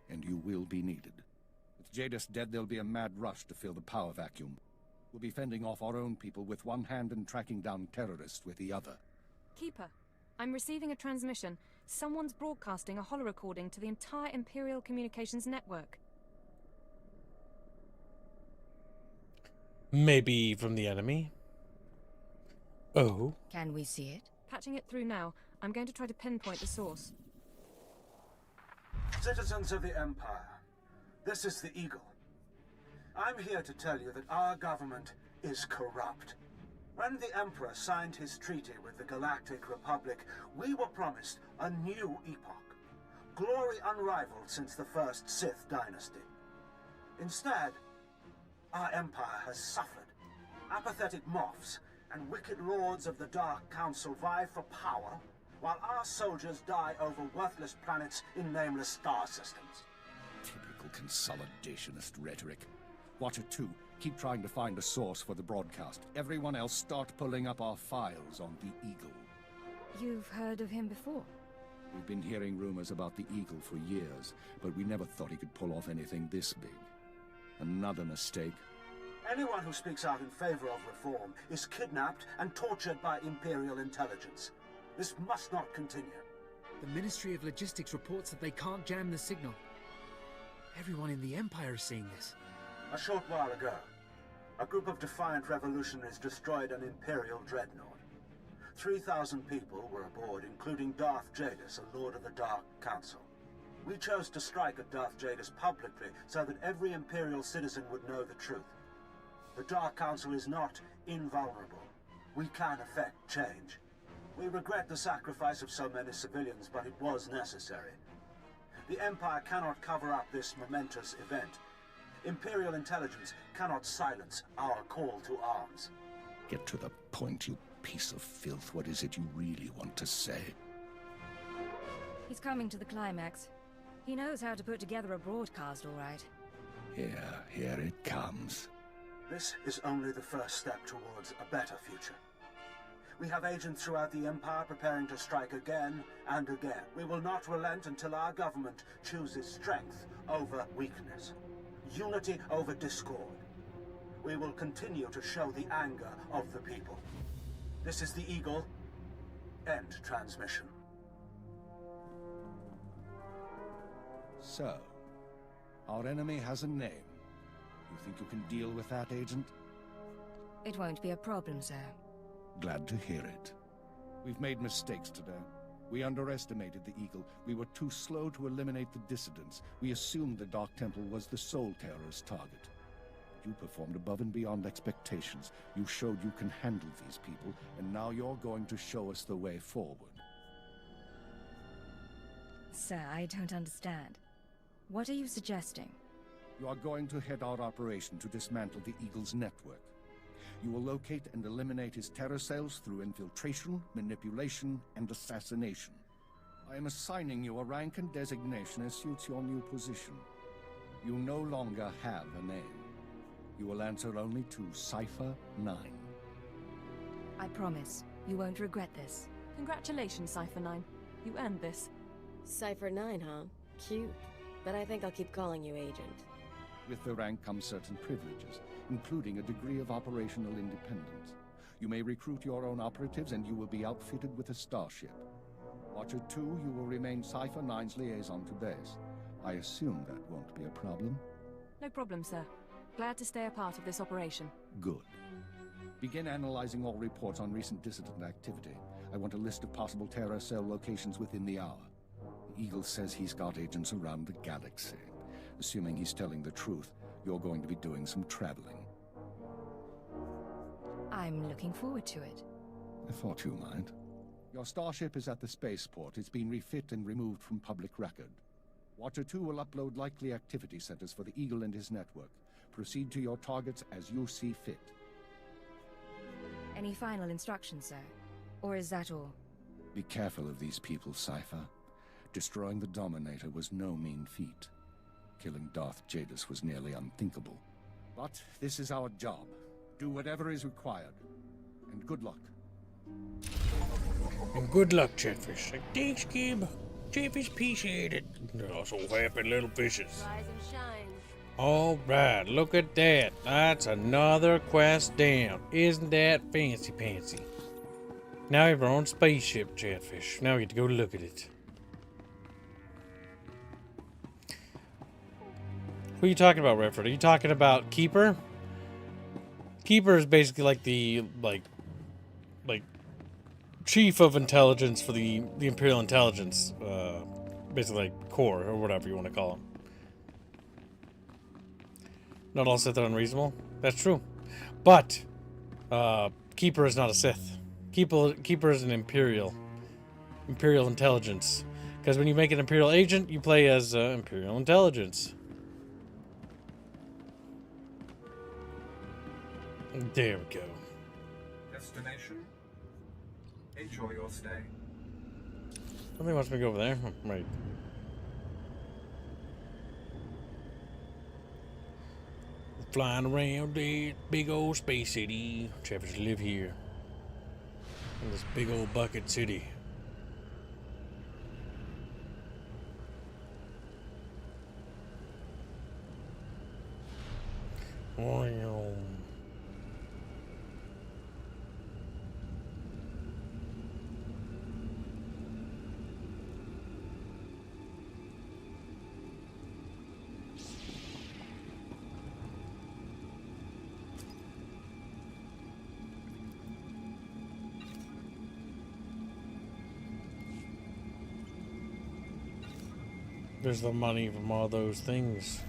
and you will be needed. With Jadis dead, there'll be a mad rush to fill the power vacuum. We'll be fending off our own people with one hand and tracking down terrorists with the other. Keeper, I'm receiving a transmission. Someone's broadcasting a holo-recording to the entire Imperial Communications network. Maybe from the enemy? Oh. Can we see it? Patching it through now. I'm going to try to pinpoint the source. Citizens of the Empire, this is the Eagle. I'm here to tell you that our government is corrupt. When the Emperor signed his treaty with the Galactic Republic, we were promised a new epoch. Glory unrivaled since the first Sith dynasty. Instead, our Empire has suffered. Apathetic moffs and wicked lords of the Dark Council vie for power, while our soldiers die over worthless planets in nameless star systems. Typical consolidationist rhetoric. Watcher 2, keep trying to find a source for the broadcast. Everyone else start pulling up our files on the Eagle. You've heard of him before? We've been hearing rumors about the Eagle for years, but we never thought he could pull off anything this big. Another mistake. Anyone who speaks out in favor of reform is kidnapped and tortured by Imperial intelligence. This must not continue. The Ministry of Logistics reports that they can't jam the signal. Everyone in the Empire is seeing this. A short while ago, a group of defiant revolutionaries destroyed an Imperial dreadnought. 3,000 people were aboard, including Darth Jadis, a Lord of the Dark Council. We chose to strike at Darth Jadis publicly so that every Imperial citizen would know the truth. The Dark Council is not invulnerable. We can effect change. We regret the sacrifice of so many civilians, but it was necessary. The Empire cannot cover up this momentous event. Imperial intelligence cannot silence our call to arms. Get to the point, you piece of filth. What is it you really want to say? He's coming to the climax. He knows how to put together a broadcast, all right. Here it comes. This is only the first step towards a better future. We have agents throughout the Empire preparing to strike again and again. We will not relent until our government chooses strength over weakness, unity over discord. We will continue to show the anger of the people. This is the Eagle. End transmission. So, our enemy has a name. You think you can deal with that, Agent? It won't be a problem, sir. Glad to hear it. We've made mistakes today. We underestimated the Eagle. We were too slow to eliminate the dissidents. We assumed the Dark Temple was the sole terrorist target. You performed above and beyond expectations. You showed you can handle these people, and now you're going to show us the way forward. Sir, I don't understand. What are you suggesting? You are going to head our operation to dismantle the Eagle's network. You will locate and eliminate his terror cells through infiltration, manipulation, and assassination. I am assigning you a rank and designation as suits your new position. You no longer have a name. You will answer only to Cypher 9. I promise, you won't regret this. Congratulations, Cypher 9. You earned this. Cypher 9, huh? Cute. But I think I'll keep calling you Agent. With the rank comes certain privileges, including a degree of operational independence. You may recruit your own operatives, and you will be outfitted with a starship. Watcher 2, you will remain Cypher 9's liaison to base. I assume that won't be a problem? No problem, sir. Glad to stay a part of this operation. Good. Begin analyzing all reports on recent dissident activity. I want a list of possible terror cell locations within the hour. The Eagle says he's got agents around the galaxy. Assuming he's telling the truth, you're going to be doing some traveling. I'm looking forward to it. I thought you might. Your starship is at the spaceport. It's been refit and removed from public record. Watcher 2 will upload likely activity centers for the Eagle and his network. Proceed to your targets as you see fit. Any final instructions, sir? Or is that all? Be careful of these people, Cypher. Destroying the Dominator was no mean feat. Killing Darth Jadis was nearly unthinkable. But this is our job. Do whatever is required. And good luck. And good luck, Chatfish. Like, thanks, Gib. Chatfish, appreciate it. Oh, so happy little fishes. Rise and shine. Alright, look at that. That's another quest down. Isn't that fancy pantsy? Now we have our own spaceship, Chatfish. Now we get to go look at it. Who are you talking about, Redford? Are you talking about Keeper? Keeper is basically like the chief of intelligence for the Imperial Intelligence, basically like core or whatever you want to call him. Not all Sith are unreasonable. That's true, but Keeper is not a Sith. Keeper is an Imperial Intelligence, because when you make an Imperial agent, you play as Imperial Intelligence. There we go. Destination. Enjoy your stay. Somebody wants me to go over there. Right. Flying around the big old space city. Travis live here. In this big old bucket city. Wow. There's the money from all those things.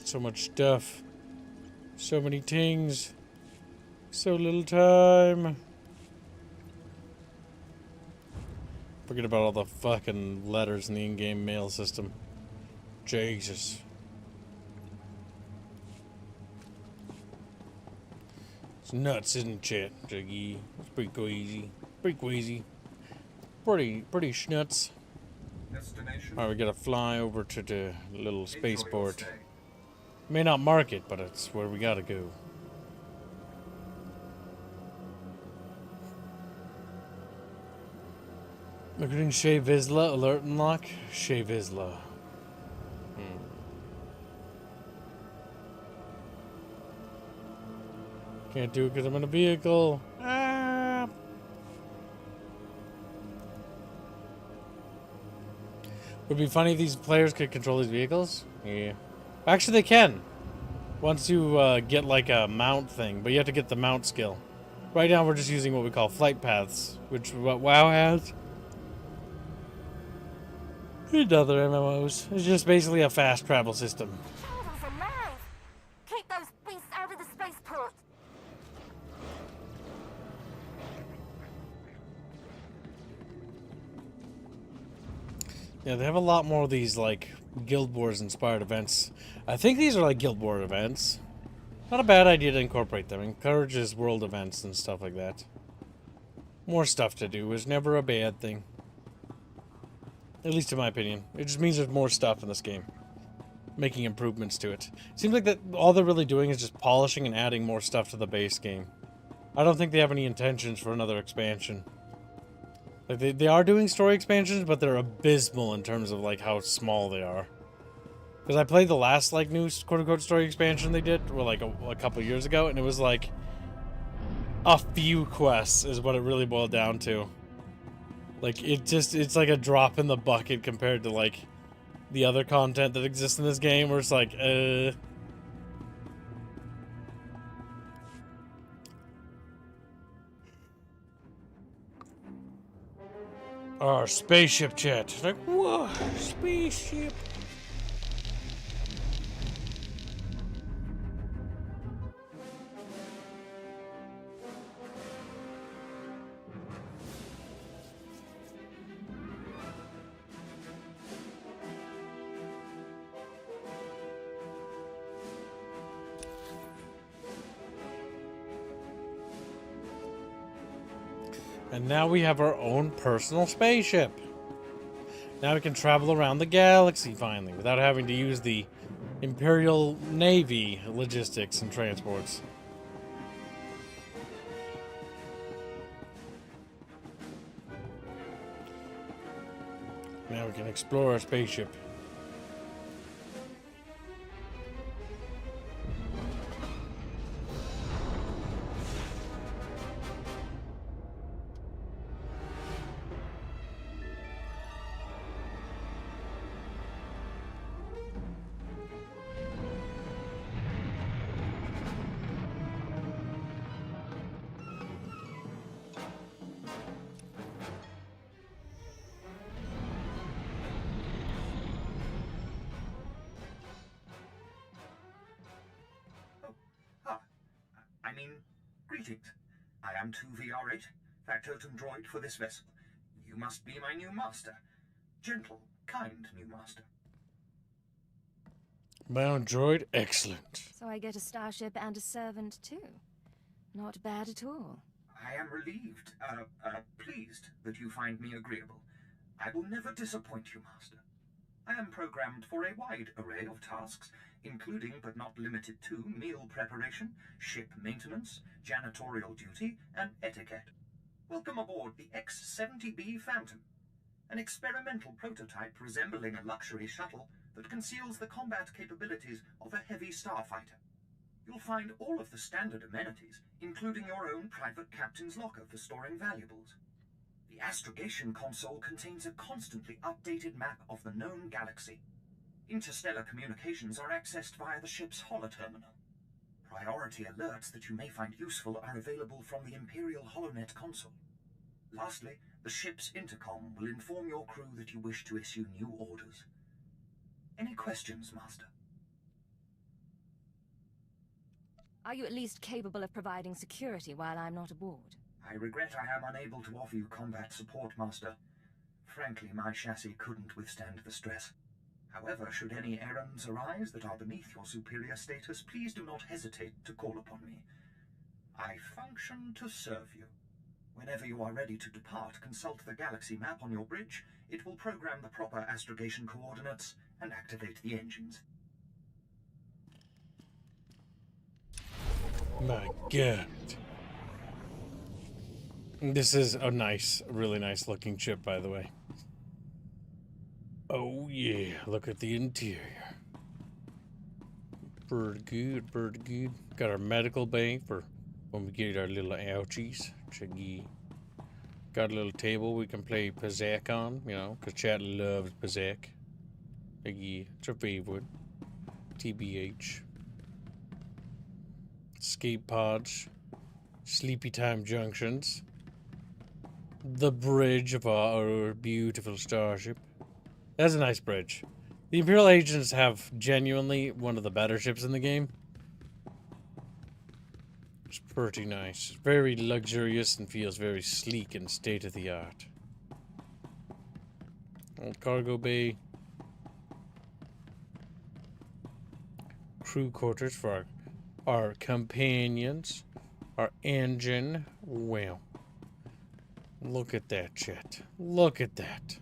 So much stuff. So many things. So little time. Forget about all the fucking letters in the in-game mail system. Jesus. It's nuts, isn't it, Jiggy? It's pretty crazy. Pretty crazy. Pretty schnuts. Alright, we gotta fly over to the little spaceport. May not mark it, but it's where we gotta go. Recruiting Shea Vizsla, alert and lock. Shea Vizsla. Can't do it because I'm in a vehicle. Ah. Would be funny if these players could control these vehicles. Yeah. Actually, they can. Once you get like a mount thing, but you have to get the mount skill. Right now, we're just using what we call flight paths, which is what WoW has. And other MMOs. It's just basically a fast travel system. Children's alive! Keep those beasts out of the spaceport! Yeah, they have a lot more of these, like, Guild Wars inspired events. I think these are like Guild War events. Not a bad idea to incorporate them. Encourages world events and stuff like that. More stuff to do is never a bad thing. At least in my opinion. It just means there's more stuff in this game. Making improvements to it. Seems like that all they're really doing is just polishing and adding more stuff to the base game. I don't think they have any intentions for another expansion. Like they are doing story expansions, but they're abysmal in terms of like how small they are. Because I played the last like new quote-unquote story expansion they did, or like a couple years ago, and it was like a few quests is what it really boiled down to. Like it's like a drop in the bucket compared to like the other content that exists in this game, where it's like Our spaceship chat. Like, whoa, spaceship. And now we have our own personal spaceship. Now we can travel around the galaxy finally without having to use the Imperial Navy logistics and transports. Now we can explore our spaceship. Greetings. I am 2VR8, factotum droid for this vessel. You must be my new master. Gentle, kind new master. Bound droid, excellent. So I get a starship and a servant too. Not bad at all. I am relieved, pleased that you find me agreeable. I will never disappoint you, master. I am programmed for a wide array of tasks, including but not limited to meal preparation, ship maintenance, janitorial duty, and etiquette. Welcome aboard the X-70B Phantom, an experimental prototype resembling a luxury shuttle that conceals the combat capabilities of a heavy starfighter. You'll find all of the standard amenities, including your own private captain's locker for storing valuables. The astrogation console contains a constantly updated map of the known galaxy. Interstellar communications are accessed via the ship's holoterminal. Priority alerts that you may find useful are available from the Imperial HoloNet console. Lastly, the ship's intercom will inform your crew that you wish to issue new orders. Any questions, Master? Are you at least capable of providing security while I'm not aboard? I regret I am unable to offer you combat support, Master. Frankly, my chassis couldn't withstand the stress. However, should any errands arise that are beneath your superior status, please do not hesitate to call upon me. I function to serve you. Whenever you are ready to depart, consult the galaxy map on your bridge. It will program the proper astrogation coordinates and activate the engines. My God. This is a nice, really nice looking ship, by the way. Oh yeah, look at the interior. Pretty good, pretty good. Got our medical bay for when we get our little ouchies. Chuggy. Got a little table we can play Pazak on, you know, because chat loves Pazak. Yeah, it's our favorite. TBH. Escape pods. Sleepy time junctions. The bridge of our beautiful starship. That's a nice bridge. The Imperial agents have genuinely one of the better ships in the game. It's pretty nice. Very luxurious and feels very sleek and state-of-the-art. Old cargo bay. Crew quarters for our companions. Our engine. Wow. Look at that, chat. Look at that.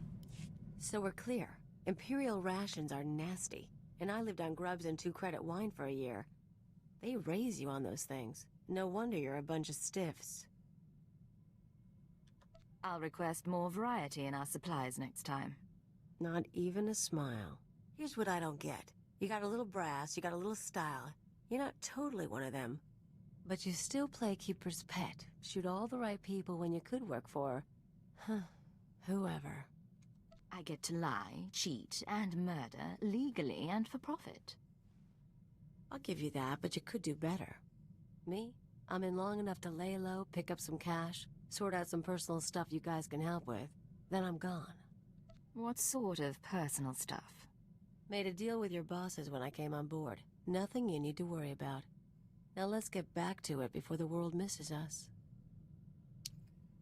So we're clear. Imperial rations are nasty, and I lived on grubs and 2-credit wine for a year. They raise you on those things. No wonder you're a bunch of stiffs. I'll request more variety in our supplies next time. Not even a smile. Here's what I don't get. You got a little brass, you got a little style. You're not totally one of them. But you still play keeper's pet. Shoot all the right people when you could work for... whoever. I get to lie, cheat, and murder legally and for profit. I'll give you that, but you could do better. Me? I'm in long enough to lay low, pick up some cash, sort out some personal stuff you guys can help with. then I'm gone. What sort of personal stuff? Made a deal with your bosses when I came on board. Nothing you need to worry about. Now let's get back to it before the world misses us.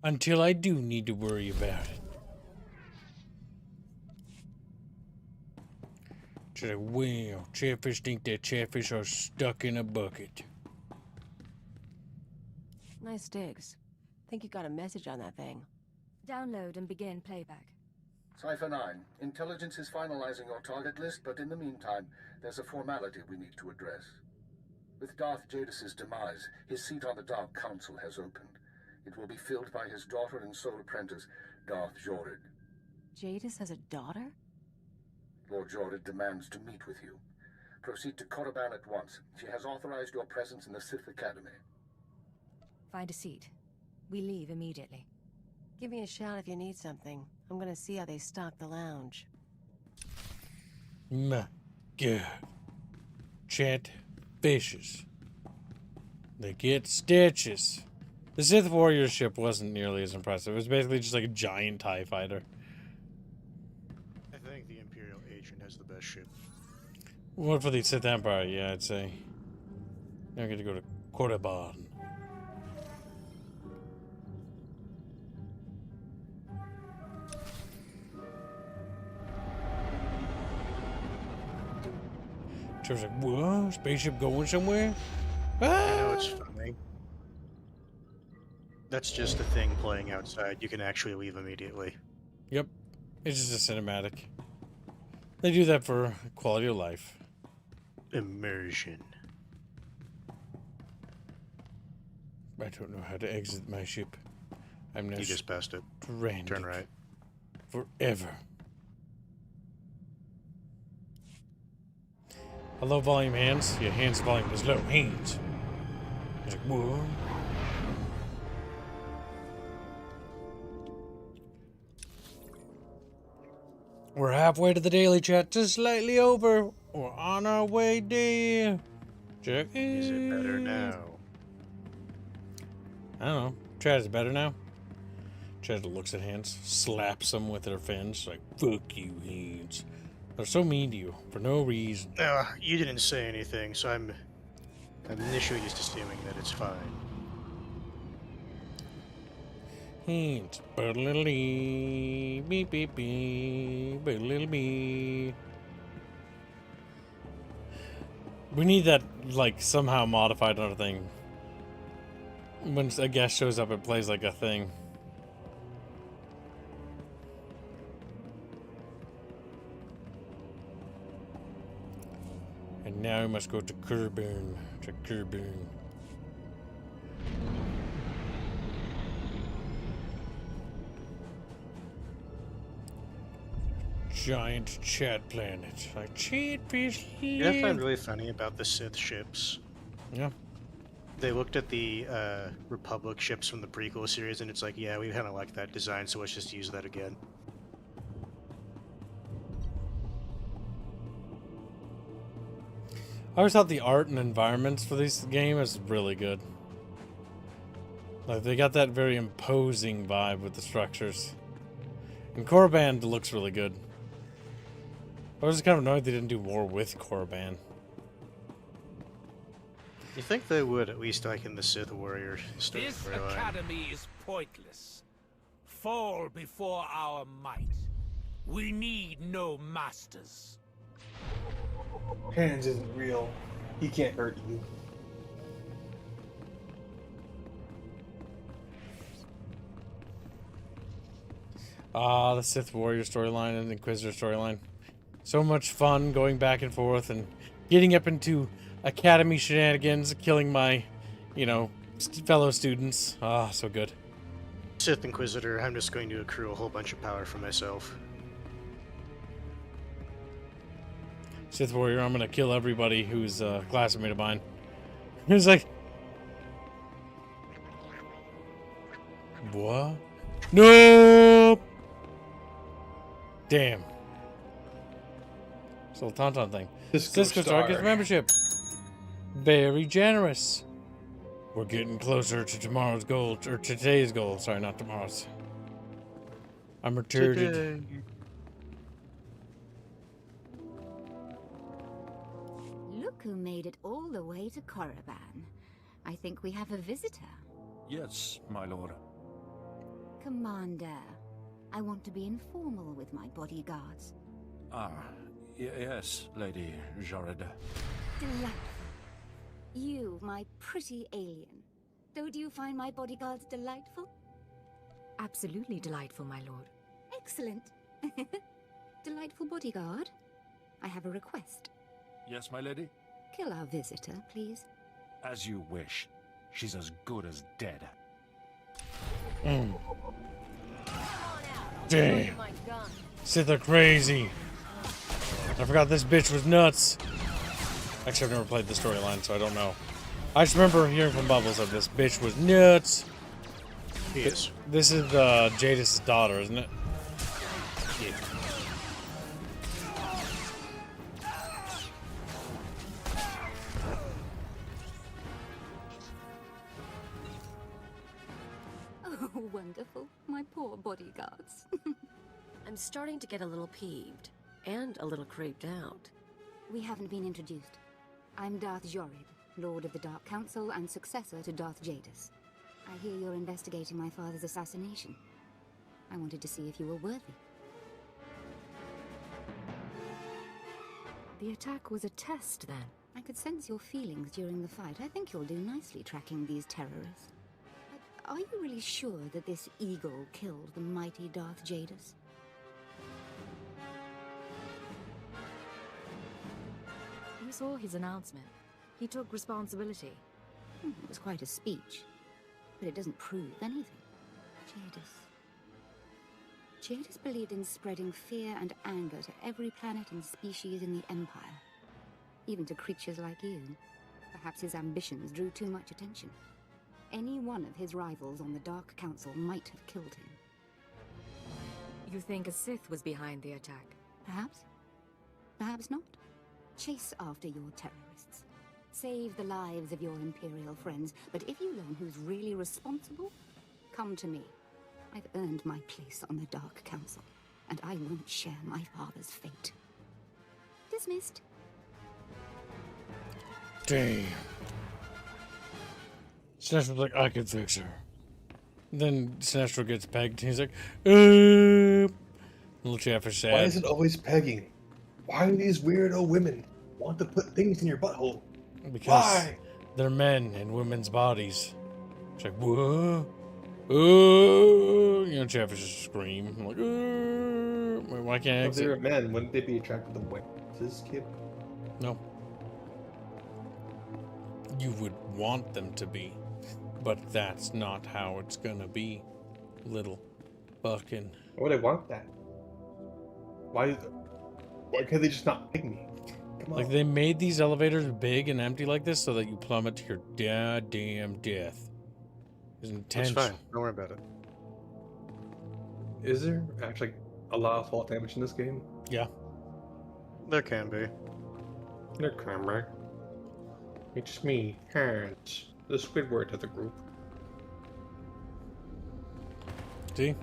Until I do need to worry about it. She's like, well, Chatfish think that Chatfish are stuck in a bucket. Nice digs. Think you got a message on that thing. Download and begin playback. Cypher 9, intelligence is finalizing your target list, but in the meantime, there's a formality we need to address. With Darth Jadis' demise, his seat on the Dark Council has opened. It will be filled by his daughter and sole apprentice, Darth Jorid. Jadis has a daughter? Lord Jorid demands to meet with you. Proceed to Korriban at once. She has authorized your presence in the Sith Academy. Find a seat. We leave immediately. Give me a shout if you need something. I'm gonna see how they stock the lounge. My God. Chatfishes. They get stitches. The Sith Warrior ship wasn't nearly as impressive. It was basically just like a giant TIE fighter. I think the Imperial Agent has the best ship. What for the Sith Empire? Yeah, I'd say. Now I get to go to Korriban. She was like, whoa, spaceship going somewhere? I know it's funny. That's just a thing playing outside. You can actually leave immediately. Yep. It's just a cinematic. They do that for quality of life. Immersion. I don't know how to exit my ship. I'm now You just passed it. stranded Turn right. forever. Hello, volume hands. Yeah, hands volume is low. Hands. He's like, whoa. We're halfway to the daily chat, just slightly over. We're on our way there. Check. Is it better now? I don't know. Chad is better now. Chad looks at hands, slaps them with their fins, like, fuck you, hands. They're so mean to you for no reason. You didn't say anything, so I'm initially just assuming that it's fine. Hands. Beep beep beep. We need that, like, somehow modified other thing. When a guest shows up, it plays like a thing. And now we must go to Korriban. Giant chat planet. Like Chatfish. You know what I find really funny about the Sith ships? Yeah. They looked at the Republic ships from the prequel series, and it's like, yeah, we kind of like that design, so let's just use that again. I always thought the art and environments for this game is really good. Like, they got that very imposing vibe with the structures. And Korriban looks really good. I was kind of annoyed they didn't do more with Korriban. You think they would, at least like in the Sith Warrior story. This academy is pointless. Fall before our might. We need no masters. Hands isn't real. He can't hurt you. Ah, the Sith Warrior storyline and Inquisitor storyline. So much fun going back and forth and getting up into academy shenanigans, killing my, you know, fellow students. Ah, so good. Sith Inquisitor, I'm just going to accrue a whole bunch of power for myself. Sith Warrior, I'm gonna kill everybody who's a classmate of mine. He's like, what? No! Damn. It's a little Tauntaun thing. Cisco Star gets membership. Very generous. We're getting closer to tomorrow's goal, or today's goal. Sorry, not tomorrow's. I'm retarded. Look who made it all the way to Korriban. I think we have a visitor. Yes, my lord. Commander, I want to be informal with my bodyguards. Ah, yes, Lady Jared. Delightful. You, my pretty alien. Don't you find my bodyguards delightful? Absolutely delightful, my lord. Excellent. Delightful bodyguard, I have a request. Yes, my lady? Kill our visitor, please. As you wish. She's as good as dead. Damn. Sith are crazy. I forgot this bitch was nuts. Actually, I've never played the storyline, so I don't know. I just remember hearing from Bubbles that this bitch was nuts. Yes. This is Jadis' daughter, isn't it? Yeah. Oh, wonderful. My poor bodyguards. I'm starting to get a little peeved. And a little creeped out. We haven't been introduced. I'm Darth Jorid, Lord of the Dark Council and successor to Darth Jadis. I hear you're investigating my father's assassination. I wanted to see if you were worthy. The attack was a test, then. I could sense your feelings during the fight. I think you'll do nicely tracking these terrorists. But are you really sure that this eagle killed the mighty Darth Jadis? You saw his announcement. He took responsibility. It was quite a speech, but it doesn't prove anything. Jadis believed in spreading fear and anger to every planet and species in the Empire. Even to creatures like you. Perhaps his ambitions drew too much attention. Any one of his rivals on the Dark Council might have killed him. You think a Sith was behind the attack? Perhaps. Perhaps not. Chase after your terrorists. Save the lives of your Imperial friends. But if you learn who's really responsible, come to me. I've earned my place on the Dark Council, and I won't share my father's fate. Dismissed. Damn. Sinestro was like, I can fix her. Then Sinestro gets pegged, and he's like, Little Chatfish sad. Why is it always pegging? Why do these weirdo women want to put things in your butthole? Because Why? they're men in women's bodies. It's like, whoa. You know, Chatfish just scream. I'm like, why can't I If they were exit? men, wouldn't they be attracted to women? This kid? No. You would want them to be, but that's not how it's gonna be, little buckin'. Why would I want that? Why can't they just not pick me? Come on. Like, they made these elevators big and empty like this so that you plummet to your goddamn death. It's It's intentional. fine. Don't worry about it. Is there actually a lot of fall damage in this game? Yeah. There can be. There can be. It's me, Hans, the Squidward of the group. See?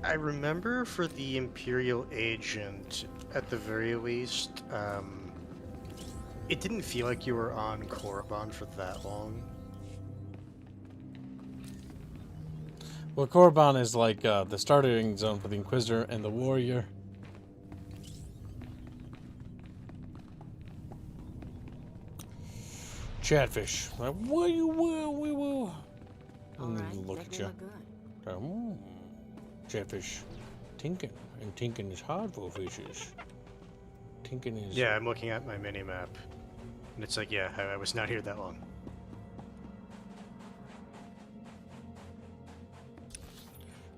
I remember for the Imperial agent, at the very least, it didn't feel like you were on Korriban for that long. Well, Korriban is like the starting zone for the Inquisitor and the Warrior. Chatfish. Like, what you woo? And then look at you. Chatfish. Tinkin. And tinkin is hard for fishes. Tinkin is... Yeah, I'm looking at my mini-map. And it's like, yeah, I was not here that long.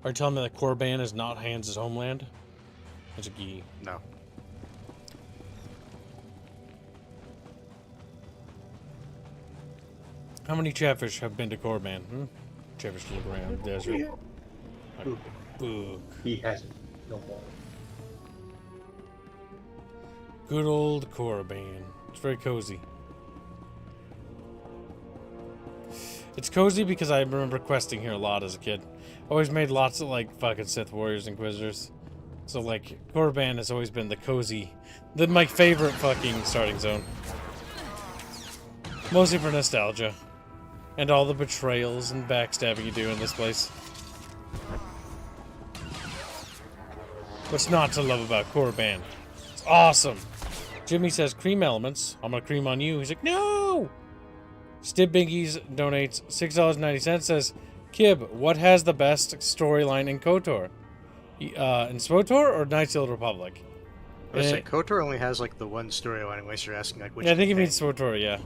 Are you telling me that Korriban is not Hans' homeland? It's a gee. No. How many Chatfish have been to Korriban? Chatfish look around the desert. Like, book. He hasn't. No more. Good old Korriban. It's very cozy. It's cozy because I remember questing here a lot as a kid. Always made lots of, like, fucking Sith Warriors, Inquisitors. So, like, Korriban has always been the cozy... my favorite fucking starting zone. Mostly for nostalgia. And all the betrayals and backstabbing you do in this place. What's not to love about Korriban? It's awesome! Jimmy says, cream elements. I'm gonna cream on you. He's like, no! Stib Binkies donates $6.90. Says, Kib, what has the best storyline in KOTOR? In SWTOR or Knights of the Old Republic? I would say KOTOR only has like the one storyline, unless you're asking like which. Yeah, I think it means SWTOR, yeah.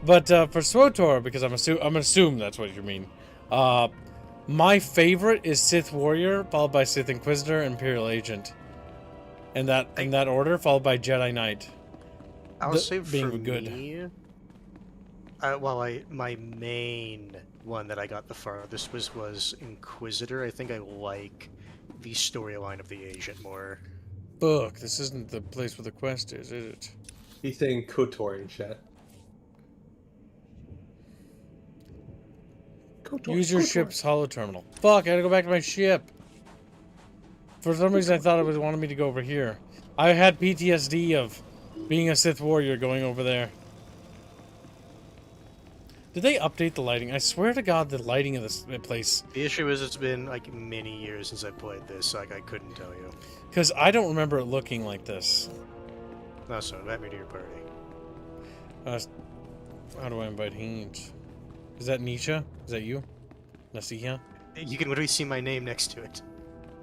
But for SWTOR, because I'm gonna assume that's what you mean. My favorite is Sith Warrior, followed by Sith Inquisitor, Imperial Agent. In that order, followed by Jedi Knight. I'll say for being good. Me, my main one that I got the farthest was Inquisitor. I think I like the storyline of the agent more. Fuck, this isn't the place where the quest is it? He's saying KOTOR in chat. KOTOR, Use your ship's holo terminal. Fuck, I gotta go back to my ship. For some reason, I thought it was wanting me to go over here. I had PTSD of being a Sith Warrior going over there. Did they update the lighting? I swear to God, the lighting of this place... The issue is it's been like many years since I played this, like I couldn't tell you. Because I don't remember it looking like this. No, so invite me to your party. How do I invite Haynes? Is that Nisha? Is that you? Nasiha? You can literally see my name next to it.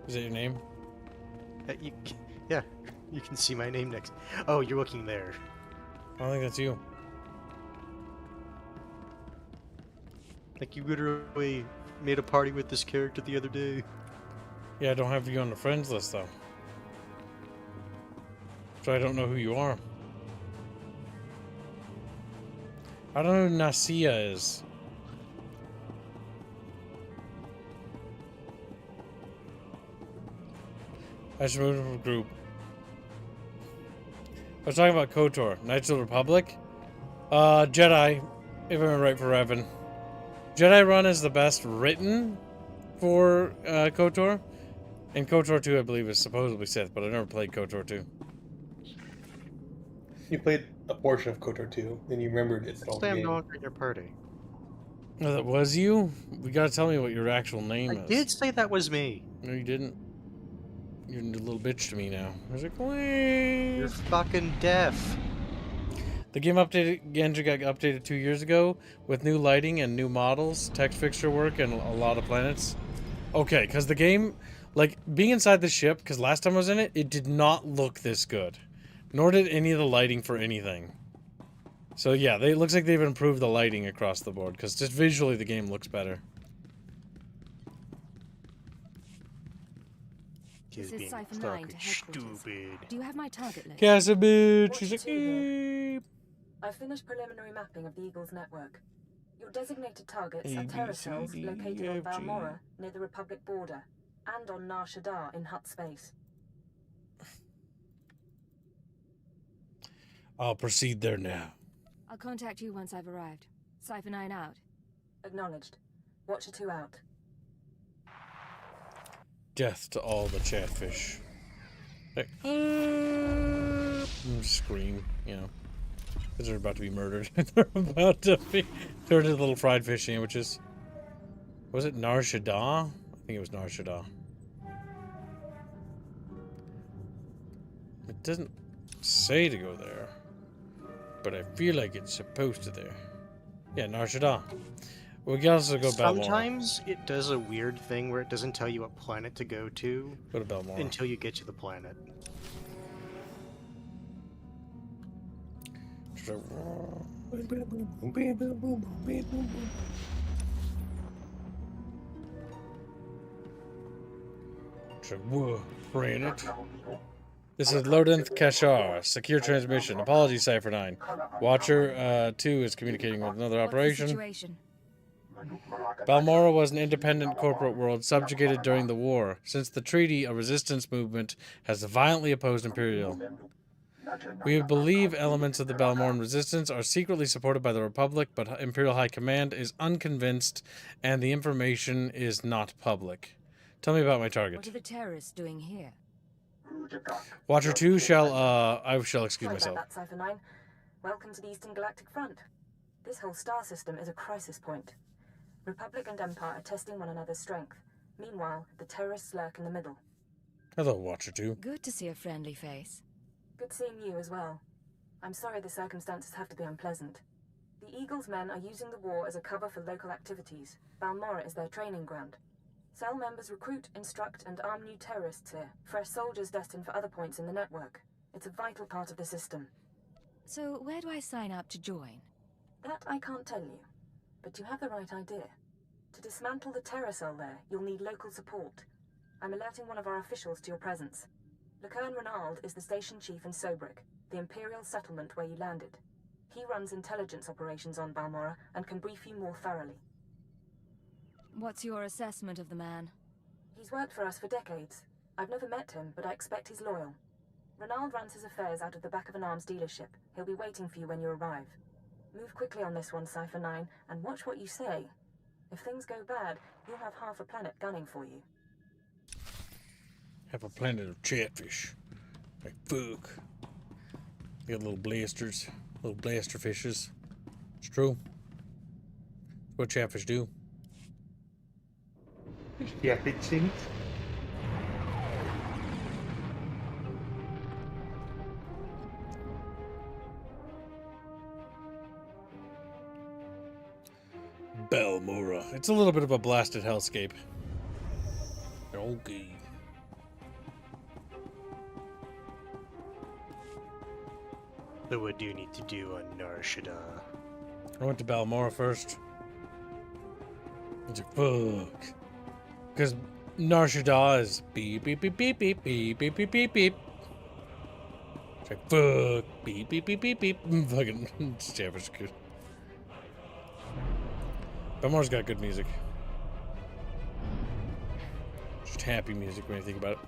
Is that your name? Yeah, you can see my name next. Oh, you're looking there. I don't think that's you. Like, you literally made a party with this character the other day. Yeah, I don't have you on the friends list, though. So I don't know who you are. I don't know who Nasia is. I should move from a group. I was talking about KOTOR. Knights of the Republic? Jedi, if I'm right for Evan. Jedi Run is the best written for KOTOR. And KOTOR 2, I believe, is supposedly Sith, but I never played KOTOR 2. You played a portion of KOTOR 2, and you remembered it's all I'm no longer in your party. Oh, that was you? We gotta tell me what your actual name is. I did say that was me. No, you didn't. You're a little bitch to me now. I was like, please. You're fucking deaf. The game engine got updated 2 years ago with new lighting and new models, text fixture work, and a lot of planets. Okay, because the game, like, being inside the ship, because last time I was in it, it did not look this good. Nor did any of the lighting for anything. So yeah, it looks like they've improved the lighting across the board, because just visually the game looks better. This is Cypher 9 to headquarters. Do you have my target list? Casimir, she's like, I've finished preliminary mapping of the Eagle's network. Your designated targets are terror cells located on Balmorra, near the Republic border, and on Nar Shaddaa in Hutt space. I'll proceed there now. I'll contact you once I've arrived. Cypher 9 out. Acknowledged. Watcher 2 out. Death to all the chatfish. Like, scream, you know. Because they're about to be murdered. They're about to be turned into little fried fish sandwiches. Was it Nar Shaddaa? I think it was Nar Shaddaa. It doesn't say to go there. But I feel like it's supposed to there. Yeah, Nar Shaddaa. We can also go Balmorra. Sometimes it does a weird thing where it doesn't tell you what planet to go to. Go to Balmorra. Until you get to the planet. Whoa, planet. This is Lodenth Cathar. Secure transmission. Apologies, Cypher 9. Watcher 2 is communicating with another operation. Balmorra was an independent corporate world subjugated during the war. Since the treaty, a resistance movement has violently opposed Imperial. We believe elements of the Balmoran resistance are secretly supported by the Republic, but Imperial High Command is unconvinced, and the information is not public. Tell me about my target. What are the terrorists doing here? Watcher 2 shall, I shall excuse myself. Sorry about that, Cypher 9. Welcome to the Eastern Galactic Front. This whole star system is a crisis point. Republic and Empire are testing one another's strength. Meanwhile, the terrorists lurk in the middle. Hello, Watcher 2. Good to see a friendly face. Good seeing you as well. I'm sorry the circumstances have to be unpleasant. The Eagle's men are using the war as a cover for local activities. Balmora is their training ground. Cell members recruit, instruct, and arm new terrorists here. Fresh soldiers destined for other points in the network. It's a vital part of the system. So, where do I sign up to join? That I can't tell you. But you have the right idea. To dismantle the terror cell there, you'll need local support. I'm alerting one of our officials to your presence. Lucerne Renald is the station chief in Sobrik, the Imperial settlement where you landed. He runs intelligence operations on Balmora and can brief you more thoroughly. What's your assessment of the man? He's worked for us for decades. I've never met him, but I expect he's loyal. Renald runs his affairs out of the back of an arms dealership. He'll be waiting for you when you arrive. Move quickly on this one, Cypher 9, and watch what you say. If things go bad, you'll have half a planet gunning for you. Have a planet of chatfish. Like, fuck. They got little blasters. Little blaster fishes. It's true. It's what chatfish do. Yeah, it seems. Balmora. It's a little bit of a blasted hellscape. Okay. So what do you need to do on Narshada? I went to Balmora first. It's like, fuck. Because Narshada is beep, beep, beep, beep, beep, beep, beep, beep, beep, beep. It's like, fuck. Beep, beep, beep, beep, beep. Fucking Chatfish good. Balmora's got good music. Just happy music when you think about it.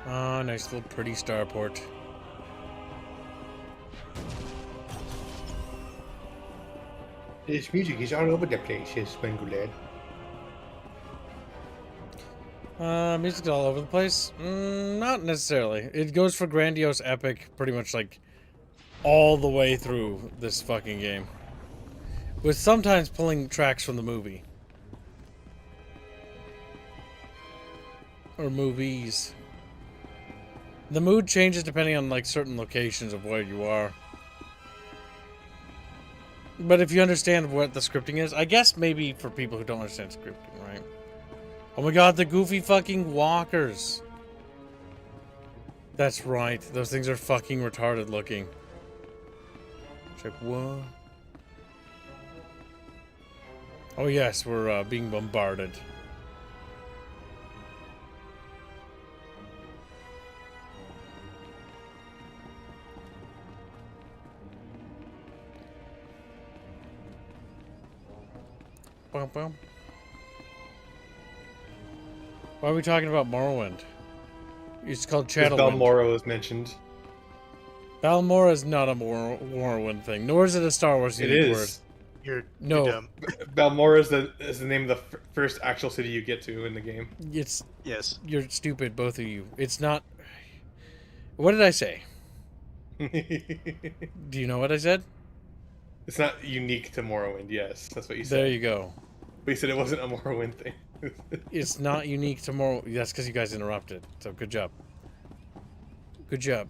Oh, nice little pretty starport. This music is all over the place, says Spengular. Music's all over the place? Not necessarily. It goes for grandiose epic pretty much like all the way through this fucking game. With sometimes pulling tracks from the movie. Or movies. The mood changes depending on like certain locations of where you are. But if you understand what the scripting is, I guess maybe for people who don't understand scripting, right? Oh my god, the goofy fucking walkers. That's right. Those things are fucking retarded looking. Check what? Oh yes, we're being bombarded. Bum, bum. Why are we talking about Morrowind? It's called Shadowwind. Balmora was mentioned. Balmora is not a Morrowind thing, nor is it a Star Wars unique word. You're No. Balmora is the name of the first actual city you get to in the game. It's yes. You're stupid, both of you. It's not. What did I say? Do you know what I said? It's not unique to Morrowind. Yes, that's what you said. There you go. But you said it wasn't a Morrowind thing. It's not unique to Morrowind. That's because you guys interrupted. So good job. Good job.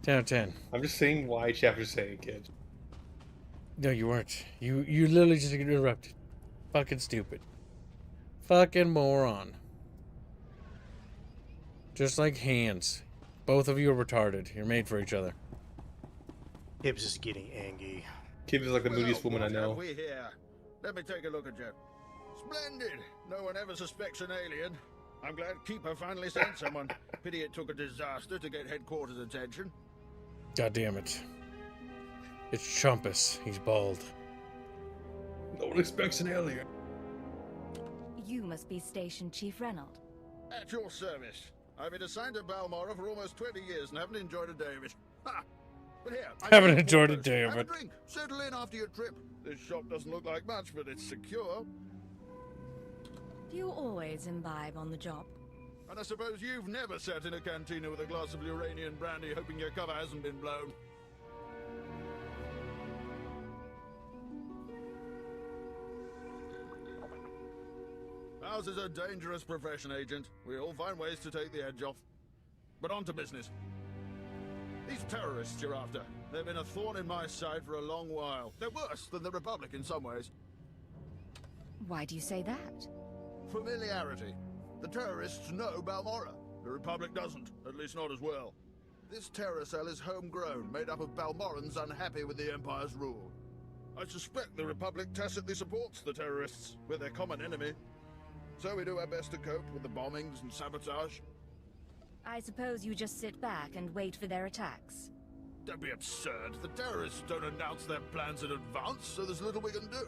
10 out of 10. I'm just saying why Chapter's saying, kid. No, you weren't. You literally just interrupted. Fucking stupid. Fucking moron. Just like hands. Both of you are retarded. You're made for each other. Hibbs is getting angry. Kibbs is like the moodiest woman I know. We here. Let me take a look at you. Splendid. No one ever suspects an alien. I'm glad Keeper finally sent someone. Pity it took a disaster to get headquarters attention. God damn it. It's Chumpus. He's bald. No one expects an alien. You must be Station Chief Reynolds. At your service. I've been assigned to Balmora for almost 20 years and haven't enjoyed a day of it. Ha! But here, Haven't enjoyed a day of have it. a drink. Settle in after your trip. This shop doesn't look like much, but it's secure. Do you always imbibe on the job? And I suppose you've never sat in a cantina with a glass of Uranian brandy hoping your cover hasn't been blown. Ours is a dangerous profession, Agent. We all find ways to take the edge off. But on to business. These terrorists you're after, they've been a thorn in my side for a long while. They're worse than the Republic in some ways. Why do you say that? Familiarity. The terrorists know Balmora. The Republic doesn't, at least not as well. This terror cell is homegrown, made up of Balmorans unhappy with the Empire's rule. I suspect the Republic tacitly supports the terrorists. We're their common enemy. So we do our best to cope with the bombings and sabotage. I suppose you just sit back and wait for their attacks. Don't be absurd. The terrorists don't announce their plans in advance, so there's little we can do.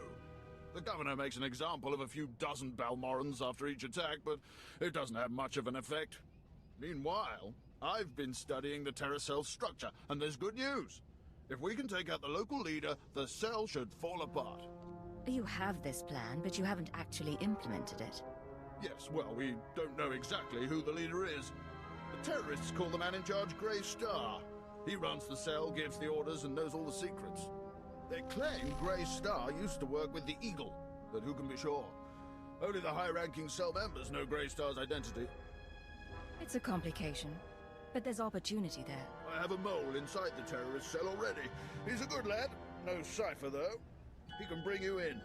The governor makes an example of a few dozen Balmorans after each attack, but it doesn't have much of an effect. Meanwhile, I've been studying the terror cell's structure, and there's good news. If we can take out the local leader, the cell should fall apart. You have this plan, but you haven't actually implemented it. Yes, well, we don't know exactly who the leader is. The terrorists call the man in charge Grey Star. He runs the cell, gives the orders, and knows all the secrets. They claim Grey Star used to work with the Eagle, but who can be sure? Only the high-ranking cell members know Grey Star's identity. It's a complication, but there's opportunity there. I have a mole inside the terrorist cell already. He's a good lad. No cipher, though. He can bring you in.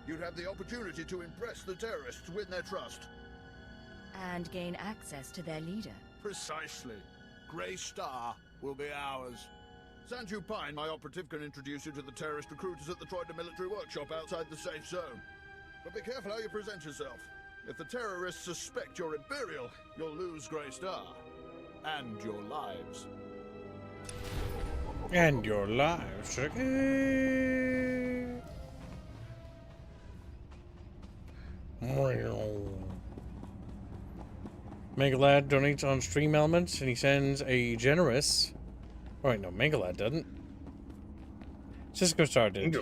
You'd have the opportunity to impress the terrorists, win their trust. And gain access to their leader. Precisely. Grey Star will be ours. Sanju Pine, my operative, can introduce you to the terrorist recruiters at the Troida military workshop outside the safe zone. But be careful how you present yourself. If the terrorists suspect you're Imperial, you'll lose Grey Star. And your lives. And your lives. Megalad donates on Stream Elements, and he sends a generous... Oh, wait, no, Megalad doesn't. Cisco Star did.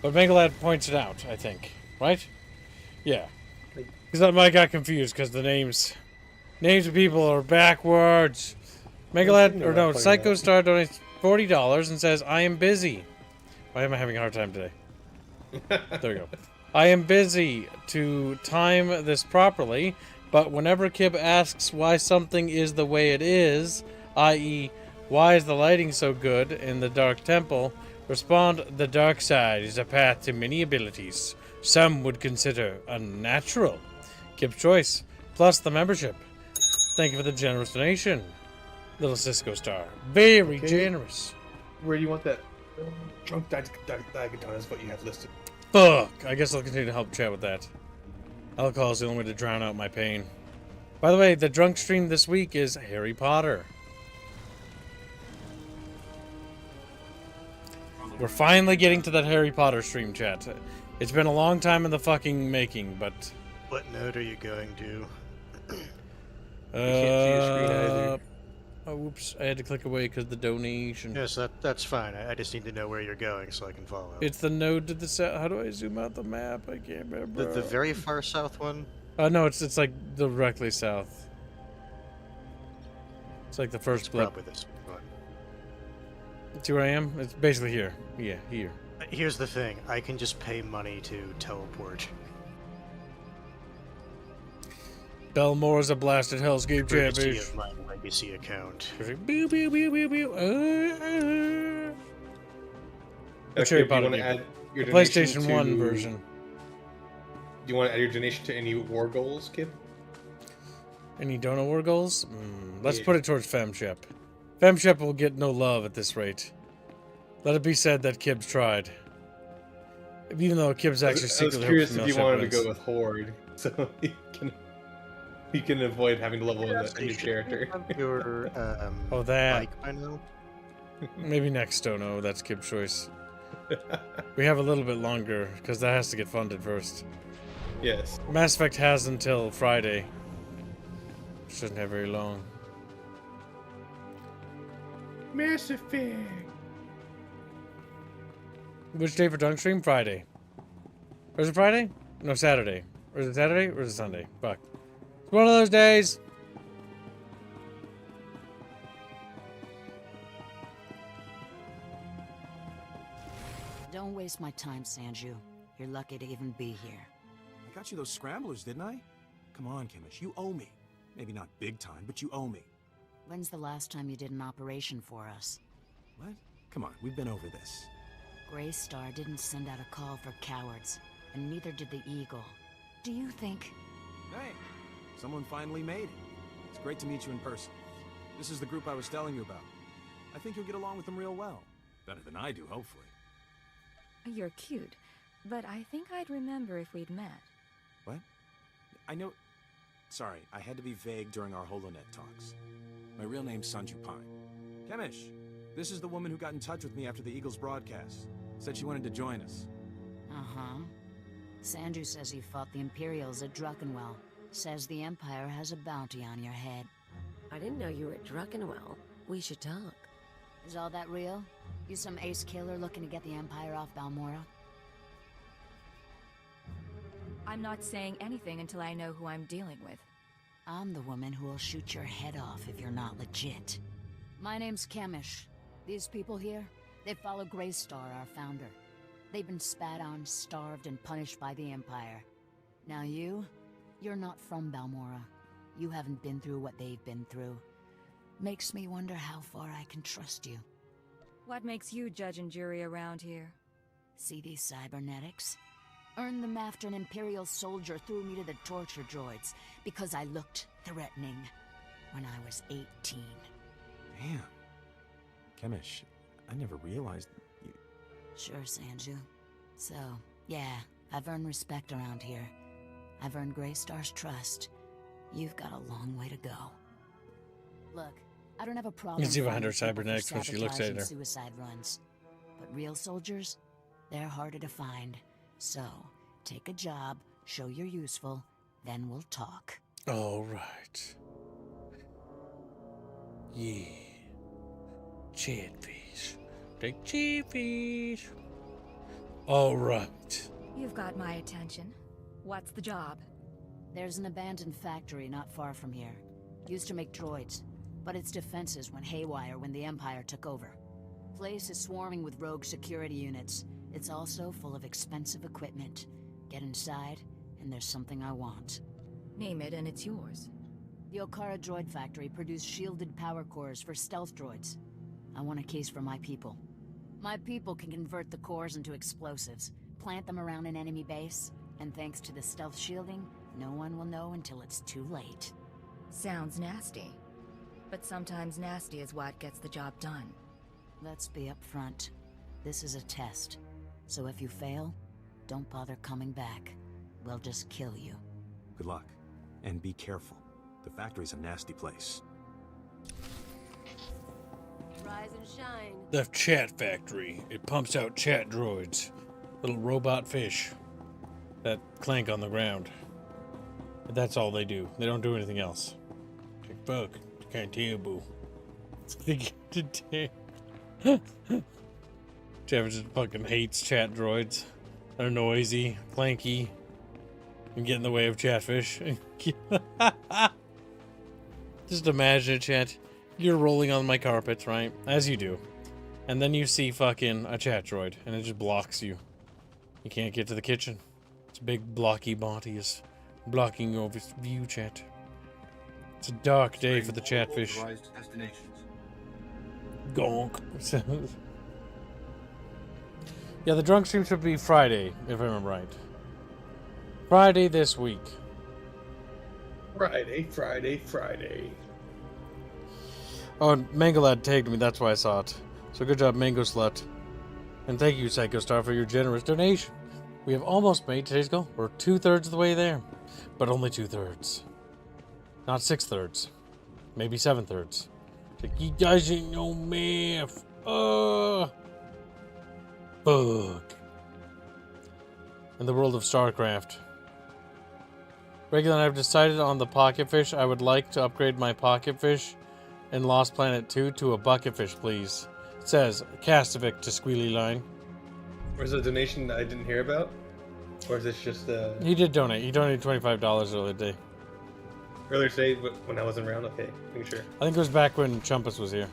But Megalad points it out, I think. Right? Yeah. Because I got confused, because the names of people are backwards. Megalad, or no, Psycho Star donates $40 and says, I am busy. Why am I having a hard time today? There we go. I am busy to time this properly, but whenever Kib asks why something is the way it is, i.e., why is the lighting so good in the Dark Temple, respond, the dark side is a path to many abilities. Some would consider unnatural. Kib's choice, plus the membership. Thank you for the generous donation, little Cisco Star. Very generous. Where do you want that? Drunk Digaton is what you have listed. Fuck! I guess I'll continue to help chat with that. Alcohol is the only way to drown out my pain. By the way, the drunk stream this week is Harry Potter. We're finally getting to that Harry Potter stream, chat. It's been a long time in the fucking making, but... What node are you going to? I can't see your screen either. Oh, whoops. I had to click away because the donation. Yes, that's fine. I just need to know where you're going so I can follow. It's the node to the south. How do I zoom out the map? I can't remember. The very far south one? No, it's like directly south. It's like the first blip. Probably this one. See where I am? It's basically here. Yeah, here. Here's the thing. I can just pay money to teleport. Belmore's a blasted hellscape champion. My legacy account. Boo, boo, boo, boo, boo. Okay, do you want to add your the donation PlayStation to... 1 version. Do you want to add your donation to any war goals, Kib? Any donor war goals? Let's put it towards Femshep. Femshep will get no love at this rate. Let it be said that Kib's tried. Even though Kib's actually secretly... I was curious if you wanted to go with Horde, so you can avoid having to level in a new character. Your, oh, that. Like, I know. Maybe next Dono, that's Kib's choice. We have a little bit longer, because that has to get funded first. Yes. Mass Effect has until Friday. Which doesn't have very long. Mass Effect. Which day for Dunk Stream? Friday. Or is it Friday? No, Saturday. Or is it Saturday? Or is it Sunday? Fuck. It's one of those days. Don't waste my time, Sanju. You're lucky to even be here. I got you those scramblers, didn't I? Come on, Chemish, you owe me. Maybe not big time, but you owe me. When's the last time you did an operation for us? What? Come on, we've been over this. Grey Star didn't send out a call for cowards, and neither did the Eagle. Do you think... Hey, someone finally made it. It's great to meet you in person. This is the group I was telling you about. I think you'll get along with them real well. Better than I do, hopefully. You're cute, but I think I'd remember if we'd met. What? I know... Sorry, I had to be vague during our HoloNet talks. My real name's Sanju Pine. Chemish, this is the woman who got in touch with me after the Eagles broadcast. Said she wanted to join us. Uh-huh. Sanju says you fought the Imperials at Druckenwell. Says the Empire has a bounty on your head. I didn't know you were at Druckenwell. We should talk. Is all that real? You some ace killer looking to get the Empire off Balmora? I'm not saying anything until I know who I'm dealing with. I'm the woman who will shoot your head off if you're not legit. My name's Chemish. These people here, they follow Grey Star, our founder. They've been spat on, starved, and punished by the Empire. Now you're not from Balmora. You haven't been through what they've been through. Makes me wonder how far I can trust you. What makes you judge and jury around here? See these cybernetics? Earned them after an Imperial soldier threw me to the torture droids because I looked threatening when I was 18. Damn. Chemish, I never realized you... Sure, Sanju. So, yeah, I've earned respect around here. I've earned Grey Star's trust. You've got a long way to go. Look, I don't have a problem. You can see behind her finding people for cybernetics when she looks sabotage at her. and suicide runs. But real soldiers, they're harder to find. So, take a job, show you're useful, then we'll talk. All right. Yeah. Chatfish. Take chatfish. All right. You've got my attention. What's the job? There's an abandoned factory not far from here. Used to make droids, but its defenses went haywire when the Empire took over. Place is swarming with rogue security units. It's also full of expensive equipment. Get inside, and there's something I want. Name it and it's yours. The Okara droid factory produced shielded power cores for stealth droids. I want a case for my people. My people can convert the cores into explosives, plant them around an enemy base, and thanks to the stealth shielding, no one will know until it's too late. Sounds nasty. But sometimes nasty is what gets the job done. Let's be upfront. This is a test. So if you fail, don't bother coming back. We'll just kill you. Good luck. And be careful. The factory's a nasty place. Rise and shine. The chat factory. It pumps out chat droids. Little robot fish that clank on the ground. But that's all they do. They don't do anything else. Like, fuck. Can't tell, boo. They get to tell. Jeff just fucking hates chat droids. They're noisy, clanky, and get in the way of chatfish. Just imagine it, chat. You're rolling on my carpets, right? As you do. And then you see fucking a chat droid, and it just blocks you. You can't get to the kitchen. It's a big blocky body is blocking your view, chat. It's a dark day for the chatfish. Gonk. Yeah, the drunk stream should be Friday, if I remember right. Friday this week. Friday. Oh, and Mangalad tagged me, that's why I saw it. So good job, Mango Slut. And thank you, Psycho Star, for your generous donation. We have almost made today's goal. We're 2/3 of the way there. But only 2/3. Not 6/3. Maybe 7/3. Like, you guys ain't no math. Fuck. In the world of StarCraft, Regular, I've decided on the pocket fish. I would like to upgrade my pocket fish in Lost Planet 2 to a bucket fish, please. It says, Castovic to Squealy Line. Was it a donation that I didn't hear about? Or is this just He did donate. He donated $25 earlier today. Earlier today when I wasn't around? Okay, making sure. I think it was back when Chumpus was here.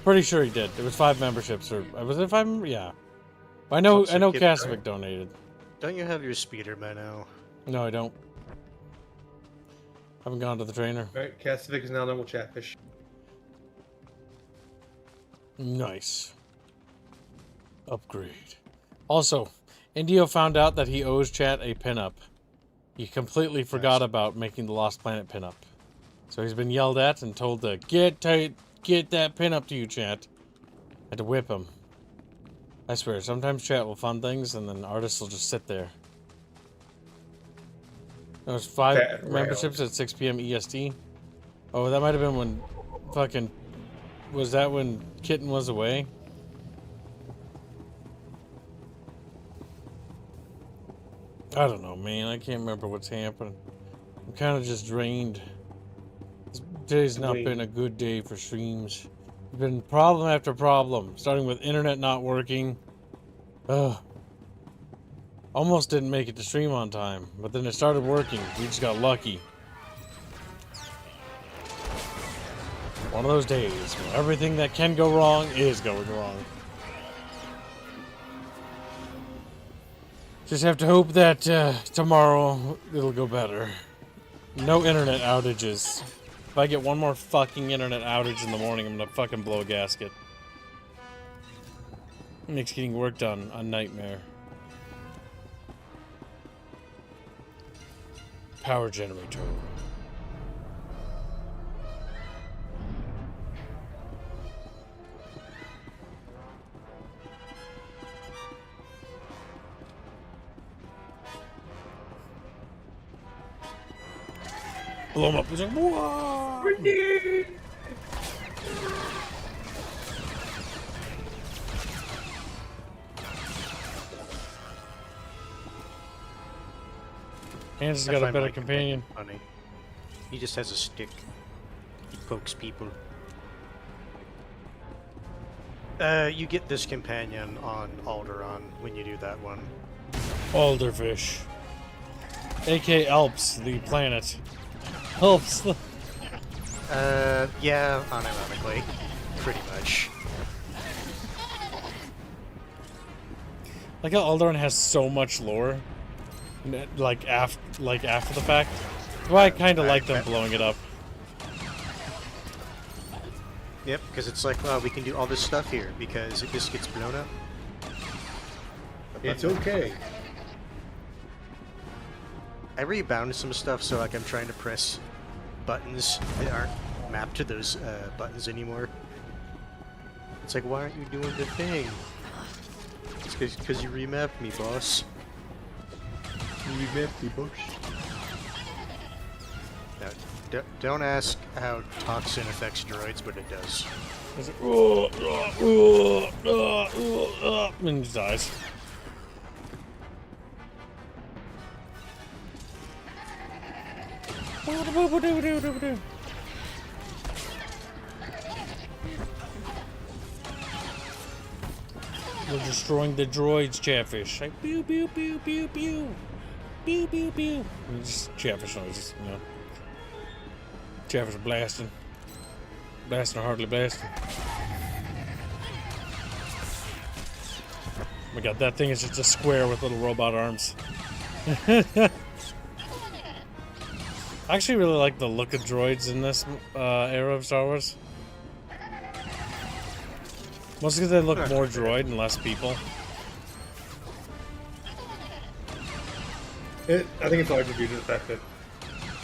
Pretty sure he did. It was 5 memberships, or was it 5? Yeah. I know Castovic donated. Don't you have your speeder by now? No, I don't. Haven't gone to the trainer. Alright, Castovic is now normal Chatfish. Nice. Upgrade. Also, Indio found out that he owes Chat a pinup. He completely forgot about making the Lost Planet pinup. So he's been yelled at and told to get that pinup to you, Chat. Had to whip him. I swear, sometimes Chat will fund things and then artists will just sit there. There was 5 memberships at 6 p.m. EST. Oh, that might have been when fucking... Was that when Kitten was away? I don't know, man. I can't remember what's happening. I'm kind of just drained. Today's not been a good day for streams. It's been problem after problem, starting with internet not working. Ugh. Almost didn't make it to stream on time, but then it started working. We just got lucky. One of those days where everything that can go wrong is going wrong. Just have to hope that tomorrow it'll go better. No internet outages. If I get one more fucking internet outage in the morning, I'm gonna fucking blow a gasket. It makes getting work done a nightmare. Power generator. Blow him up. He's like, whoa! Hans has got a better companion. Funny. He just has a stick. He pokes people. You get this companion on Alderaan when you do that one. Alderfish. A.K. Alps, the planet. Alps. Yeah, unironically. Pretty much. Like how Alderaan has so much lore. Like after the fact. That's why I kind of like them blowing it up. Yep, because it's like, well, we can do all this stuff here because if this gets blown up. It's okay. I rebound some stuff, so like I'm trying to press buttons that aren't mapped to those buttons anymore. It's like, why aren't you doing the thing? It's because you remapped me, boss. You remapped me, boss. Now, don't ask how toxin affects droids, but it does. It's like, and he dies. We're destroying the droids, Chatfish. Like, pew, pew, pew, pew, pew. Pew, pew, pew. And just Chatfish noises, you know. Chatfish are blasting. Blasting or hardly blasting. Oh my god, that thing is just a square with little robot arms. I actually really like the look of droids in this era of Star Wars. Mostly because they look more droid and less people. I think it's largely due to the fact that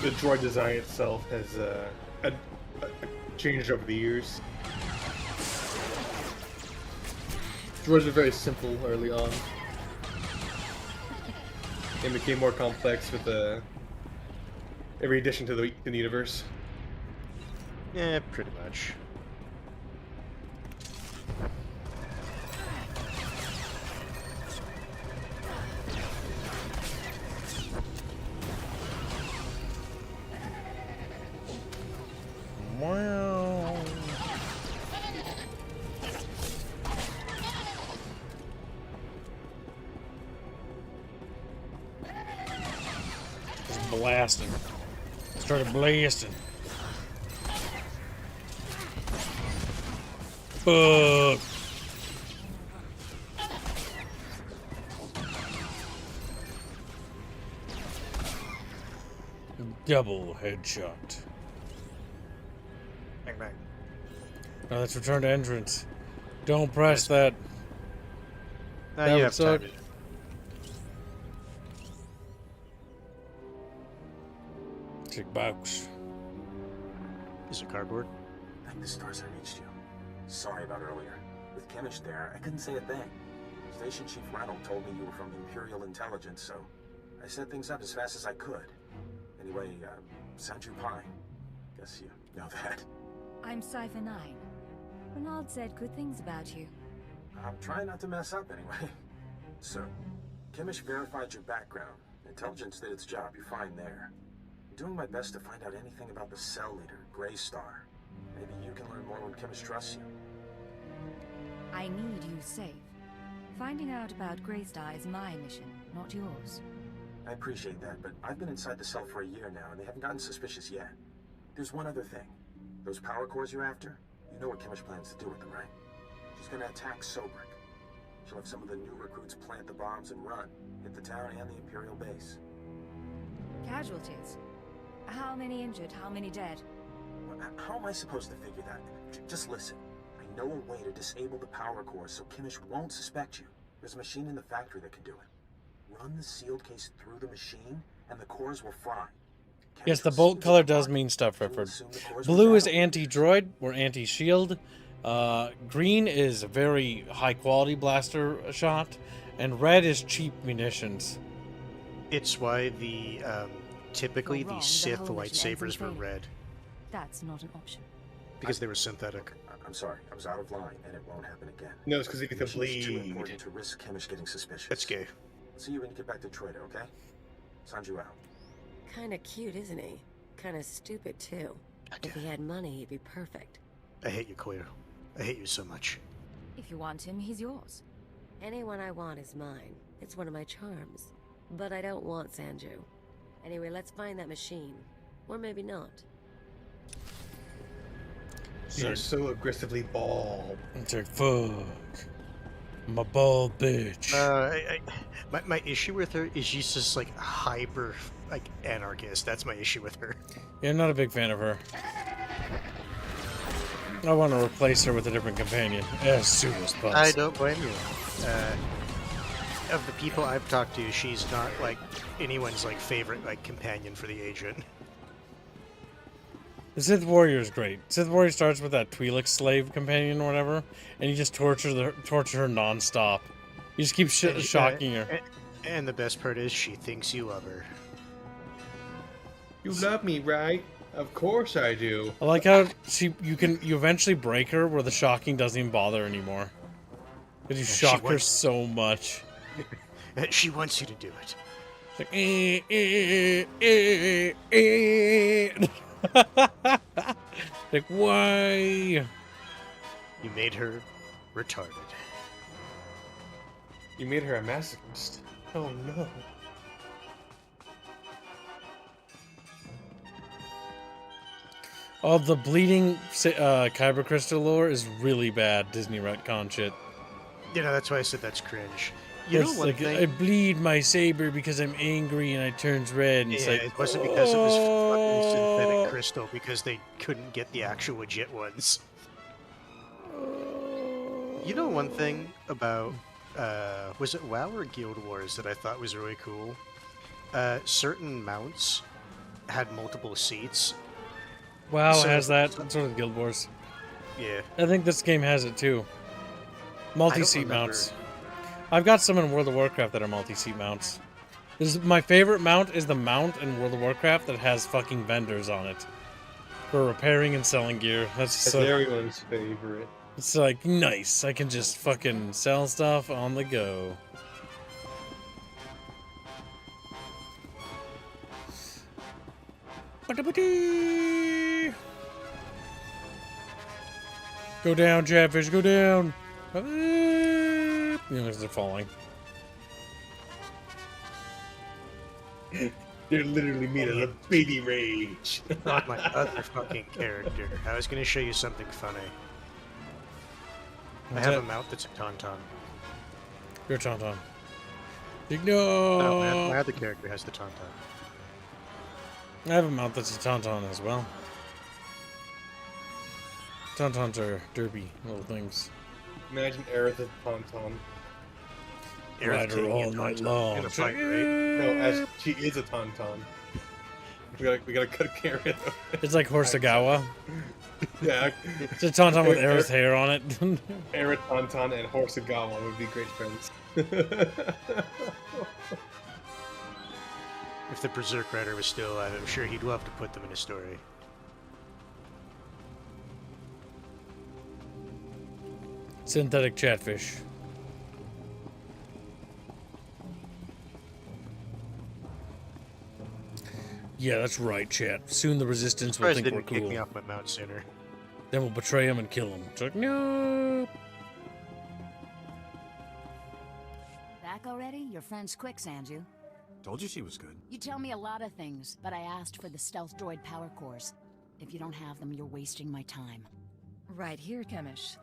the droid design itself has changed over the years. Droids were very simple early on. They became more complex with every addition to the universe. Yeah, pretty much. Wow. Just blasting. Started blasting. Fuck. Double headshot. Bang bang. No, that's return to entrance. Don't press that. Now That you would have suck. time. Tick box. Is it cardboard? Thank the stars I reached you. Sorry about earlier. With Chemish there, I couldn't say a thing. Station Chief Ranald told me you were from Imperial Intelligence, so I set things up as fast as I could. Anyway, Sanju Pine. Guess you know that. I'm Cypher 9. Renard said good things about you. I'm trying not to mess up anyway. So, Chemish verified your background. Intelligence did its job, you're fine there. I'm doing my best to find out anything about the cell leader, Grey Star. Maybe you can learn more when Chemish trusts you. I need you safe. Finding out about Greystar is my mission, not yours. I appreciate that, but I've been inside the cell for a year now, and they haven't gotten suspicious yet. There's one other thing. Those power cores you're after, you know what Chemish plans to do with them, right? She's gonna attack Sobrik. She'll have some of the new recruits plant the bombs and run, hit the town and the Imperial base. Casualties? How many injured, how many dead? How am I supposed to figure that? Just listen. I know a way to disable the power cores so Chemish won't suspect you. There's a machine in the factory that can do it. Run the sealed case through the machine, and the cores will fry. Yes, the bolt color does mean stuff, Redford. Blue is anti-droid or anti-shield. Green is a very high-quality blaster shot, and red is cheap munitions. It's why the typically You're the wrong, Sith whole mission ends lightsabers in were failure. red That's not an option. because they were synthetic. I'm sorry, I was out of line, and it won't happen again. No, it's because if you The can mission's too bleed. important to risk Chemish getting suspicious. That's gay. See you when you get back to Troida, okay? Sanju out. Kinda cute, isn't he? Kinda stupid, too. If he had money, he'd be perfect. I hate you, Cleo. I hate you so much. If you want him, he's yours. Anyone I want is mine. It's one of my charms. But I don't want Sanju. Anyway, let's find that machine. Or maybe not. You're so aggressively bald. It's like, fuck. I'm a bald bitch. My issue with her is she's just like hyper like anarchist. That's my issue with her. Yeah, I'm not a big fan of her. I want to replace her with a different companion as soon as possible. I don't blame you. Of the people I've talked to, she's not like anyone's like favorite like companion for the agent. The Sith Warrior is great. Sith Warrior starts with that Twi'lek slave companion or whatever, and you just torture her nonstop. You just keep shocking her. And the best part is she thinks you love her. You love me, right? Of course I do. I like how you eventually break her where the shocking doesn't even bother anymore. Because you shock her so much. She wants you to do it. It's like, like, why? You made her retarded. You made her a masochist. Oh no. Oh, the bleeding Kyber crystal lore is really bad Disney retcon shit. You know, that's why I said that's cringe. You know It's one like, thing? I bleed my saber because I'm angry and I turns red. And it's Yeah, like, it wasn't because it was fucking synthetic crystal, because they couldn't get the actual legit ones. You know one thing about, was it WoW or Guild Wars that I thought was really cool? Certain mounts had multiple seats. WoW So- has that. That's sort of Guild Wars. Yeah. I think this game has it too. Multi-seat remember. mounts. I've got some in World of Warcraft that are multi-seat mounts. My favorite mount is the mount in World of Warcraft that has fucking vendors on it for repairing and selling gear. That's That's so, everyone's favorite. it's like nice. I can just fucking sell stuff on the go. Go down, Chatfish, go down. You know, they're falling. They're literally made of a baby rage. Not my other fucking character. I was gonna show you something funny. I have a mount that's a tauntaun. You're a tauntaun. No! No, my other character has the tauntaun. I have a mount that's a tauntaun as well. Tauntauns are derpy little things. Imagine Aerith as a tauntaun. Ride her all night long. In a fight, right? No, as she is a tauntaun. We gotta cut Karen. It's like Horsagawa. Yeah. It's a tauntaun with Aerith's hair on it. Aerith, tauntaun, and Horsagawa would be great friends. If the Berserk Rider was still alive, I'm sure he'd love to put them in a story. Synthetic Chatfish. Yeah, that's right, chat. Soon the Resistance will think we're didn't kick cool. me off my mount sooner. Then we'll betray him and kill him. It's like, no. Back already? Your friend's quick, Sanju. Told you she was good. You tell me a lot of things, but I asked for the stealth droid power cores. If you don't have them, you're wasting my time. Right here, Chemish.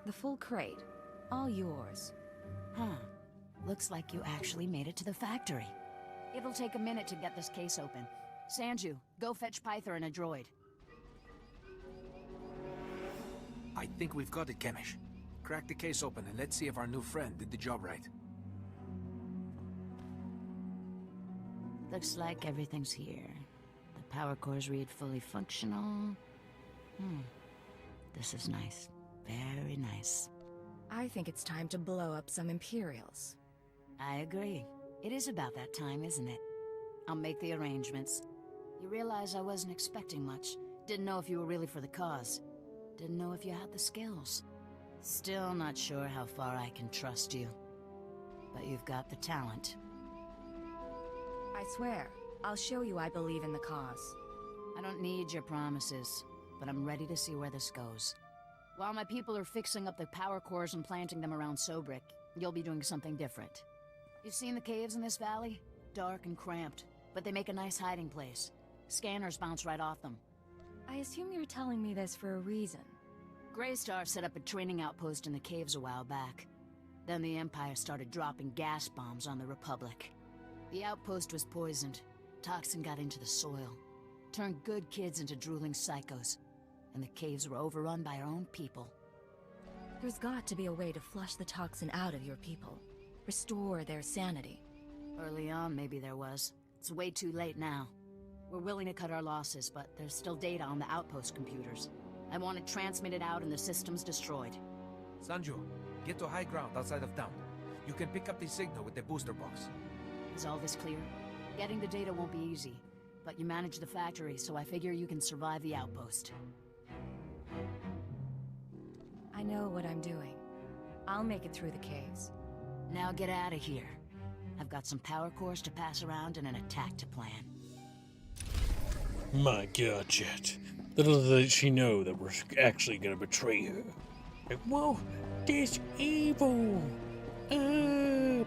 The full crate. All yours. Huh. Looks like you actually made it to the factory. It'll take a minute to get this case open. Sanju, go fetch Pythor and a droid. I think we've got it, Chemish. Crack the case open and let's see if our new friend did the job right. Looks like everything's here. The power cores read fully functional. This is nice. Very nice. I think it's time to blow up some Imperials. I agree. It is about that time, isn't it? I'll make the arrangements. You realize I wasn't expecting much. Didn't know if you were really for the cause. Didn't know if you had the skills. Still not sure how far I can trust you. But you've got the talent. I swear, I'll show you I believe in the cause. I don't need your promises, but I'm ready to see where this goes. While my people are fixing up the power cores and planting them around Sobrik, you'll be doing something different. You've seen the caves in this valley? Dark and cramped, but they make a nice hiding place. Scanners bounce right off them. I assume you're telling me this for a reason. Greystar set up a training outpost in the caves a while back. Then the Empire started dropping gas bombs on the Republic. The outpost was poisoned. Toxin got into the soil. Turned good kids into drooling psychos. And the caves were overrun by our own people. There's got to be a way to flush the toxin out of your people. Restore their sanity. Early on, maybe there was. It's way too late now. We're willing to cut our losses, but there's still data on the outpost computers. I want it transmitted out and the systems destroyed. Sanju, get to high ground outside of town. You can pick up the signal with the booster box. Is all this clear? Getting the data won't be easy, but you manage the factory, so I figure you can survive the outpost. I know what I'm doing. I'll make it through the caves. Now get out of here. I've got some power cores to pass around and an attack to plan. My God, chat. Little did she know that we're actually gonna betray her. Like, whoa, this evil. I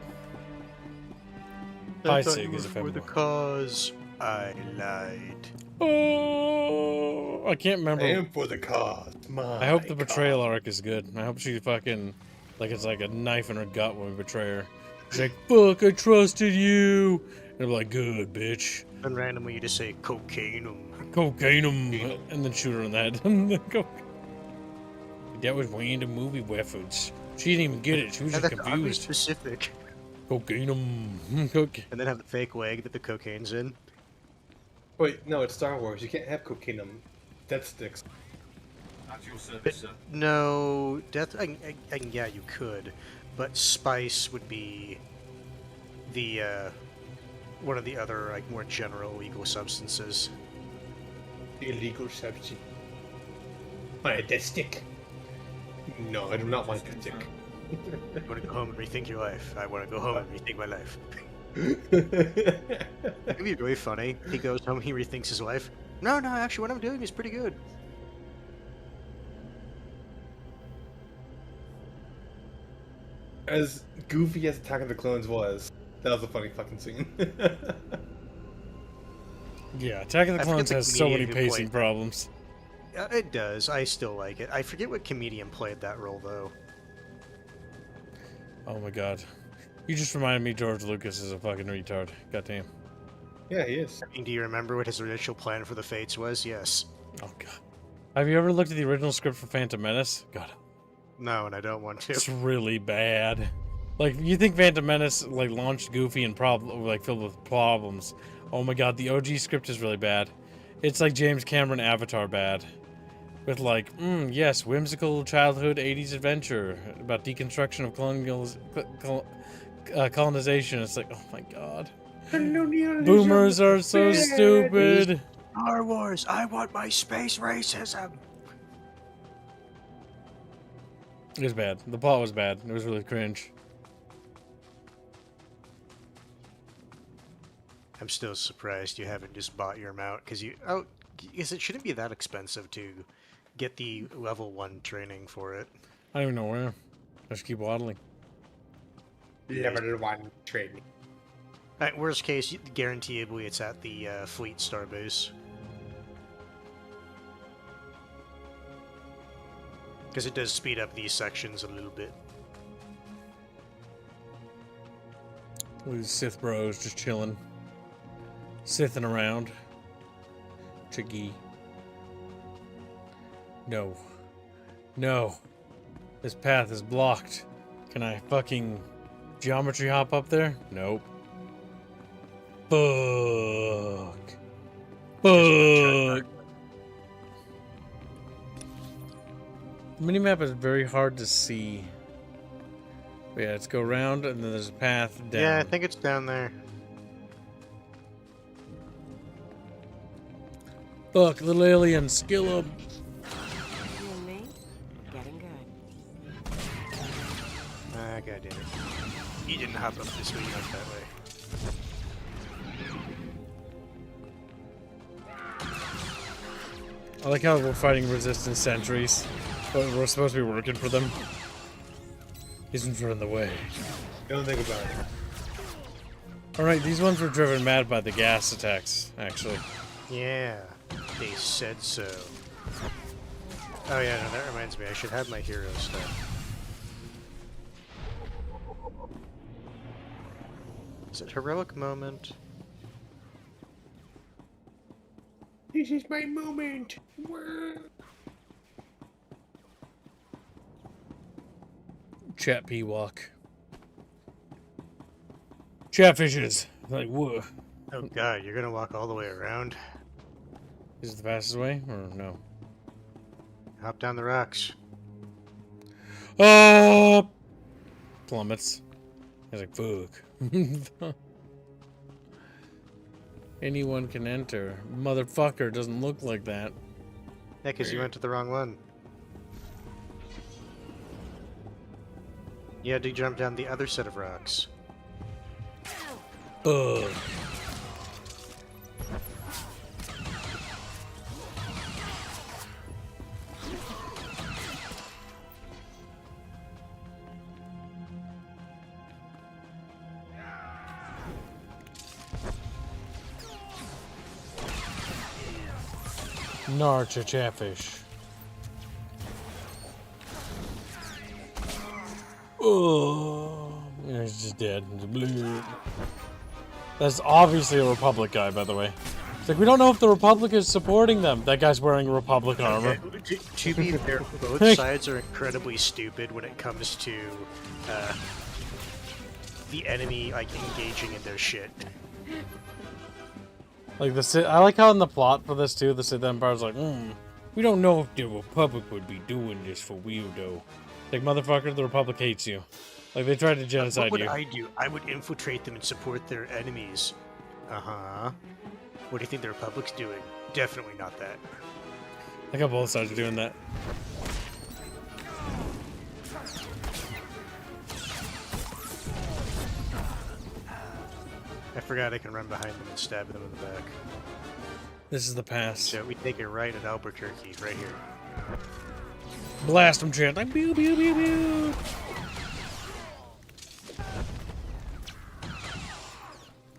thought Sig you is were a for the femboy. cause. I lied. Oh, I can't remember. I am for the cause. I hope the betrayal arc is good. I hope she fucking, like it's like a knife in her gut when we betray her. She's like, fuck, I trusted you. And I'm like, good, bitch. And randomly you just say cocaine. Cocaine, and then shoot her in the head. That was way into movie reference. She didn't even get it. She was just That's oddly confused. specific. Cocaine, cocaine. And then have the fake leg that the cocaine's in. Wait, no, it's Star Wars. You can't have cocaine. Death sticks. At your service, sir. No, death. Yeah, you could, but spice would be the one of the other like more general legal substances. The illegal substance. My death stick. No, I do not want death stick. You want to go home and rethink your life. I want to go home and rethink my life. It'd be really funny. He goes home, he rethinks his life. No, actually, what I'm doing is pretty good. as goofy as Attack of the Clones was, that was a funny fucking scene. Yeah, Attack of the I forget Clones the has so many comedian who pacing played- problems. It does. I still like it. I forget what comedian played that role, though. Oh my god. You just reminded me George Lucas is a fucking retard. Goddamn. Yeah, he is. I mean, do you remember what his initial plan for the Fates was? Yes. Oh god. Have you ever looked at the original script for Phantom Menace? God. No, and I don't want to. It's really bad. Like, you think Phantom Menace, like, launched goofy and filled with problems. Oh my god, the OG script is really bad. It's like James Cameron Avatar bad. With like, yes, whimsical childhood 80s adventure about deconstruction of colonization. It's like, oh my god. Boomers are so stupid. Star Wars, I want my space racism. It was bad. The plot was bad. It was really cringe. I'm still surprised you haven't just bought your mount, because you... Oh, because it shouldn't be that expensive to get the level 1 training for it. I don't even know where. I just keep waddling. Level 1 training. At worst case, guaranteeably it's at the Fleet Star base. Because it does speed up these sections a little bit. These Sith bros just chilling. Sithing around. Chiggy. No. No. This path is blocked. Can I fucking geometry hop up there? Nope. Fuck. Fuck. The minimap is very hard to see. But yeah, let's go around and then there's a path down. Yeah, I think it's down there. Fuck, little alien, skill up. You and me, getting good. Ah, goddammit. You didn't hop up this way, you went that way. I like how we're fighting resistance sentries, but we're supposed to be working for them. Isn't in the way. Don't think about it. Alright, these ones were driven mad by the gas attacks, actually. Yeah, they said so. Oh yeah, no, that reminds me, I should have my hero stuff. Is it heroic moment? This is my moment. Chat P walk. Chatfishes. Like, whoa. Oh god, you're gonna walk all the way around? Is it the fastest way, or no? Hop down the rocks. Oh! Plummets. I was like, fuck. Anyone can enter. Motherfucker doesn't look like that. Yeah, because you went to the wrong one. You had to jump down the other set of rocks. Ugh. Narcha Chatfish. Oh, yeah, he's just dead. That's obviously a Republic guy, by the way. It's like, we don't know if the Republic is supporting them. That guy's wearing Republic armor. Okay. To be fair, both sides are incredibly stupid when it comes to the enemy like engaging in their shit. Like I like how in the plot for this too, the Sith Empire's like, we don't know if the Republic would be doing this for weirdo. Like, motherfucker, the Republic hates you. Like, they tried to genocide what would you. I do? I would infiltrate them and support their enemies. Uh-huh. What do you think the Republic's doing? Definitely not that. Like how both sides are doing that. I forgot I can run behind them and stab them in the back. This is the pass. So we take it right at Albuquerque, right here. Blast them, Chant. Like, pew, pew, pew, pew.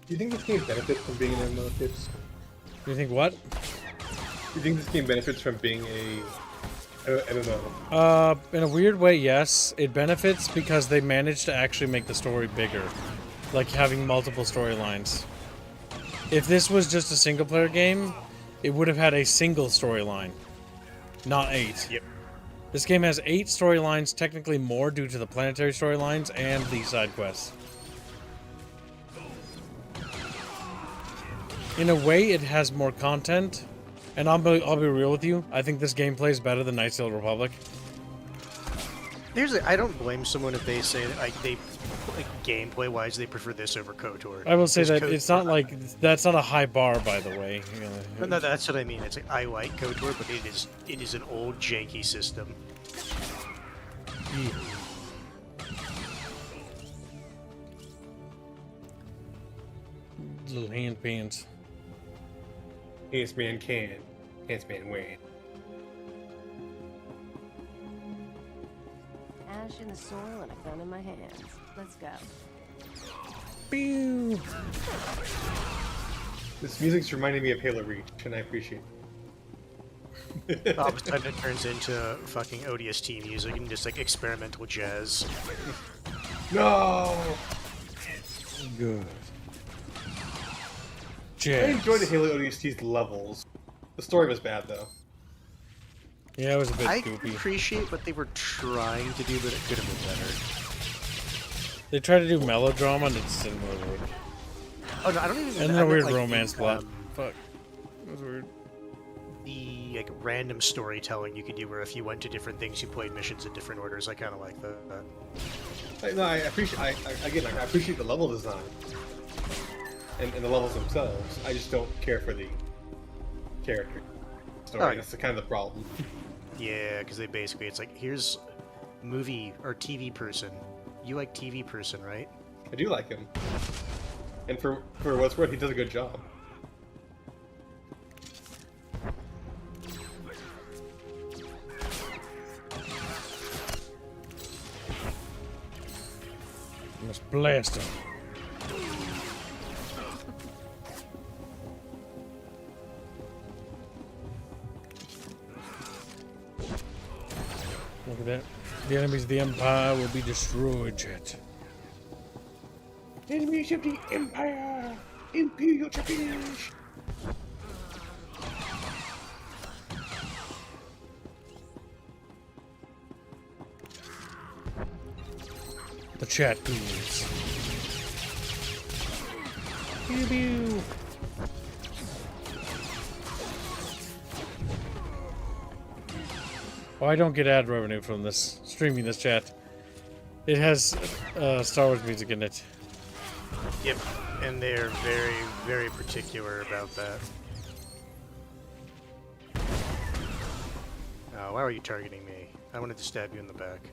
Do you think this game benefits from being an MMO, Tips? Do you think what? Do you think this game benefits from being a MMO? In a weird way, yes. It benefits because they managed to actually make the story bigger. Like having multiple storylines. If this was just a single-player game, it would have had a single storyline. Not 8. Yep. This game has 8 storylines, technically more due to the planetary storylines and the side quests. In a way, it has more content, and I'll be real with you. I think this gameplay is better than Knight's Old Republic. I don't blame someone if they say that, gameplay-wise, they prefer this over KOTOR. I will say that it's not like that's not a high bar, by the way. No, that's what I mean. It's like I like KOTOR, but it is an old janky system. Yeah. Little hand pants. Hands man can, hands man wear. Ash in the soil and a gun in my hands. Let's go. Pew! This music's reminding me of Halo Reach, and I appreciate it. All of a sudden it turns into fucking ODST music and just like experimental jazz. No! Good. I enjoyed the Halo ODST's levels. The story was bad, though. Yeah, it was a bit I goofy. appreciate what they were trying to do, but it could have been better. They tried to do melodrama and it just didn't really work. Oh no, I don't even. And then a weird romance plot. Fuck. That was weird. The random storytelling you could do, where if you went to different things, you played missions in different orders. I kind of like that. No, I appreciate. I appreciate the level design and the levels themselves. I just don't care for the character story. Oh, yeah. That's kind of the problem. Yeah, because it's like, here's movie or TV person. You like TV person, right? I do like him, and for what's worth, he does a good job. Must blast him. Look at that. The enemies of the Empire will be destroyed, chat. Enemies of the Empire! Imperial Chatfish! The chat ghouls. Pew pew. Oh, I don't get ad revenue from this streaming this chat. It has Star Wars music in it. Yep, and they're very, very particular about that. Oh, why were you targeting me? I wanted to stab you in the back.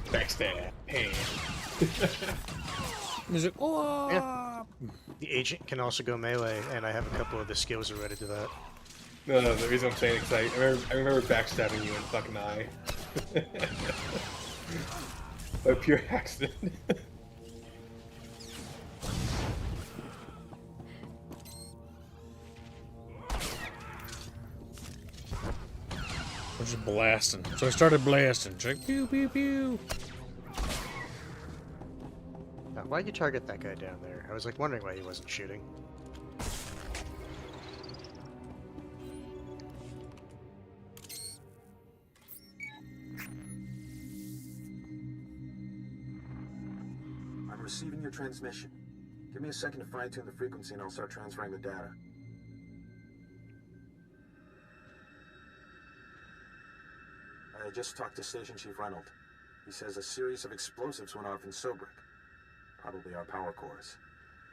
Backstab. Hey. Music. Oh. Yeah. The agent can also go melee, and I have a couple of the skills related to that. No, the reason I'm saying is I remember backstabbing you in the fucking eye. By pure accident. I'm just blasting. So I started blasting. Check. Pew pew pew. Now, why'd you target that guy down there? I was like wondering why he wasn't shooting. I'm receiving your transmission. Give me a second to fine-tune the frequency and I'll start transferring the data. I just talked to Station Chief Reynolds. He says a series of explosives went off in Sobrik. Probably our power cores.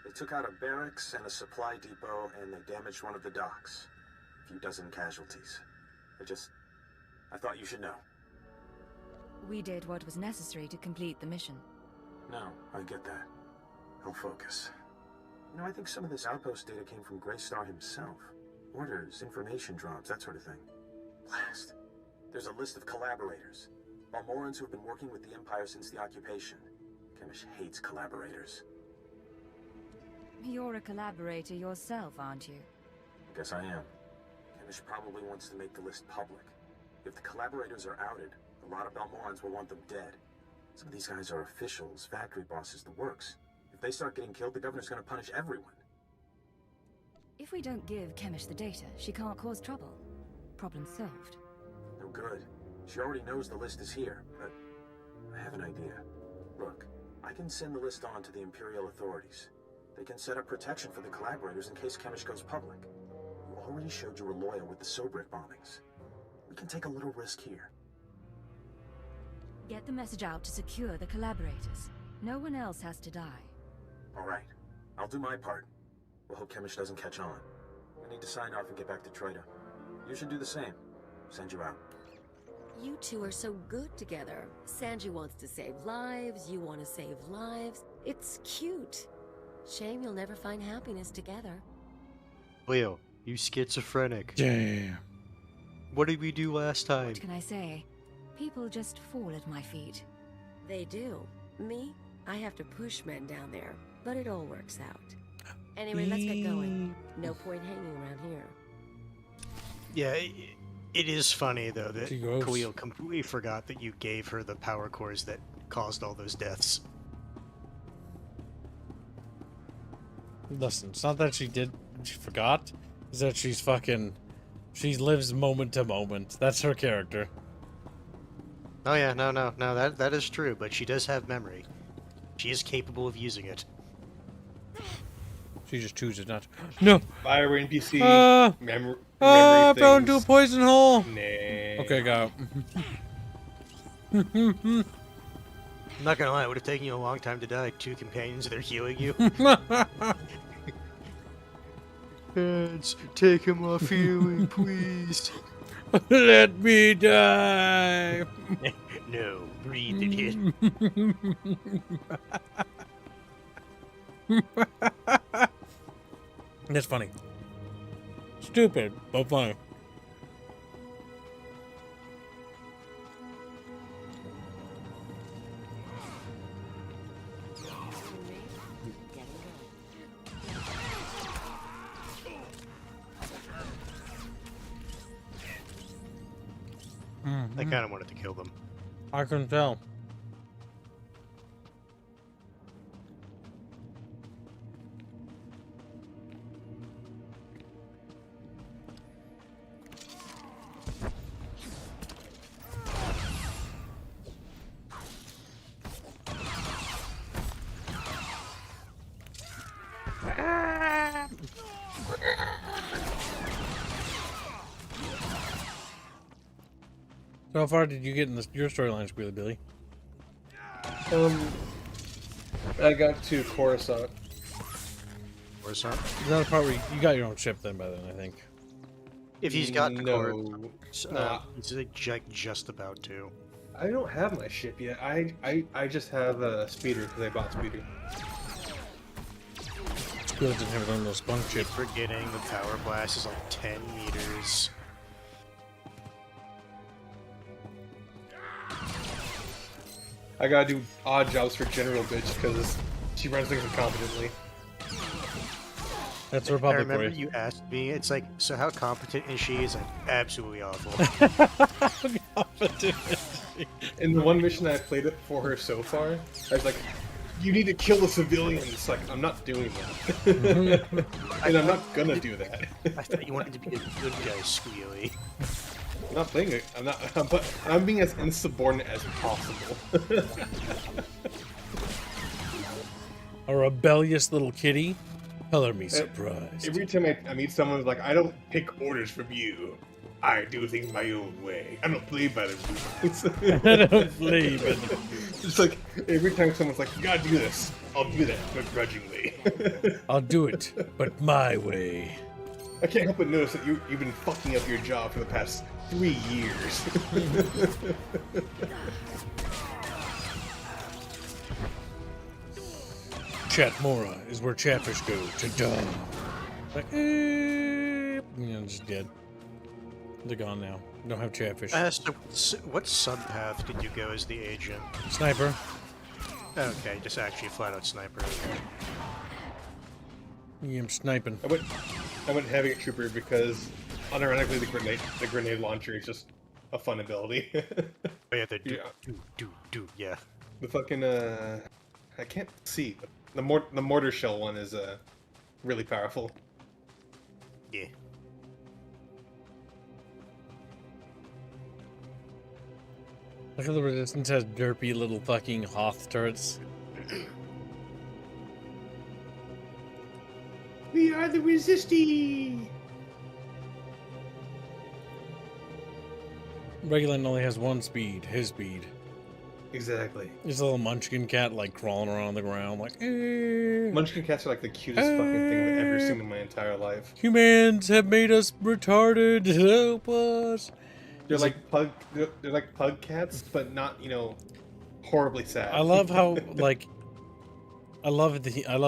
They took out a barracks and a supply depot, and they damaged one of the docks. A few dozen casualties. I thought you should know. We did what was necessary to complete the mission. No, I get that. I'll focus. You know, I think some of this outpost data came from Greystar himself. Orders, information drops, that sort of thing. Blast. There's a list of collaborators. Balmorans who have been working with the Empire since the occupation. Chemish hates collaborators. You're a collaborator yourself, aren't you? Guess I am. Chemish probably wants to make the list public. If the collaborators are outed, a lot of Balmorans will want them dead. Some of these guys are officials, factory bosses, the works. If they start getting killed, the governor's gonna punish everyone. If we don't give Chemish the data, she can't cause trouble. Problem solved. No good. She already knows the list is here, but I have an idea. Look, I can send the list on to the Imperial authorities. They can set up protection for the collaborators in case Chemish goes public. You already showed you were loyal with the Sobrik bombings. We can take a little risk here. Get the message out to secure the collaborators. No one else has to die. All right. I'll do my part. We'll hope Chemish doesn't catch on. I need to sign off and get back to Trader. You should do the same. Send you out. You two are so good together. Sanji wants to save lives, you want to save lives. It's cute. Shame you'll never find happiness together. Leo, you schizophrenic. Damn. What did we do last time? What can I say? People just fall at my feet. They do. Me? I have to push men down there, but it all works out. Anyway, let's get going. No point hanging around here. Yeah, it is funny, though, that Gross. Khalil completely forgot that you gave her the power cores that caused all those deaths. Listen, it's not that she forgot. It's that she lives moment to moment. That's her character. Oh yeah, no, that is true, but she does have memory. She is capable of using it. She just chooses not to. No! Fire NPC. Memory I fell things. into a poison hole! Nah. Okay, go. I'm not gonna lie, it would have taken you a long time to die. 2 companions, they're healing you. Hands, take him off healing, please. Let me die! No, breathe it in. That's funny. Stupid, but funny. I kind of wanted to kill them. I couldn't tell. So how far did you get in your storyline, Squealy Billy? I got to Coruscant. Coruscant? Is that the part where you got your own ship then by then, I think? If he's got to No. Coruscant, Nah. he's like just about to. I don't have my ship yet. I just have a speeder because I bought speeder. Squealy didn't have his own little spunk ship. Forgetting the power blast is like 10 meters. I gotta do odd jobs for General Bitch because she runs things incompetently. That's Republic I remember for you. you asked me, it's like, so how competent is she? It's like, absolutely awful. Competent. In the one mission I played it for her so far, I was like, you need to kill the civilians. Like, I'm not doing that. And I'm not gonna do that. I thought you wanted to be a good guy, Squealy. I'm not playing it. I'm being as insubordinate as possible. A rebellious little kitty? Color me surprised. Every time I meet someone, like, I don't take orders from you. I do things my own way. I don't play by the rules. I don't play by the rules. It's like, every time someone's like, you gotta do this, I'll do that begrudgingly. I'll do it, but my way. I can't help but notice that you've been fucking up your job for the past 3 years. Chatmora is where Chatfish go to die. Like, just dead. They're gone now. Don't have Chatfish. So what subpath did you go as the agent? Sniper. Okay, just actually flat out sniper. Yeah, I'm sniping. I went heavy trooper because, unironically, the grenade launcher is just a fun ability. Oh yeah, the yeah. The fucking I can't see. The mortar shell one is really powerful. Yeah. Look at the Resistance has derpy little fucking Hoth turrets. We are the Resisty! Regular only has one speed, his speed. Exactly. There's a little munchkin cat like crawling around the ground like eh. Munchkin cats are like the cutest fucking thing I've ever seen in my entire life. Humans have made us retarded. Help us. They're like pug cats, but not, you know, horribly sad. I love how like I love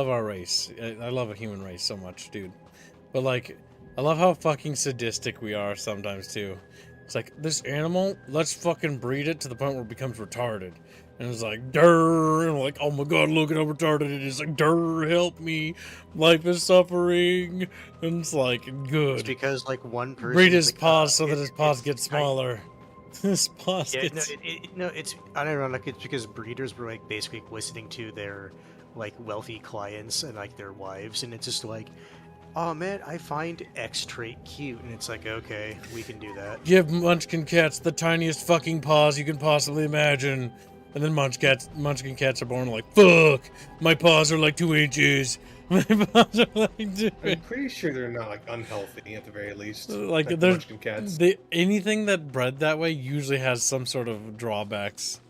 our race. I love a human race so much, dude. But like I love how fucking sadistic we are sometimes too. It's like, this animal, let's fucking breed it to the point where it becomes retarded. And it's like, durr, and I'm like, oh my god, look at how retarded it is. Like, durr, help me. Life is suffering. And it's like, good. It's because, like, one person... Breed his paws so that his paws get smaller. His paws yeah, get... No, it's unironic. It's because breeders were, like, basically listening to their, like, wealthy clients and, like, their wives. And it's just like... Oh man, I find X trait cute, and it's like, okay, we can do that. Give Munchkin cats the tiniest fucking paws you can possibly imagine. And then Munchkin cats are born like, fuck, my paws are like 2 inches. My paws are like 2 inches. I'm pretty sure they're not like unhealthy at the very least. Like the there's Munchkin cats. Anything that bred that way usually has some sort of drawbacks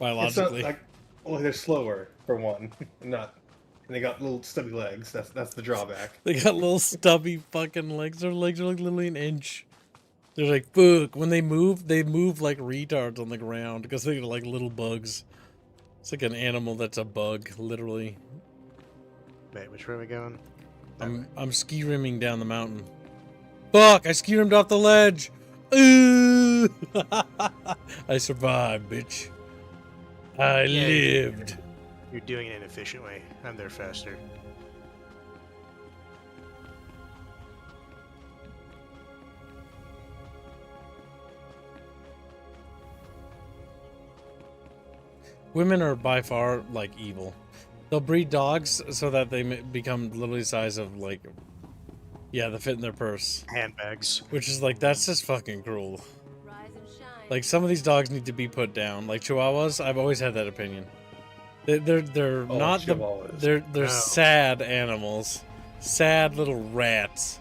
biologically. It's not, like, well, they're slower for one, not. And they got little stubby legs. That's the drawback. They got little stubby fucking legs. Their legs are like literally an inch. They're like, fuck. When they move like retards on the ground because they're like little bugs. It's like an animal that's a bug, literally. Wait, which way are we going? I'm ski rimming down the mountain. Fuck! I ski rimmed off the ledge. Ooh! I survived, bitch. I lived. You're doing it inefficiently. I'm there faster. Women are by far, like, evil. They'll breed dogs so that they become literally the size of, like... Yeah, they fit in their purse. Handbags. Which is, like, that's just fucking cruel. Like, some of these dogs need to be put down. Like, Chihuahuas, I've always had that opinion. They're not Chihuahuas. They're sad animals. Sad little rats.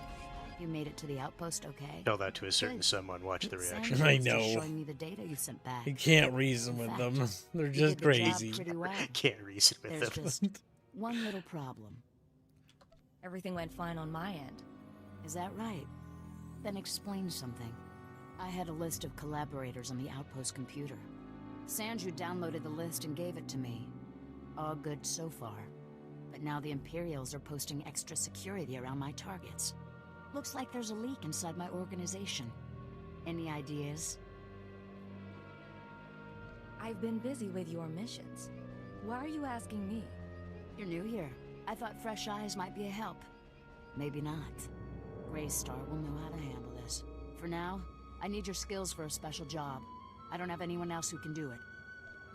You made it to the outpost, okay? Tell that to a certain someone. Watch the reaction. I know. Showing me the data you sent back. You can't reason with them. They're just crazy. Can't reason with There's them. just one little problem. Everything went fine on my end. Is that right? Then explain something. I had a list of collaborators on the outpost computer. Sanju downloaded the list and gave it to me. All good so far. But now the Imperials are posting extra security around my targets. Looks like there's a leak inside my organization. Any ideas? I've been busy with your missions. Why are you asking me? You're new here. I thought fresh eyes might be a help. Maybe not. Greystar will know how to handle this. For now, I need your skills for a special job. I don't have anyone else who can do it.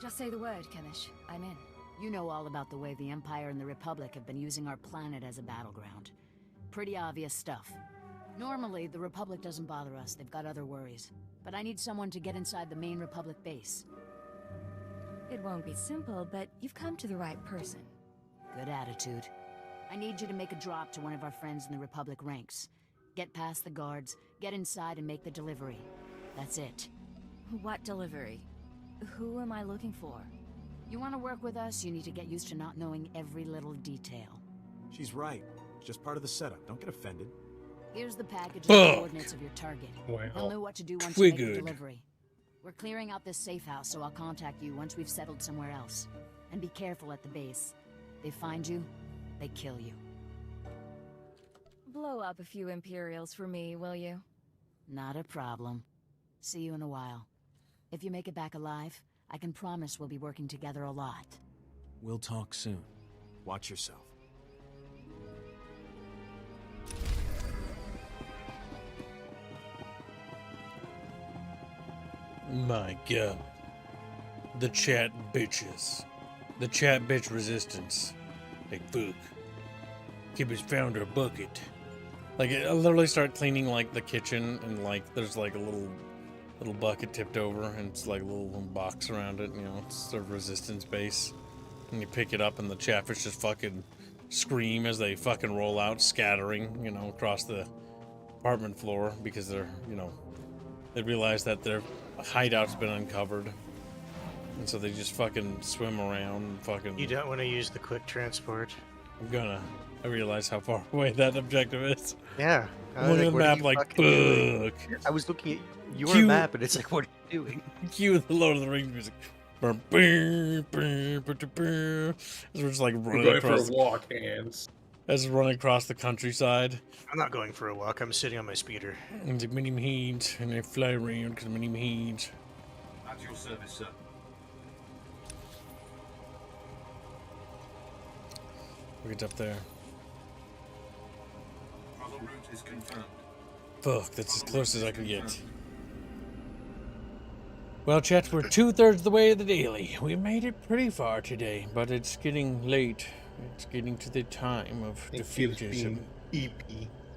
Just say the word, Kemish. I'm in. You know all about the way the Empire and the Republic have been using our planet as a battleground. Pretty obvious stuff. Normally, the Republic doesn't bother us. They've got other worries. But I need someone to get inside the main Republic base. It won't be simple, but you've come to the right person. Good attitude. I need you to make a drop to one of our friends in the Republic ranks. Get past the guards, get inside and make the delivery. That's it. What delivery? Who am I looking for? You want to work with us, you need to get used to not knowing every little detail. She's right. It's just part of the setup. Don't get offended. Here's the package and the coordinates of your target. Wow. You'll know what to do once you make the delivery. We're clearing out this safe house, so I'll contact you once we've settled somewhere else. And be careful at the base. They find you, they kill you. Blow up a few Imperials for me, will you? Not a problem. See you in a while. If you make it back alive, I can promise we'll be working together a lot. We'll talk soon. Watch yourself. My god. The chat bitches. The chat bitch resistance. Like, fuck. Kib has found her bucket. Like, I literally start cleaning, like, the kitchen, and, like, there's, like, a little bucket tipped over, and it's, like, a little box around it, you know, it's sort of resistance base. And you pick it up, and the chatfish just fucking scream as they fucking roll out, scattering, you know, across the apartment floor, because they're, you know, they realize that their hideout's been uncovered. And so they just fucking swim around and fucking... You don't want to use the quick transport? I'm gonna. I realize how far away that objective is. Yeah. I'm looking at the map like, fuck. I was looking at your map and it's like, what are you doing? Cue the Lord of the Rings music. As we're just like running We're going across for a walk, hands. As we're running across the countryside. I'm not going for a walk, I'm sitting on my speeder. And the mini heat, and they fly around because mini heat. At your service, sir. Look, it's up there. Travel route is confirmed. Fuck, that's as close as I can get. Well, chat, we're 2/3 of the way of the daily. We made it pretty far today, but it's getting late. It's getting to the time of defeatism.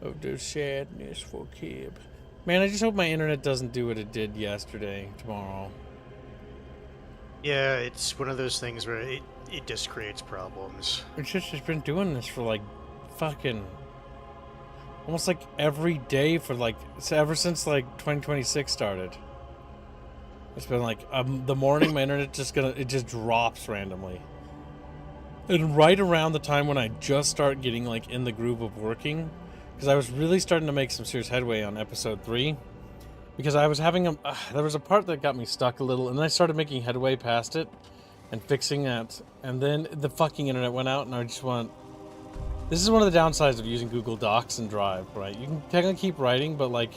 Of the sadness for Kib. Man, I just hope my internet doesn't do what it did yesterday, tomorrow. Yeah, it's one of those things where it just creates problems. It's been doing this for like fucking almost like every day for like ever since like 2026 started. It's been like the morning my internet it just drops randomly. And right around the time when I just start getting like in the groove of working, because I was really starting to make some serious headway on episode 3, because I was having there was a part that got me stuck a little, and then I started making headway past it and fixing that, and then the fucking internet went out, and I just went, this is one of the downsides of using Google Docs and Drive, right? You can technically keep writing, but like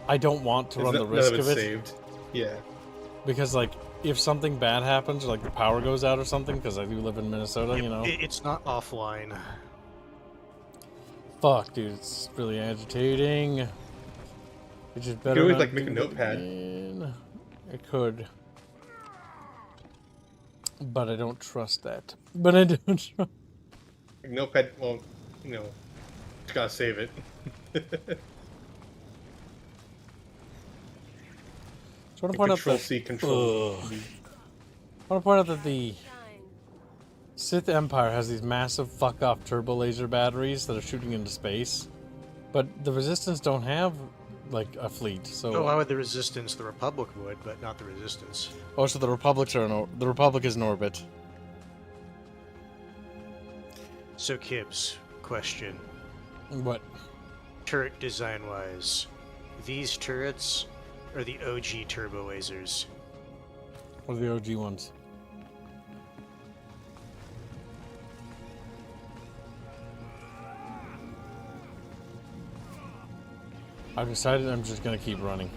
I don't want to run the risk of it. Saved. Yeah. Because like if something bad happens, or like the power goes out or something, because I do live in Minnesota, you know. It's not offline. Fuck, dude, it's really agitating. It's just better. You could always like make a notepad. It could, but I don't trust that. But I don't trust. Notepad, well, you know, just gotta save it. So I want to point out that C, Control. I want to point out that the Sith Empire has these massive fuck-off turbo laser batteries that are shooting into space, but the Resistance don't have like a fleet. So why would the Resistance? The Republic would, but not the Resistance. Oh, so the Republic is in orbit. So Kibbs, question. What? Turret design-wise, these turrets are the OG turbo lasers. What are the OG ones? I've decided I'm just gonna keep running.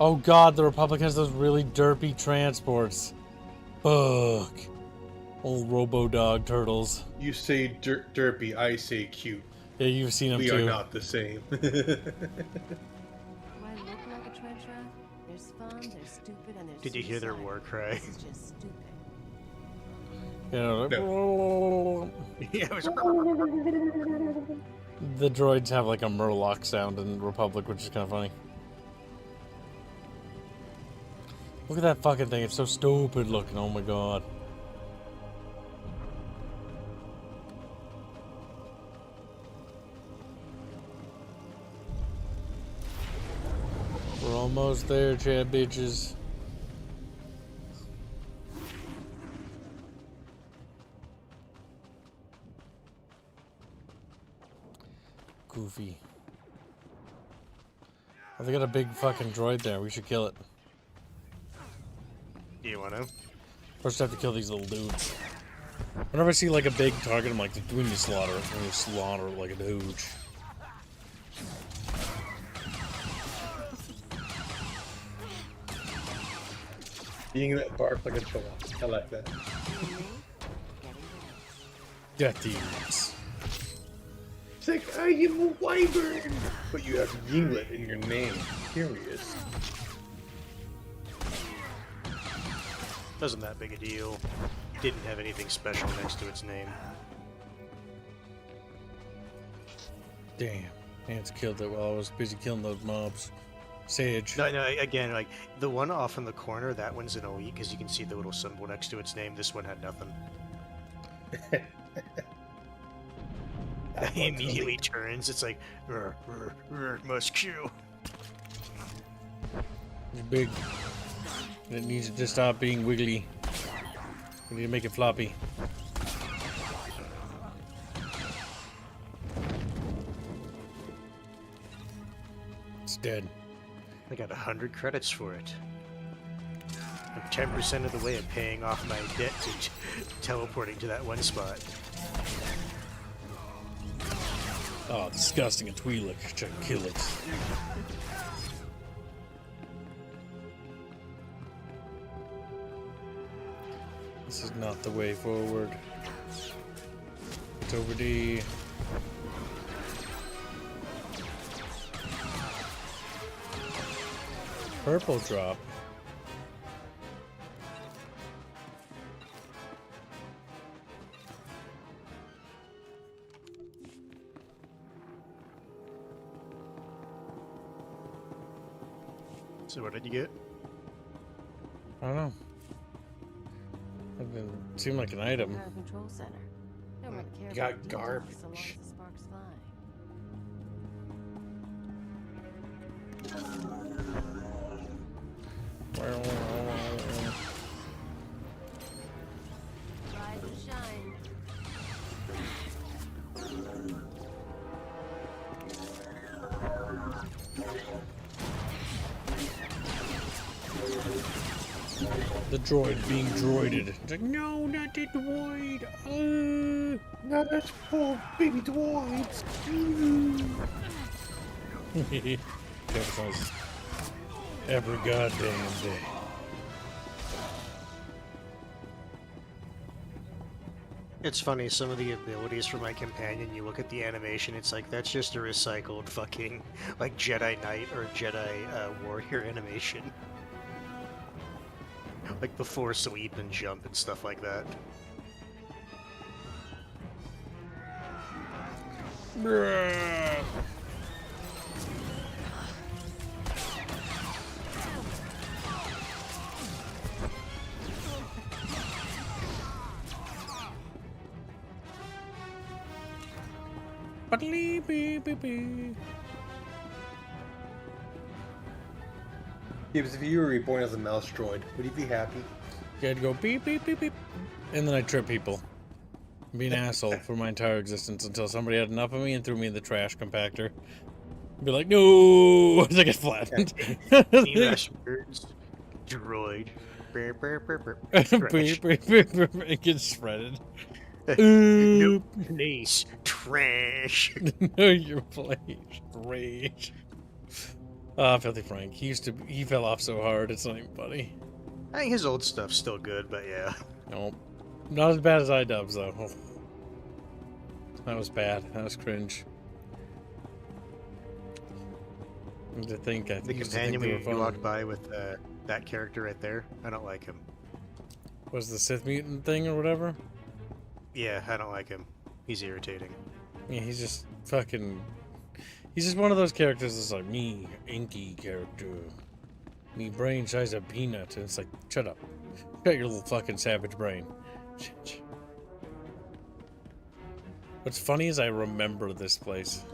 Oh god, the Republic has those really derpy transports. Fuck. Old Robo-Dog turtles. You say derpy, I say cute. Yeah, you've seen them too. We are not the same. Do I look like a trench rat? There's fun, there's stupid, and there's Did you hear their war cry? This is just stupid. Yeah, No. Yeah, it was... The droids have like a Murloc sound in Republic, which is kind of funny. Look at that fucking thing. It's so stupid looking. Oh my god. We're almost there, chat bitches. Goofy. Oh, they got a big fucking droid there. We should kill it. Do you want to? First, I have to kill these little dudes. Whenever I see like a big target, I'm like, we need to slaughter. We need to slaughter like a huge. Being that bark like a chihuahua. I like that. Get these. It's like, I am a wyvern! But you have Yinglet in your name. Curious. Wasn't that big a deal. Didn't have anything special next to its name. Damn. Ants killed it while I was busy killing those mobs. Sage. No, again, like, the one off in the corner, that one's an elite, because you can see the little symbol next to its name. This one had nothing. He immediately turns, it's like, must kill. It's big. It needs to stop being wiggly. We need to make it floppy. It's dead. I got 100 credits for it. I'm 10% of the way of paying off my debt to teleporting to that one spot. Oh, disgusting. A Twi'lek. Try to kill it. This is not the way forward. It's over the... Purple drop. So what did you get? I don't know. It didn't seem like an item. Control center. Don't really care You got about details garbage. so long as the sparks fly. Rise and shine. The droid being droided. It's like, no, not the droid. Not that poor baby droids. Capitals. Every goddamn day. It's funny, some of the abilities for my companion, you look at the animation, it's like, that's just a recycled fucking, like, Jedi Knight or Jedi Warrior animation. Like, before sweep and jump and stuff like that. Bruh. Gibbs, if you were reborn as a mouse droid, would you be happy? You had to go beep, beep, beep, beep. And then I trip people. Be an asshole for my entire existence until somebody had enough of me and threw me in the trash compactor. Be like, no! As I get flattened. Birds, droid. It gets shredded. No place, trash. Know your place, rage. Ah, Filthy Frank. He fell off so hard, it's not even funny. I think his old stuff's still good, but yeah. Nope. Not as bad as iDubbbz, though. Oh. That was bad. That was cringe. I used to think The companion you walked by with that character right there, I don't like him. Was the Sith mutant thing or whatever? Yeah, I don't like him. He's irritating. Yeah, he's just fucking... He's just one of those characters that's like, me, inky character. Me brain size a peanut. And it's like, shut up. Shut your little fucking savage brain. What's funny is I remember this place.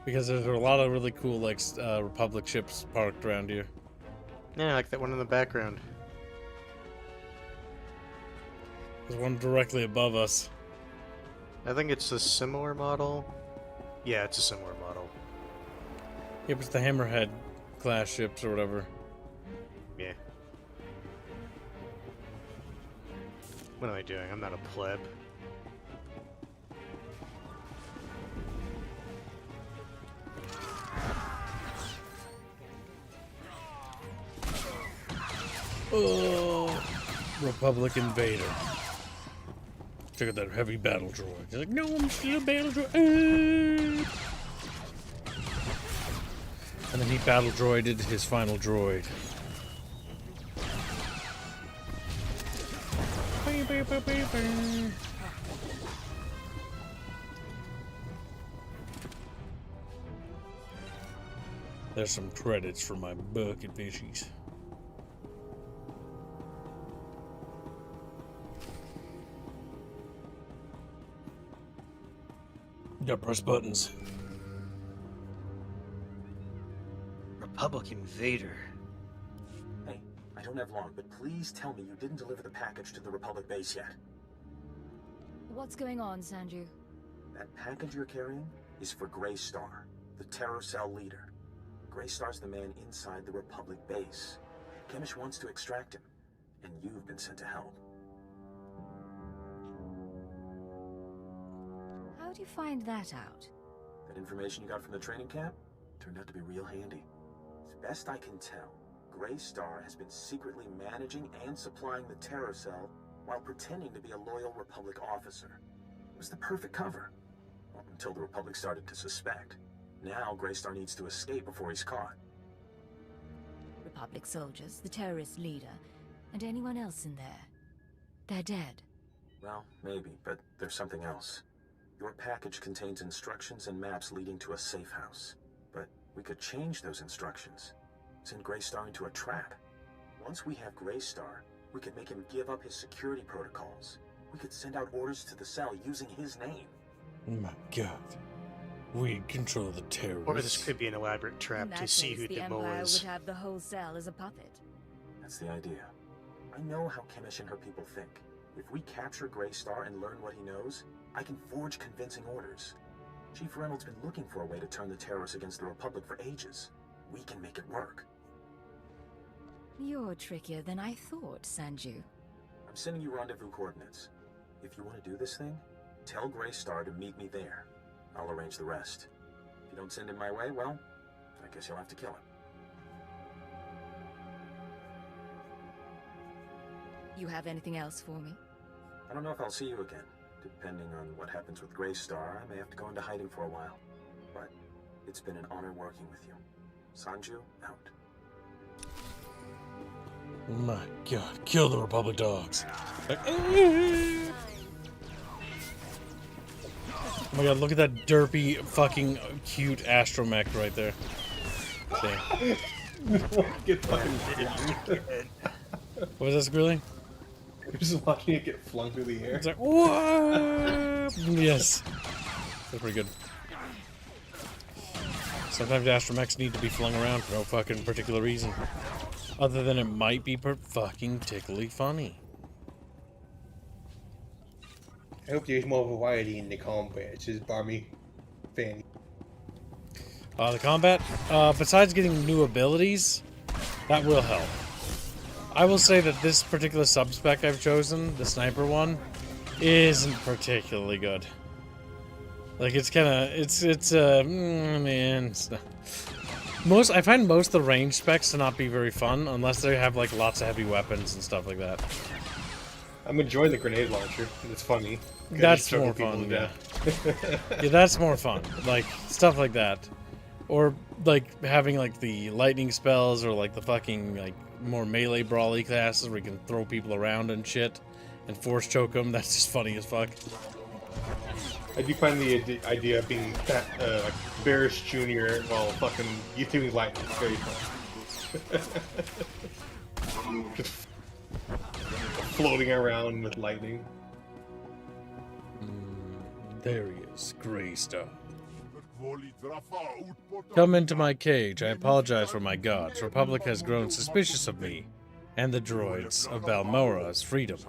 Because there's a lot of really cool, like, Republic ships parked around here. Yeah, like that one in the background. There's one directly above us. I think it's a similar model. Yeah, it's a similar model. Yep, it's the Hammerhead class ships or whatever. Yeah. What am I doing? I'm not a pleb. Oh, Republic Invader. Check out that heavy battle droid. He's like, no, I'm still a battle droid. And then he battle droided his final droid. There's some credits for my bucket fishies. Gotta press buttons. Republic Invader. Hey, I don't have long, but please tell me you didn't deliver the package to the Republic base yet. What's going on, Sanju? That package you're carrying is for Grey Star, the Terror Cell leader. Grey Star's the man inside the Republic base. Chemish wants to extract him, and you've been sent to help. How do you find that out? That information you got from the training camp turned out to be real handy. As best I can tell, Grey Star has been secretly managing and supplying the Terror Cell while pretending to be a loyal Republic officer. It was the perfect cover. Well, until the Republic started to suspect. Now Grey Star needs to escape before he's caught. Republic soldiers, the terrorist leader, and anyone else in there. They're dead. Well, maybe, but there's something else. Your package contains instructions and maps leading to a safe house. But we could change those instructions. Send Grey Star into a trap. Once we have Grey Star, we could make him give up his security protocols. We could send out orders to the cell using his name. Oh my god. We control the terrorists. Or this could be an elaborate trap to see who the the mole Empire is. would have the whole cell as a puppet. That's the idea. I know how Chemish and her people think. If we capture Grey Star and learn what he knows, I can forge convincing orders. Chief Reynolds been looking for a way to turn the terrorists against the Republic for ages. We can make it work. You're trickier than I thought, Sanju. I'm sending you rendezvous coordinates. If you want to do this thing, tell Grey Star to meet me there. I'll arrange the rest. If you don't send him my way, well, I guess you'll have to kill him. You have anything else for me? I don't know if I'll see you again. Depending on what happens with Grey Star, I may have to go into hiding for a while. But it's been an honor working with you. Sanju, out. Oh my god, kill the Republic dogs. Like, oh my god, look at that derpy, fucking cute astromech right there. Damn. Get fucking What was that, Skrilly? You're just watching it get flung through the air. It's like, what? Yes. That's pretty good. Sometimes astromechs need to be flung around for no fucking particular reason. Other than it might be fucking tickly funny. I hope there's more variety in the combat. It's just Barmy fan. The combat? Besides getting new abilities, that will help. I will say that this particular sub-spec I've chosen, the sniper one, isn't particularly good. Like, it's kinda, man, it's not. I find most of the range specs to not be very fun, unless they have, like, lots of heavy weapons and stuff like that. I'm enjoying the grenade launcher. It's funny. That's more fun, yeah. Yeah, that's more fun. Like, stuff like that. Or, like, having, like, the lightning spells, or, like, the fucking, like, more melee brawly classes where you can throw people around and shit, and force choke them. That's just funny as fuck. I do find the idea of being like Barris Jr. while fucking using lightning very fun. Just floating around with lightning. There he is, Grey Star. Come into my cage. I apologize for my gods. Republic has grown suspicious of me and the droids of Balmora's freedom.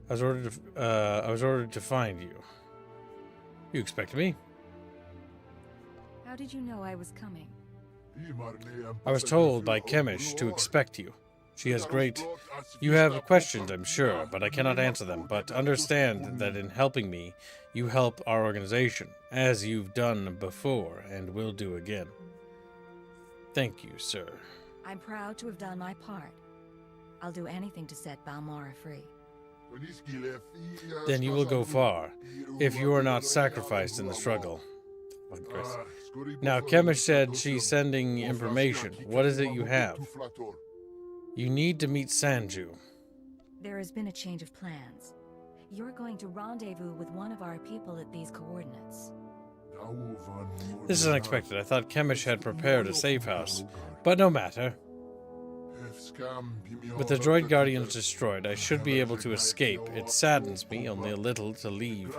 I was ordered to find you. You expect me? How did you know I was coming? I was told by Chemish to expect you. She has great... You have questions, I'm sure, but I cannot answer them. But understand that in helping me, you help our organization, as you've done before and will do again. Thank you, sir. I'm proud to have done my part. I'll do anything to set Balmora free. Then you will go far, if you are not sacrificed in the struggle. Fucking Christ. Now, Chemish said she's sending information. What is it you have? You need to meet Sanju. There has been a change of plans. You're going to rendezvous with one of our people at these coordinates. This is unexpected. I thought Chemish had prepared a safe house, but no matter. With the droid guardians destroyed, I should be able to escape. It saddens me only a little to leave.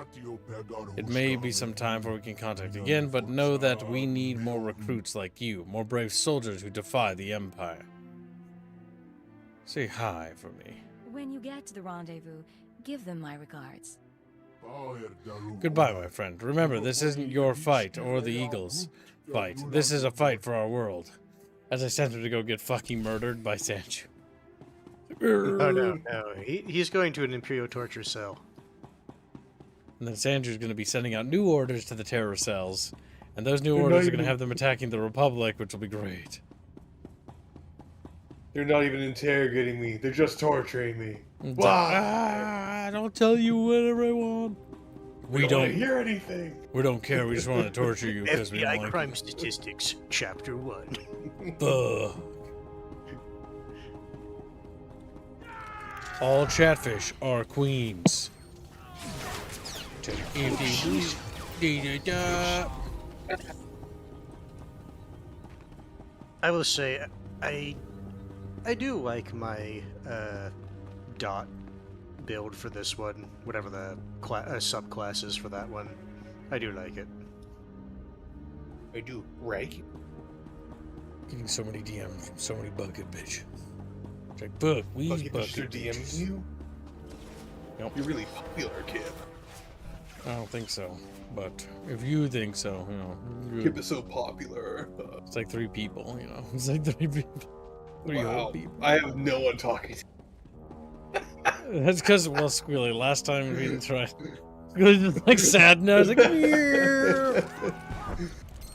It may be some time before we can contact again, but know that we need more recruits like you, more brave soldiers who defy the Empire. Say hi for me. When you get to the rendezvous, give them my regards. Goodbye, my friend. Remember, this isn't your fight or the Eagles' fight. This is a fight for our world. As I sent him to go get fucking murdered by Sanju. Oh, no. He's going to an Imperial torture cell. And then Sanju's going to be sending out new orders to the terror cells. And those new orders are going to have them attacking the Republic, which will be great. They're not even interrogating me. They're just torturing me. Why? Don't tell you whatever I want. We don't hear anything. We don't care. We just want to torture you because we don't like crime statistics, Chapter 1. Fuck. All chatfish are queens. I will say, I do like my dot build for this one, whatever the subclass is for that one. I do like it. I do, right? Getting so many DMs from so many bucket bitches. It's like, fuck, we bucket DMs you? Nope. You're really popular, kid. I don't think so, but if you think so, you know. Kip is so popular. It's like 3 people, you know. It's like 3 people. 3 whole people. I have no one talking to. That's because, well, Squealy, last time we didn't try. Squealy just like sad now. I was like, yeah.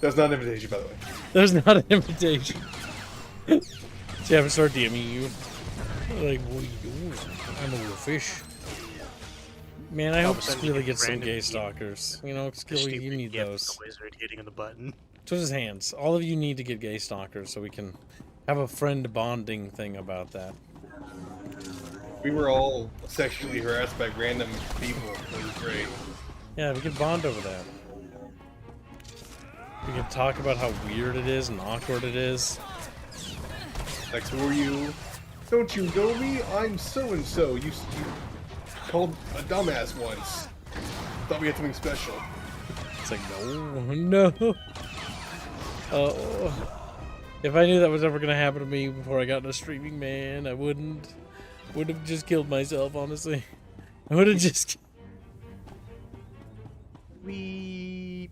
That's not an invitation, by the way. That's not an invitation. So you haven't started DMing you. Like, what are you doing? I'm a little fish. Man, I hope Squealy gets some gay stalkers. You know, Squealy, you need those. The wizard hitting the button. Twist his hands. All of you need to get gay stalkers so we can have a friend bonding thing about that. We were all sexually harassed by random people. It was great. Yeah, we could bond over that. We could talk about how weird it is and awkward it is. Like, who are you? Don't you know me? I'm so-and-so. You called a dumbass once. Thought we had something special. It's like, no. Oh. If I knew that was ever going to happen to me before I got into streaming, man, I would have just killed myself, honestly. I would have just... I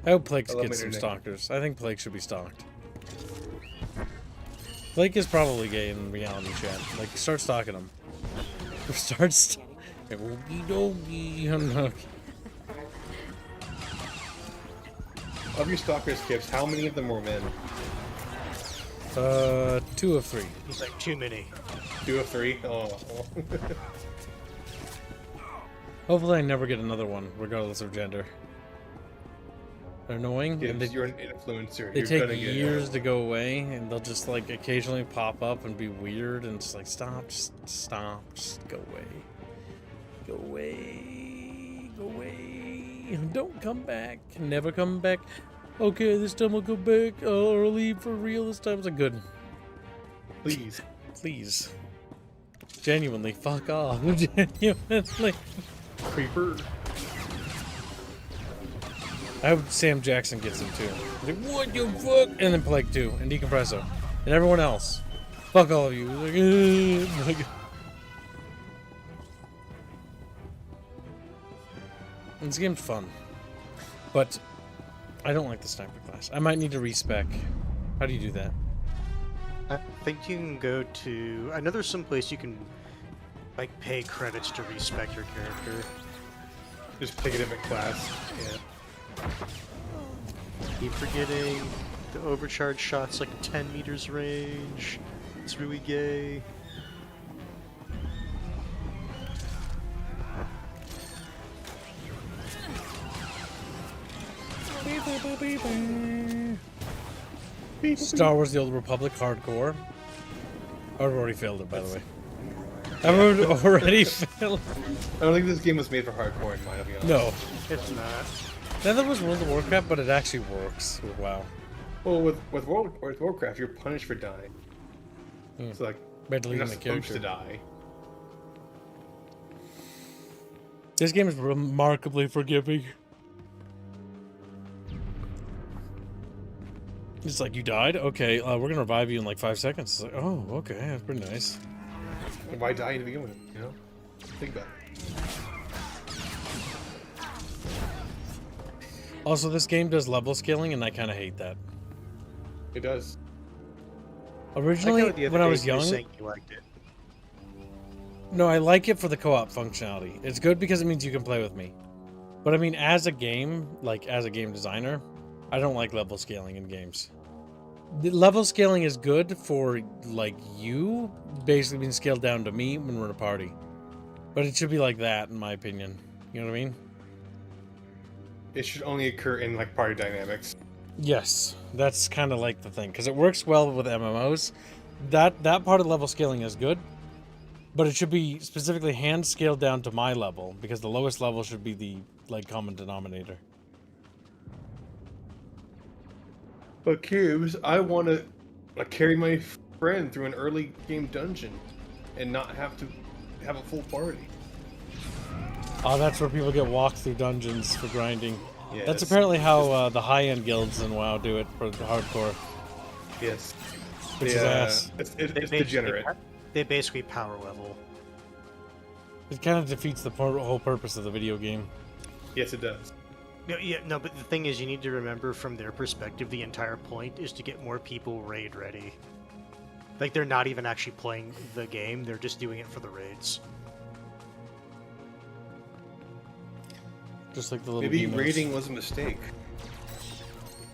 hope Plague gets some stalkers. I think Plague should be stalked. Plague is probably gay in reality chat. Like, start stalking him. Or start Of your stalkers, Kips, how many of them were men? 2 of 3. It's like too many. 2 of 3? Oh. Hopefully I never get another one, regardless of gender. They're annoying. Yeah, and you're an influencer. They take years to go away, and they'll just like occasionally pop up and be weird, and just like stop, just go away. Go away. Go away. Don't come back. Never come back. Okay, this time I'll go back. Or leave for real this time. It's like, good. Please. Please. Genuinely, fuck off. Genuinely. Creeper. I hope Sam Jackson gets him too. Like, what the fuck? And then Plague 2 and Decompresso. And everyone else. Fuck all of you. Like, this game's fun. But I don't like the sniper class. I might need to respec. How do you do that? I think you can go to... I know there's some place you can like pay credits to respec your character. Just pick a different class. Yeah. Keep forgetting. The overcharge shot's like 10 meters range. It's really gay. Star Wars: The Old Republic hardcore. I've already failed it, by the way. I've already failed. I don't think this game was made for hardcore in mind, I'll be honest. No. It's not. Neither was World of Warcraft, but it actually works with WoW. Well, with Warcraft, you're punished for dying. It's like, By you're deleting not the supposed character. to die. This game is remarkably forgiving. It's like, you died? Okay, we're gonna revive you in like 5 seconds. It's like, oh, okay, that's pretty nice. Why die to begin with, you know? Think about it. Also, this game does level scaling, and I kind of hate that. It does. Originally, when I was young... saying you liked it. No, I like it for the co-op functionality. It's good because it means you can play with me. But I mean, as a game, like as a game designer, I don't like level scaling in games. The level scaling is good for, like, you basically being scaled down to me when we're in a party. But it should be like that, in my opinion. You know what I mean? It should only occur in, like, party dynamics. Yes, that's kind of like the thing. Because it works well with MMOs. That part of level scaling is good. But it should be specifically hand scaled down to my level. Because the lowest level should be the, like, common denominator. But Cubes, I want to carry my friend through an early game dungeon and not have to have a full party. Oh, that's where people get walked through dungeons for grinding. Yes. That's apparently how the high-end guilds in WoW do it for the hardcore. Yes. Which is ass. It's degenerate. They basically power level. It kind of defeats the whole purpose of the video game. Yes, it does. No, but the thing is, you need to remember from their perspective, the entire point is to get more people raid ready. Like, they're not even actually playing the game, they're just doing it for the raids. Just like the little Maybe demons. raiding was a mistake.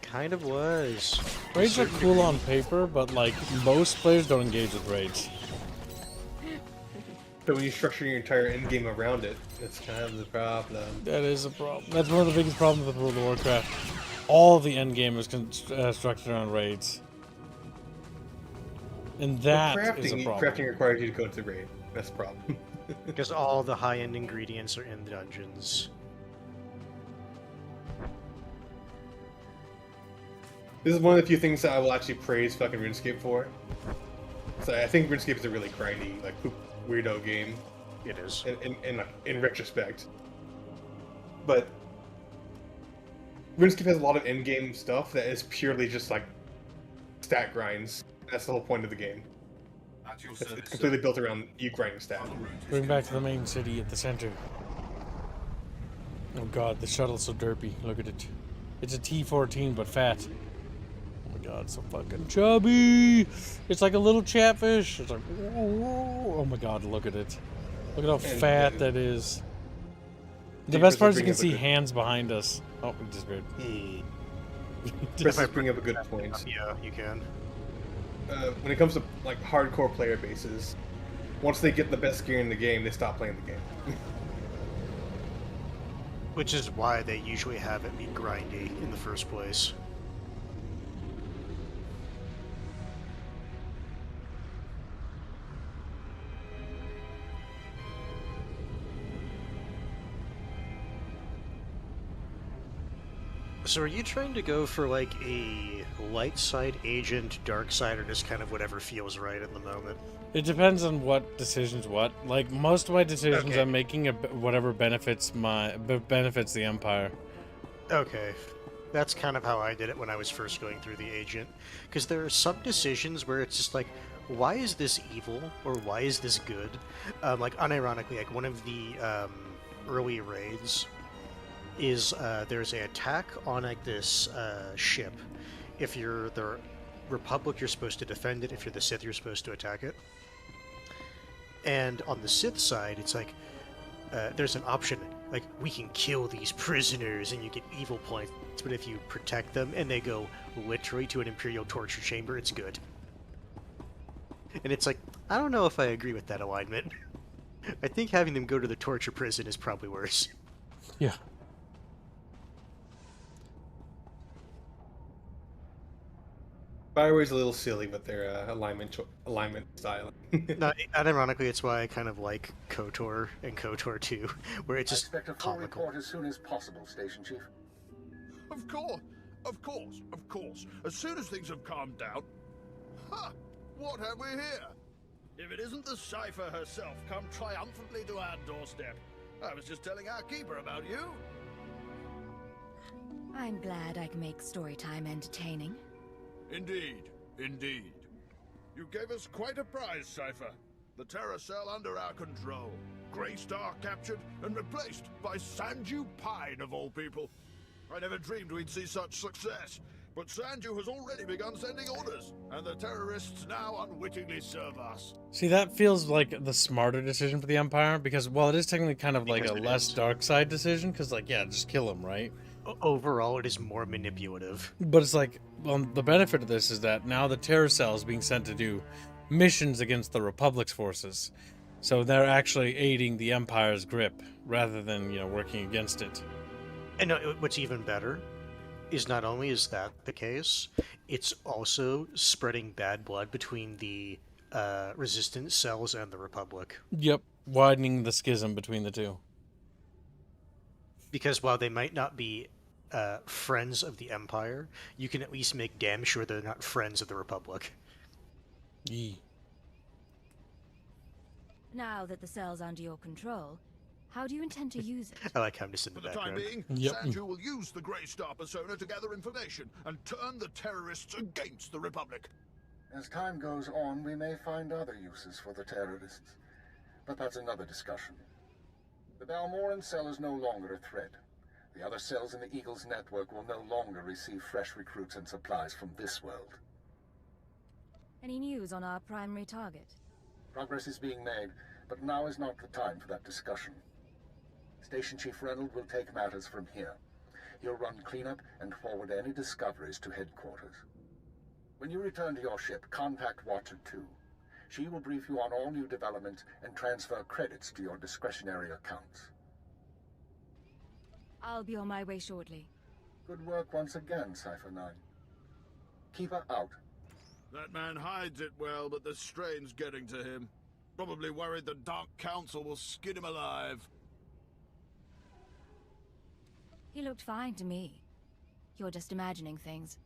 Kind of was. Raids are cool on paper, but like most players don't engage with raids. But when you structure your entire end game around it, that's kind of the problem. That is a problem. That's one of the biggest problems with World of Warcraft. All the end game is structured around raids. And that is a problem. Crafting requires you to go to the raid. That's the problem. Because all the high-end ingredients are in the dungeons. This is one of the few things that I will actually praise fucking RuneScape for. So I think RuneScape is a really grindy, like, weirdo game. It is. In retrospect. But RuneScape has a lot of in-game stuff that is purely just, like, stat grinds. That's the whole point of the game. It's completely built around you grinding stat. Bring back to the main city at the center. Oh god, the shuttle's so derpy. Look at it. It's a T-14, but fat. Oh my god, so fucking chubby! It's like a little chatfish. It's like, whoa. Oh my god, look at it. Look at how fat that is. The best part is you can see hands behind us. Oh, we disappeared. Chris is bringing up a good point. Yeah, you can. When it comes to like hardcore player bases, once they get the best gear in the game, they stop playing the game. Which is why they usually have it be grindy in the first place. So are you trying to go for like a light side agent, dark side, or just kind of whatever feels right at the moment? It depends on what decisions what. Like most of my decisions Okay. I'm making whatever benefits the Empire. Okay. That's kind of how I did it when I was first going through the agent. Because there are some decisions where it's just like, why is this evil? Or why is this good? Like, unironically, like one of the early raids is there's an attack on like this ship. If you're the Republic, you're supposed to defend it. If you're the Sith, you're supposed to attack it. And on the Sith side, it's like there's an option. like, we can kill these prisoners and you get evil points, but if you protect them and they go literally to an Imperial torture chamber, it's good. And it's like, I don't know if I agree with that alignment. I think having them go to the torture prison is probably worse. Yeah. Fireway's a little silly with their alignment style. Ironically, it's why I kind of like KOTOR and KOTOR 2, where it's just I expect a full comical. report as soon as possible, Station Chief. Of course. As soon as things have calmed down. Ha! What have we here? If it isn't the Cipher herself come triumphantly to our doorstep. I was just telling our keeper about you. I'm glad I can make story time entertaining. Indeed. You gave us quite a prize, Cipher. The Terror Cell under our control. Greystar captured and replaced by Sanju Pine, of all people. I never dreamed we'd see such success. But Sanju has already begun sending orders, and the terrorists now unwittingly serve us. See, that feels like the smarter decision for the Empire, because, well, it is technically kind of like a less dark side decision, because, like, yeah, just kill him, right? Overall, it is more manipulative. But it's like, well, the benefit of this is that now the Terror Cell is being sent to do missions against the Republic's forces. So they're actually aiding the Empire's grip, rather than, working against it. And what's even better is not only is that the case, it's also spreading bad blood between the resistance cells and the Republic. Yep, widening the schism between the two. Because while they might not be friends of the Empire, you can at least make damn sure they're not friends of the Republic. Yee. Now that the cell's under your control, how do you intend to use it? I like how I'm just in the background. For the time being, Sanju will use the Greystar persona to gather information and turn the terrorists against the Republic. As time goes on, we may find other uses for the terrorists. But that's another discussion. The Balmoran cell is no longer a threat. The other cells in the Eagle's network will no longer receive fresh recruits and supplies from this world. Any news on our primary target? Progress is being made, but now is not the time for that discussion. Station Chief Reynolds will take matters from here. He'll run cleanup and forward any discoveries to headquarters. When you return to your ship, contact Watcher 2. She will brief you on all new developments and transfer credits to your discretionary accounts. I'll be on my way shortly. Good work once again, Cipher 9. Keep her out. That man hides it well, but the strain's getting to him. Probably worried the Dark Council will skin him alive. He looked fine to me. You're just imagining things.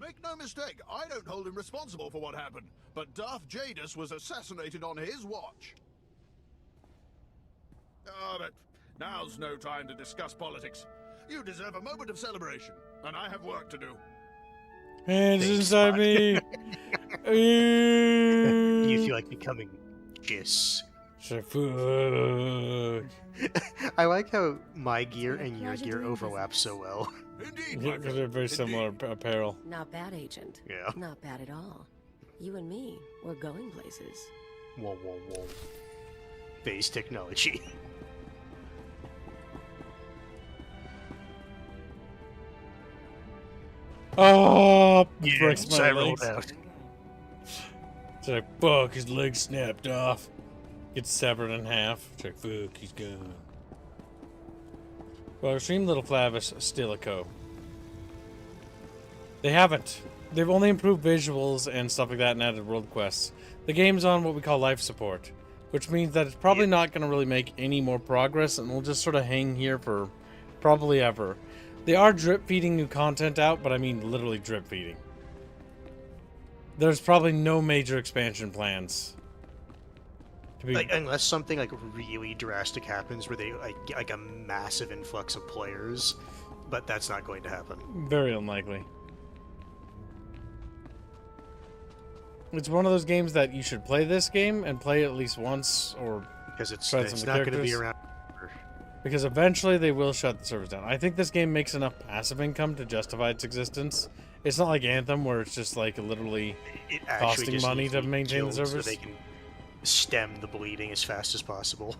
Make no mistake, I don't hold him responsible for what happened, but Darth Jadis was assassinated on his watch. Oh, but now's no time to discuss politics. You deserve a moment of celebration, and I have work to do. Hands inside me. You feel like becoming Jis. I like how my gear and your gear overlap so well. Yeah, because they're very similar apparel. Not bad, Agent. Yeah. Not bad at all. You and me, we're going places. Whoa. Phase technology. Oh, yeah, breaks my legs. Out. It's like, fuck, his leg snapped off. Gets severed in half. It's like, fuck, he's gone. Well, Extreme Little Flavis Stilico. They haven't. They've only improved visuals and stuff like that and added world quests. The game's on what we call life support, which means that it's probably not going to really make any more progress and will just sort of hang here for probably ever. They are drip feeding new content out, but I mean literally drip feeding. There's probably no major expansion plans. Like, unless something like really drastic happens where they get like a massive influx of players, but that's not going to happen. Very unlikely. It's one of those games that you should play this game and play at least once, or because it's not going to be around. Because eventually they will shut the servers down. I think this game makes enough passive income to justify its existence. It's not like Anthem where it's just like literally costing money to maintain the servers. So they can stem the bleeding as fast as possible.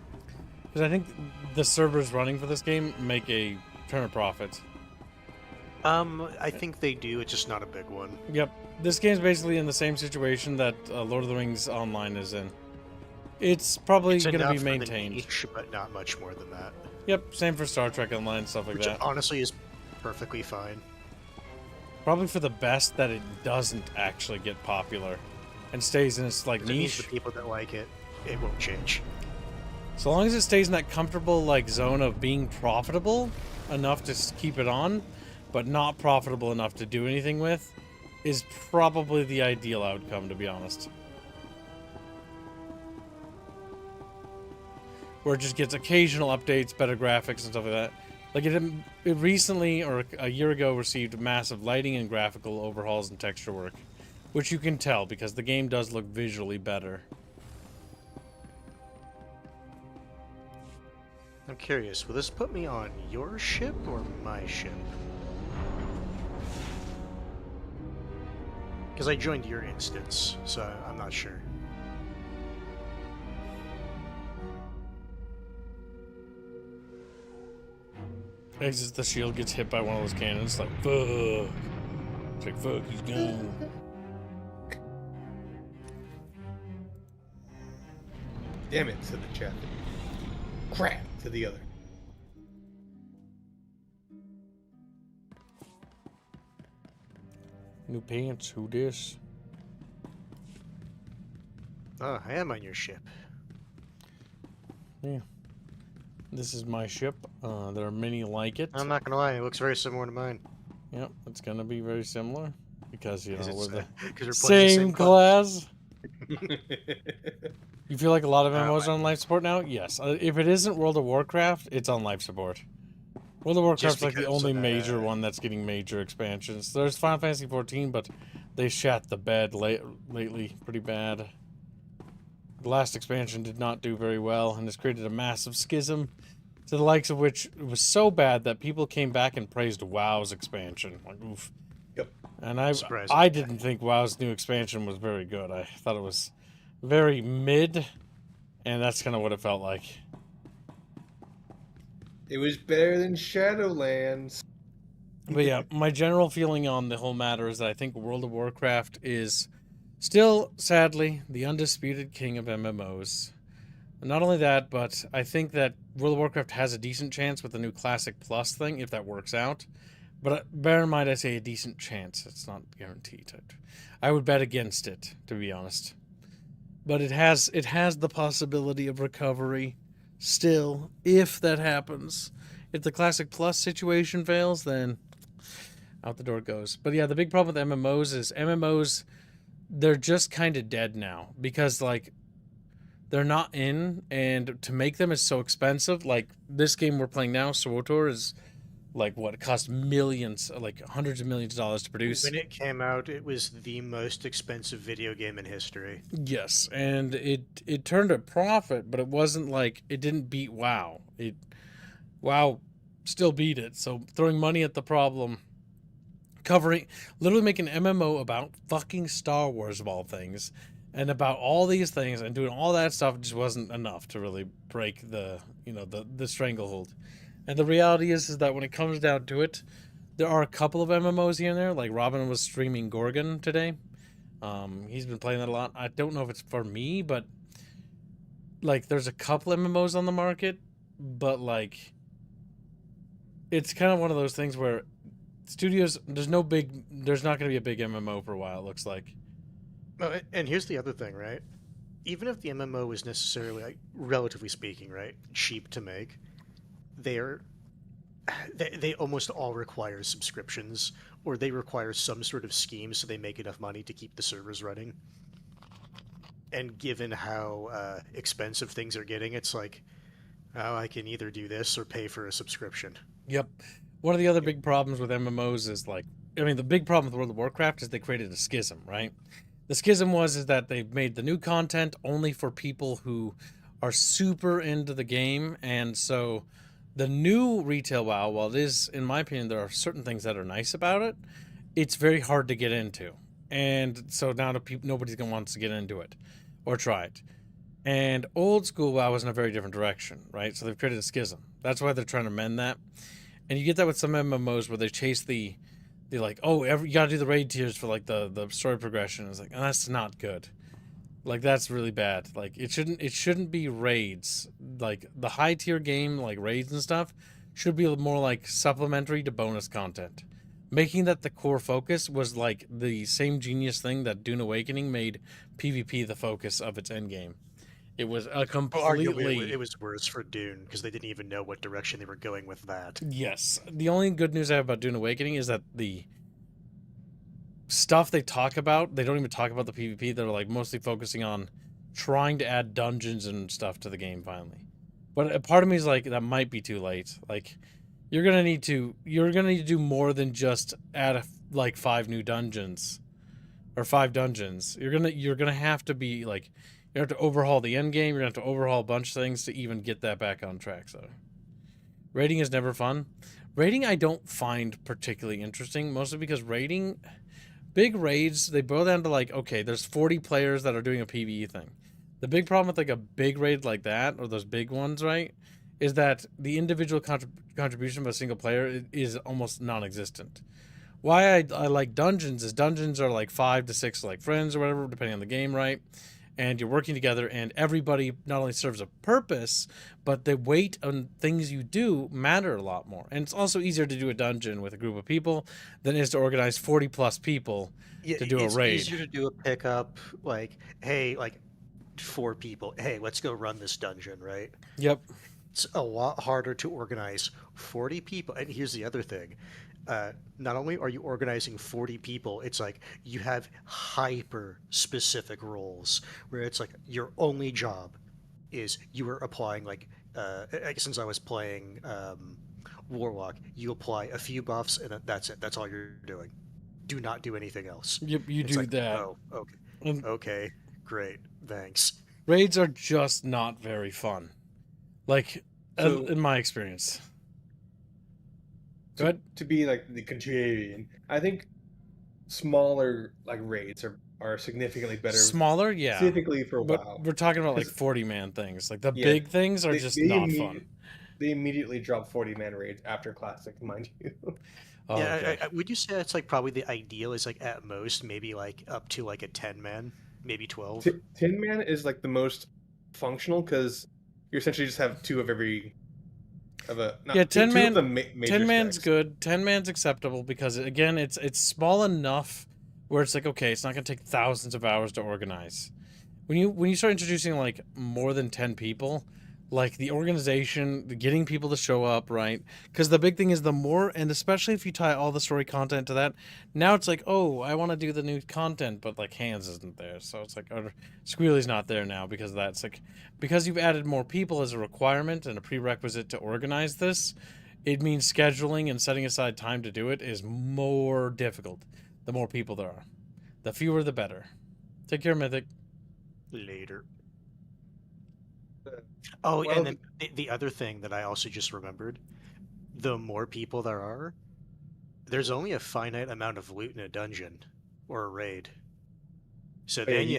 Because I think the servers running for this game make a ton of profit. I think they do. It's just not a big one. Yep. This game's basically in the same situation that Lord of the Rings Online is in. It's probably going to be maintained. Niche, but not much more than that. Yep, same for Star Trek Online, stuff like that. Which honestly is perfectly fine. Probably for the best that it doesn't actually get popular and stays in its like niche. It means the people that like it, it won't change. So long as it stays in that comfortable like zone of being profitable enough to keep it on, but not profitable enough to do anything with, is probably the ideal outcome, to be honest. Where it just gets occasional updates, better graphics and stuff like that. Like it recently, or a year ago, received massive lighting and graphical overhauls and texture work, which you can tell because the game does look visually better. I'm curious, will this put me on your ship or my ship? Because I joined your instance, so I'm not sure. Exits the shield, gets hit by one of those cannons, like, fuck. It's like, fuck, he's gone. Damn it, said the chat. Crap, to the other. New pants, who dis? Oh, I am on your ship. Yeah. This is my ship. There are many like it. I'm not gonna lie, it looks very similar to mine. Yep, it's gonna be very similar because you know we're the same same class. You feel like a lot of MMOs are on life support now? Yes. If it isn't World of Warcraft, it's on life support. World of Warcraft's like the only major one that's getting major expansions. There's Final Fantasy XIV, but they shat the bed lately pretty bad. The last expansion did not do very well and has created a massive schism, to the likes of which it was so bad that people came back and praised WoW's expansion. Like, oof. Yep. And I didn't think WoW's new expansion was very good. I thought it was very mid, and that's kind of what it felt like. It was better than Shadowlands. But yeah, my general feeling on the whole matter is that I think World of Warcraft is still, sadly, the undisputed king of MMOs. And not only that, but I think that World of Warcraft has a decent chance with the new Classic Plus thing, if that works out. But bear in mind, I say a decent chance. It's not guaranteed. I would bet against it, to be honest. But it has the possibility of recovery still, if that happens. If the Classic Plus situation fails, then out the door it goes. But yeah, the big problem with MMOs is MMOs, they're just kind of dead now. Because, like, they're not in, and to make them is so expensive. Like, this game we're playing now, SWTOR, is... like what it cost millions, like hundreds of millions of dollars to produce. When it came out, it was the most expensive video game in history. Yes, and it turned a profit, but it wasn't like it didn't beat WoW. WoW still beat it. So throwing money at the problem, literally making an MMO about fucking Star Wars of all things, and about all these things, and doing all that stuff just wasn't enough to really break the stranglehold. And the reality is that when it comes down to it, there are a couple of MMOs here and there. Like Robin was streaming Gungan today. He's been playing that a lot. I don't know if it's for me, but like there's a couple MMOs on the market, but like it's kind of one of those things where studios, there's not going to be a big MMO for a while, it looks like. No, and here's the other thing, right? Even if the MMO is necessarily, like, relatively speaking, right, cheap to make, they almost all require subscriptions, or they require some sort of scheme so they make enough money to keep the servers running. And given how expensive things are getting, it's like, oh, I can either do this or pay for a subscription. Yep. One of the other big problems with MMOs is the big problem with World of Warcraft is they created a schism, right? The schism is that they've made the new content only for people who are super into the game, and so the new retail WoW, while it is, in my opinion, there are certain things that are nice about it, it's very hard to get into. And so now nobody's going to want to get into it or try it. And old school WoW was in a very different direction, right? So they've created a schism. That's why they're trying to mend that. And you get that with some MMOs where they chase the like, oh, you gotta do the raid tiers for like the story progression. It's like, oh, that's not good. Like, that's really bad. Like, it shouldn't be raids. Like, the high tier game, like raids and stuff, should be more like supplementary to bonus content. Making that the core focus was like the same genius thing that Dune Awakening made PvP the focus of its endgame. It was a completely... Arguably, it was worse for Dune, because they didn't even know what direction they were going with that. Yes. The only good news I have about Dune Awakening is that the stuff they talk about, they don't even talk about the PvP. They're like mostly focusing on trying to add dungeons and stuff to the game finally. But a part of me is like, that might be too late. Like, you're gonna need to do more than just add like 5 new dungeons or 5 dungeons. You're gonna have to be like, you have to overhaul the end game. You're gonna have to overhaul a bunch of things to even get that back on track. So, raiding is never fun. Raiding I don't find particularly interesting, mostly because raiding, big raids, they boil down to like, okay, there's 40 players that are doing a PvE thing. The big problem with like a big raid like that, or those big ones, right, is that the individual contribution of a single player is almost non-existent. Why I like dungeons is dungeons are like 5 to 6 like friends or whatever, depending on the game, right? And you're working together, and everybody not only serves a purpose, but the weight on things you do matter a lot more. And it's also easier to do a dungeon with a group of people than it is to organize 40 plus people to do a raid. It's easier to do a pickup, like, hey, like 4 people, hey, let's go run this dungeon, right? Yep. It's a lot harder to organize 40 people. And here's the other thing. Not only are you organizing 40 people, it's like you have hyper specific roles where it's like your only job is you are applying like since I was playing Warlock, you apply a few buffs and that's it. That's all you're doing. Do not do anything else. Yep, you it's do like, that. Oh, okay. Okay, great. Thanks. Raids are just not very fun. Like, So- in my experience. Go ahead. To be like the contrarian, I think smaller like raids are significantly better. Smaller, yeah. Specifically for But WoW. we're talking about like 'Cause- 40-man things. Like the Yeah, big things are just not fun. They immediately drop 40-man raids after Classic, mind you. Oh, Yeah, okay. would you say that's like probably the ideal is like at most maybe like up to like a 10-man, maybe 12? 10-man is like the most functional because you essentially just have 2 of every. Yeah, 10 man. 10 10 man's good. 10 man's acceptable because again, it's small enough where it's like, okay, it's not gonna take thousands of hours to organize. When you start introducing like more than 10 people, like the organization, getting people to show up, right? Because the big thing is the more, and especially if you tie all the story content to that, now it's like, oh, I want to do the new content, but like Hands isn't there, so it's like, or Squealy's not there now because of that. It's like, because you've added more people as a requirement and a prerequisite to organize this, it means scheduling and setting aside time to do it is more difficult. The more people there are, the fewer the better. Take care, Mythic. Later. Oh, Well, and then the other thing that I also just remembered, the more people there are, there's only a finite amount of loot in a dungeon or a raid. So Oh, yeah,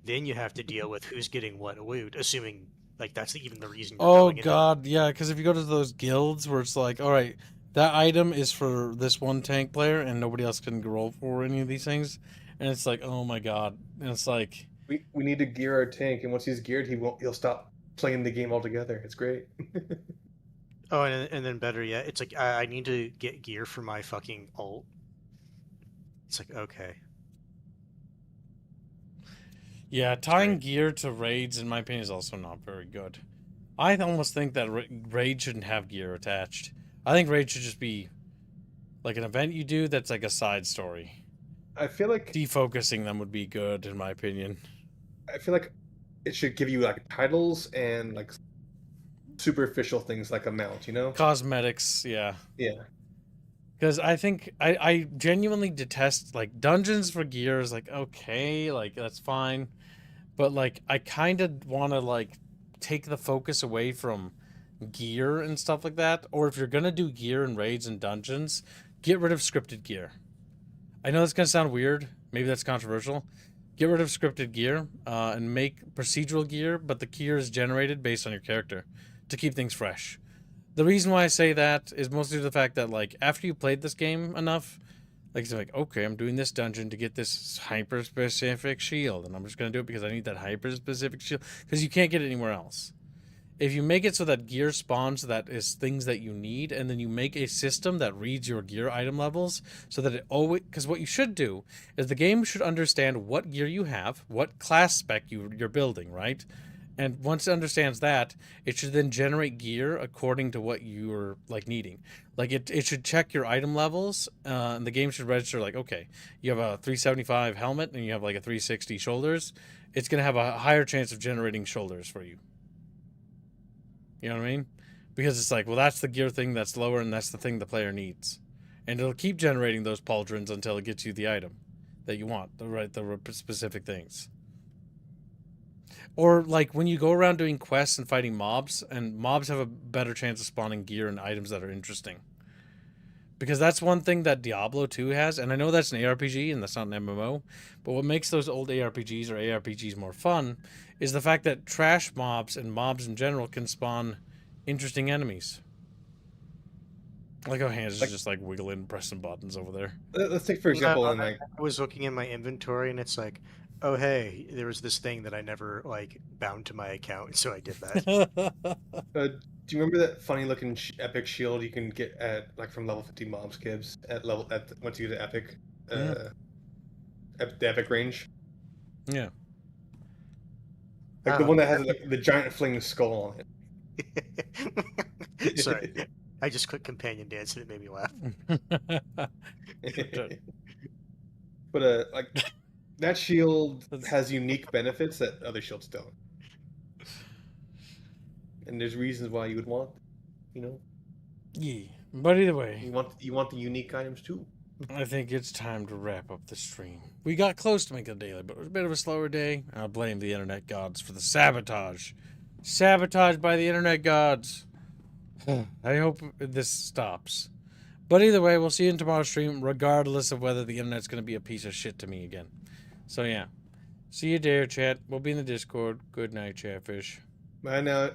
then you have to deal with who's getting what loot, assuming like that's even the reason. You're Oh going into god, yeah, because if you go to those guilds where it's like, all right, that item is for this one tank player and nobody else can roll for any of these things, and it's like, oh my god, and it's like, we need to gear our tank, and once he's geared, he'll stop playing the game altogether. It's great. Oh, and then better yet, it's like I need to get gear for my fucking ult. It's like, okay. yeah, tying gear to raids, in my opinion, is also not very good. I almost think that raid shouldn't have gear attached. I think raid should just be like an event you do that's like a side story. I feel like defocusing them would be good, in my opinion. I feel like it should give you like titles and like superficial things like a mount, you know? Cosmetics, yeah. Yeah. Because I think I genuinely detest like dungeons for gear is like, okay, like that's fine. But like I kind of want to like take the focus away from gear and stuff like that. Or if you're going to do gear and raids and dungeons, get rid of scripted gear. I know that's going to sound weird. Maybe that's controversial. Get rid of scripted gear and make procedural gear, but the gear is generated based on your character to keep things fresh. The reason why I say that is mostly the fact that, like, after you played this game enough, like, it's like, okay, I'm doing this dungeon to get this hyper-specific shield, and I'm just going to do it because I need that hyper-specific shield, because you can't get it anywhere else. If you make it so that gear spawns that is things that you need, and then you make a system that reads your gear item levels, so that it always... Because what you should do is the game should understand what gear you have, what class spec you're building, right? And once it understands that, it should then generate gear according to what you're, like, needing. Like, it should check your item levels, and the game should register, like, okay, you have a 375 helmet, and you have, like, a 360 shoulders. It's going to have a higher chance of generating shoulders for you. You know what I mean? Because it's like, well, that's the gear thing that's lower, and that's the thing the player needs. And it'll keep generating those pauldrons until it gets you the item that you want, the specific things. Or, like, when you go around doing quests and fighting mobs, and mobs have a better chance of spawning gear and items that are interesting. Because that's one thing that Diablo 2 has, and I know that's an ARPG and that's not an MMO, but what makes those old ARPGs or ARPGs more fun is the fact that trash mobs and mobs in general can spawn interesting enemies. Like how Hans is just, like, wiggling, pressing buttons over there. Let's take, for example, I was looking in my inventory, and it's like, oh, hey, there was this thing that I never, like, bound to my account, so I did that. Do you remember that funny-looking epic shield you can get at, like, from level 50 mob skibs once you get to epic, the epic range? Yeah. Like the one that has, like, the giant fling skull on it. Sorry. I just clicked companion dance and it made me laugh. But like, that shield has unique benefits that other shields don't. And there's reasons why you would want, you know. Yeah, but either way, you want the unique items too. I think it's time to wrap up the stream. We got close to making a daily, but it was a bit of a slower day. I blame the internet gods for the sabotage. Sabotage by the internet gods. I hope this stops. But either way, we'll see you in tomorrow's stream, regardless of whether the internet's going to be a piece of shit to me again. So yeah. See you there, chat. We'll be in the Discord. Good night, Chatfish. Bye now.